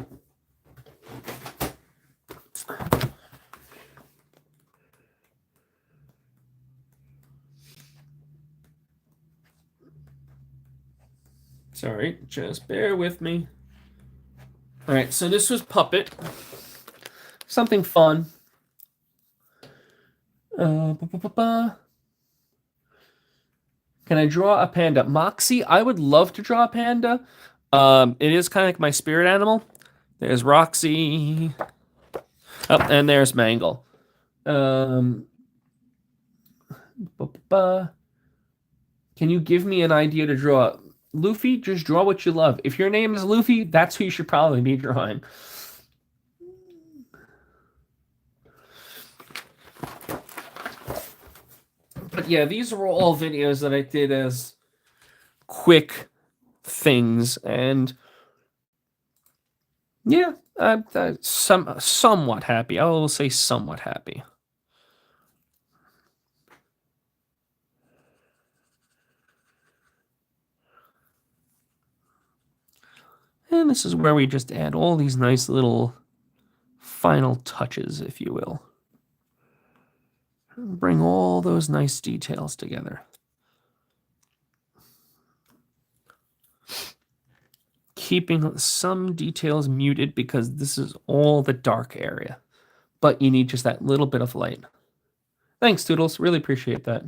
Sorry, just bear with me. All right, so this was Puppet. Something fun. Can I draw a panda? Moxie, I would love to draw a panda. It is kind of like my spirit animal. There's Roxy. Oh, and there's Mangle. Can you give me an idea to draw? Luffy, just draw what you love. If your name is Luffy, that's who you should probably be drawing. But yeah, these were all videos that I did as quick things, and yeah, I'm somewhat happy. I will say somewhat happy. And this is where we just add all these nice little final touches, if you will. Bring all those nice details together. Keeping some details muted because this is all the dark area. But you need just that little bit of light. Thanks, Toodles. Really appreciate that.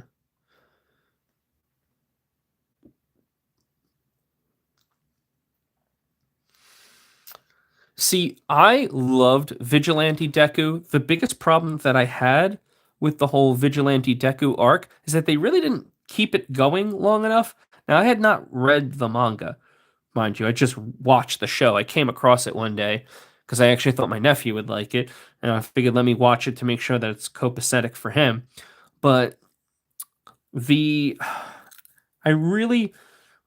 See, I loved Vigilante Deku. The biggest problem that I had with the whole Vigilante Deku arc is that they really didn't keep it going long enough. Now, I had not read the manga, mind you. I just watched the show. I came across it one day because I actually thought my nephew would like it, and I figured let me watch it to make sure that it's copacetic for him. But I really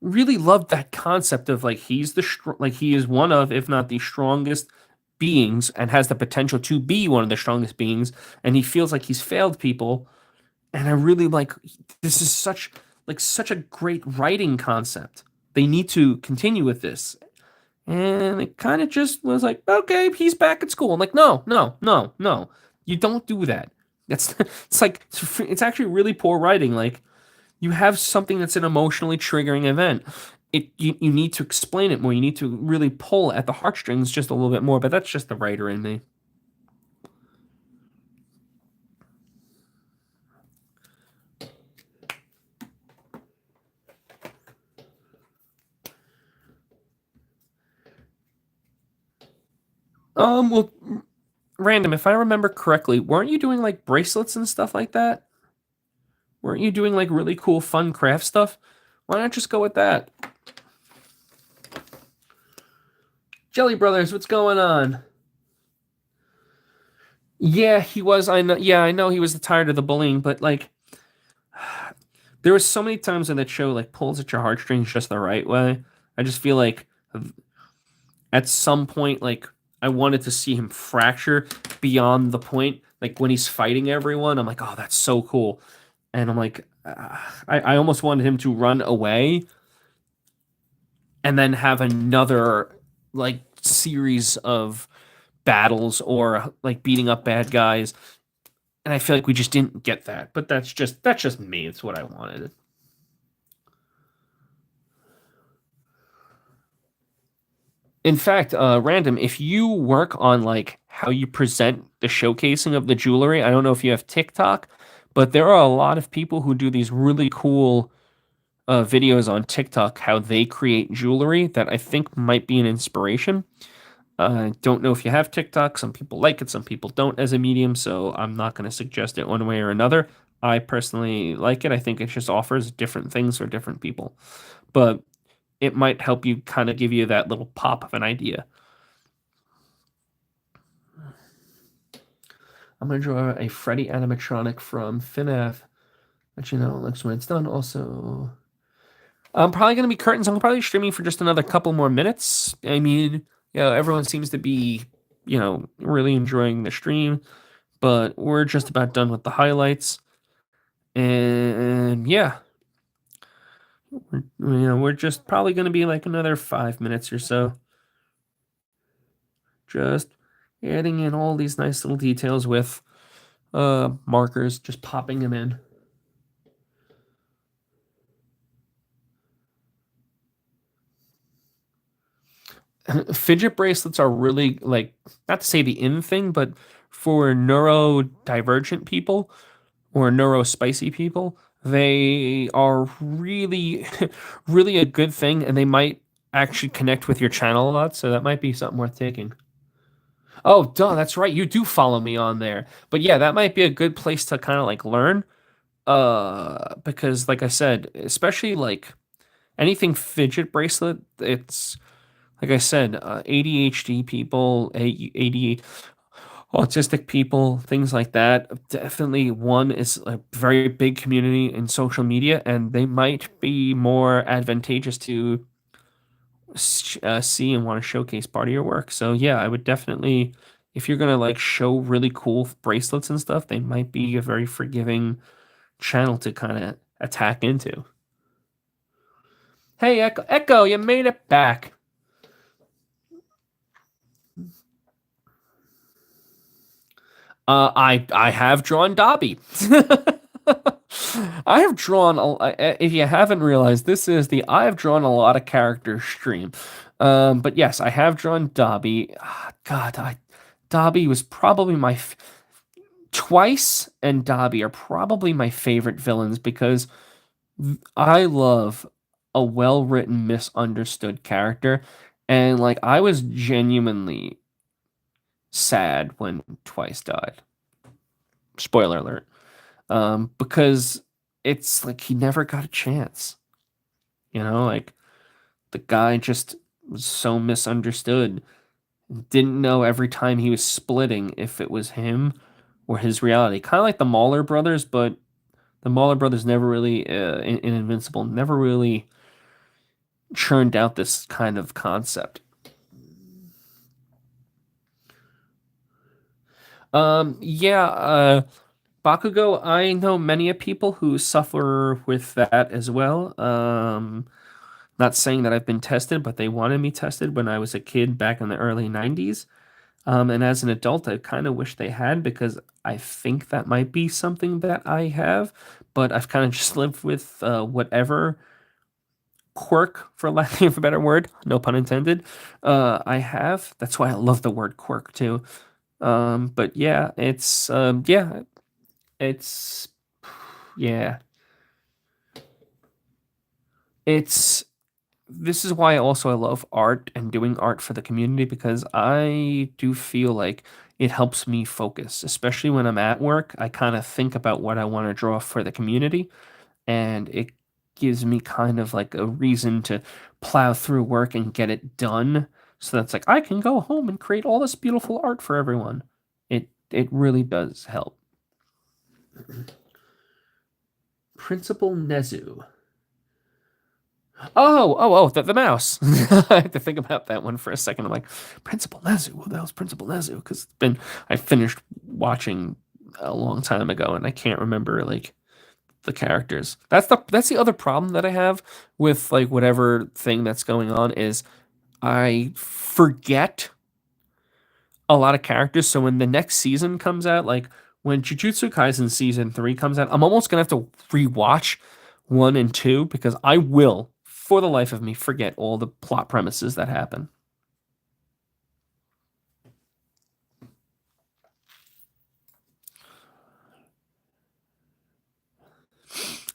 loved that concept of like he is one of, if not the strongest beings, and has the potential to be one of the strongest beings, and he feels like he's failed people, and I really like this is such a great writing concept. They need to continue with this, and it kind of just was like, okay, he's back at school. I'm like, no, you don't do that. That's it's actually really poor writing. Like you have something that's an emotionally triggering event. You need to explain it more. You need to really pull at the heartstrings just a little bit more, but that's just the writer in me. Well, random. If I remember correctly, weren't you doing like bracelets and stuff like that? Weren't you doing like really cool, fun craft stuff? Why not just go with that? Jelly Brothers, what's going on? Yeah, he was. I know. Yeah, I know he was tired of the bullying, but like, there was so many times in that show like pulls at your heartstrings just the right way. I just feel like at some point, like I wanted to see him fracture beyond the point. Like when he's fighting everyone, I'm like, oh, that's so cool. And I'm like, I almost wanted him to run away and then have another like series of battles or like beating up bad guys. And I feel like we just didn't get that. But that's just me. It's what I wanted. In fact, random, if you work on like how you present the showcasing of the jewelry, I don't know if you have TikTok, but there are a lot of people who do these really cool videos on TikTok how they create jewelry that I think might be an inspiration. I don't know if you have TikTok. Some people like it, some people don't as a medium, so I'm not going to suggest it one way or another. I personally like it. I think it just offers different things for different people, but it might help you kind of give you that little pop of an idea. I'm going to draw a Freddy animatronic from fnaf. Let you know, looks when it's done. Also, I'm probably going to be curtains. I'm probably streaming for just another couple more minutes. I mean, everyone seems to be, really enjoying the stream, but we're just about done with the highlights. And yeah, we're just probably going to be like another 5 minutes or so. Just adding in all these nice little details with markers, just popping them in. Fidget bracelets are really like, not to say the in thing, but for neurodivergent people or neurospicy people, they are really, really a good thing, and they might actually connect with your channel a lot. So that might be something worth taking. Oh, duh, that's right. You do follow me on there. But yeah, that might be a good place to kind of like learn. Because like I said, especially like anything fidget bracelet, it's like I said, ADHD people, AD, autistic people, things like that. Definitely one is a very big community in social media, and they might be more advantageous to see and want to showcase part of your work. So yeah, I would definitely, if you're gonna like show really cool bracelets and stuff, they might be a very forgiving channel to kind of attack into. Hey, Echo, Echo, you made it back. I have drawn Dobby. I have drawn. If you haven't realized, this is the I have drawn a lot of characters stream. But yes, I have drawn Dobby. God, Dobby was probably Twice and Dobby are probably my favorite villains because I love a well-written, misunderstood character, and like I was genuinely sad when Twice died. Spoiler alert. Because it's like he never got a chance. Like the guy just was so misunderstood. Didn't know every time he was splitting if it was him or his reality. Kind of like the Mauler brothers, but the Mauler brothers never really, in Invincible, never really churned out this kind of concept. Yeah, Bakugo, I know many of people who suffer with that as well. Not saying that I've been tested, but they wanted me tested when I was a kid back in the early 90s. And as an adult, I kind of wish they had because I think that might be something that I have, but I've kind of just lived with whatever quirk, for lack of a better word, no pun intended, I have. That's why I love the word quirk too. But yeah, it's yeah, it's this is why also I love art and doing art for the community, because I do feel like it helps me focus, especially when I'm at work. I kind of think about what I want to draw for the community, and it gives me kind of like a reason to plow through work and get it done. So that's like I can go home and create all this beautiful art for everyone. It really does help. Principal Nezu. The mouse. I had to think about that one for a second. I'm like, Principal Nezu. Well, that was Principal Nezu because I finished watching a long time ago and I can't remember like the characters. That's the other problem that I have with like whatever thing that's going on is I forget a lot of characters. So when the next season comes out, like when Jujutsu Kaisen season 3 comes out, I'm almost gonna have to rewatch 1 and 2 because I will, for the life of me, forget all the plot premises that happen.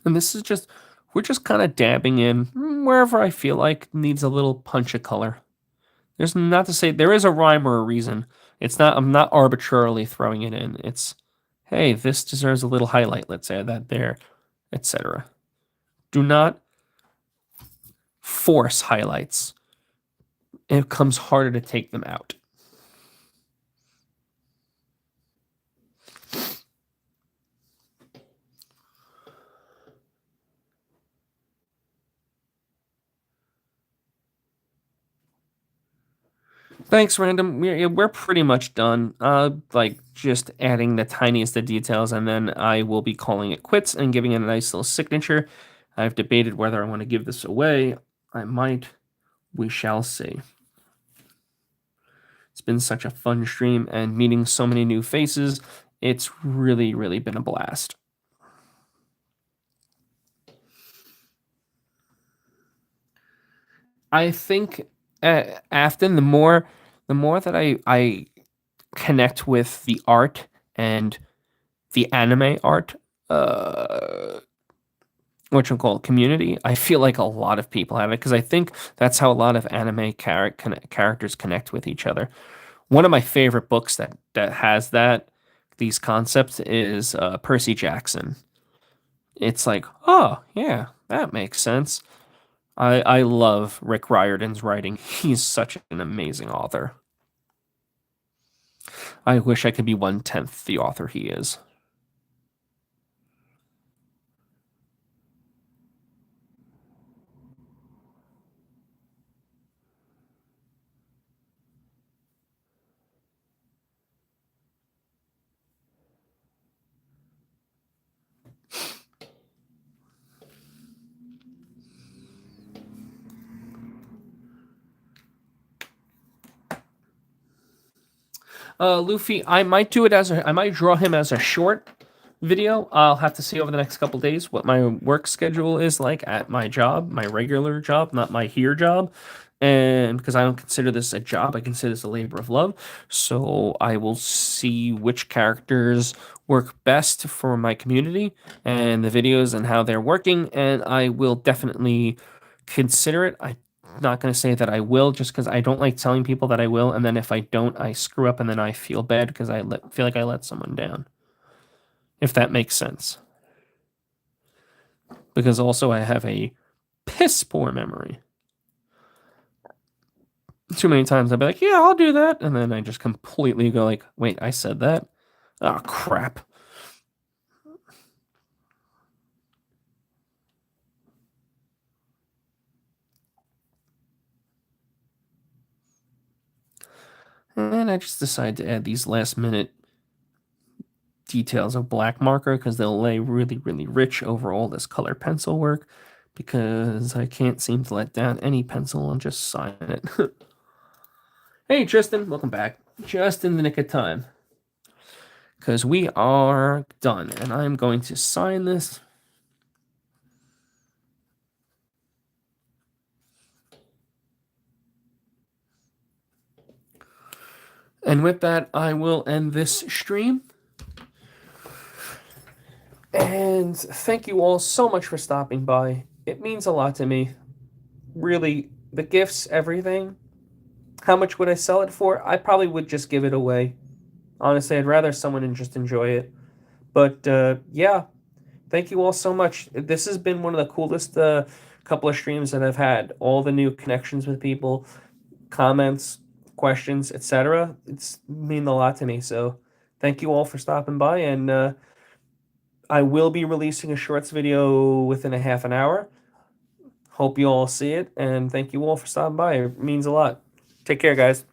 And this is just we're just kind of dabbing in wherever I feel like needs a little punch of color. There's not to say there is a rhyme or a reason. It's not I'm not arbitrarily throwing it in. It's hey, this deserves a little highlight. Let's add that there, etc. Do not force highlights. It becomes harder to take them out. Thanks, Random. We're pretty much done. Like just adding the tiniest of details, and then I will be calling it quits and giving it a nice little signature. I've debated whether I want to give this away. I might. We shall see. It's been such a fun stream and meeting so many new faces. It's really, really been a blast. I think Afton, the more that I connect with the art and the anime art, what you call it, community, I feel like a lot of people have it because I think that's how a lot of anime characters connect with each other. One of my favorite books that has these concepts is Percy Jackson. It's like, oh yeah, that makes sense. I love Rick Riordan's writing. He's such an amazing author. I wish I could be 1/10 the author he is. Luffy, I might draw him as a short video. I'll have to see over the next couple days what my work schedule is like at my job, my regular job, not my here job. And because I don't consider this a job, I consider this a labor of love. So I will see which characters work best for my community and the videos and how they're working. And I will definitely consider it. I'm not going to say that I will just because I don't like telling people that I will. And then if I don't, I screw up and then I feel bad because feel like I let someone down, if that makes sense. Because also I have a piss poor memory. Too many times I'll be like, yeah, I'll do that. And then I just completely go like, wait, I said that? Oh, crap. And I just decided to add these last minute details of black marker because they'll lay really, really rich over all this color pencil work because I can't seem to let down any pencil and just sign it. Hey, Tristan, welcome back. Just in the nick of time because we are done and I'm going to sign this. And with that, I will end this stream. And thank you all so much for stopping by. It means a lot to me. really, the gifts, everything. How much would I sell it for? I probably would just give it away. Honestly, I'd rather someone just enjoy it. But yeah, thank you all so much. This has been one of the coolest couple of streams that I've had. All the new connections with people, comments, questions, etc. It's mean a lot to me. So thank you all for stopping by, and I will be releasing a shorts video within a half an hour. Hope you all see it, and thank you all for stopping by. It means a lot. Take care, guys.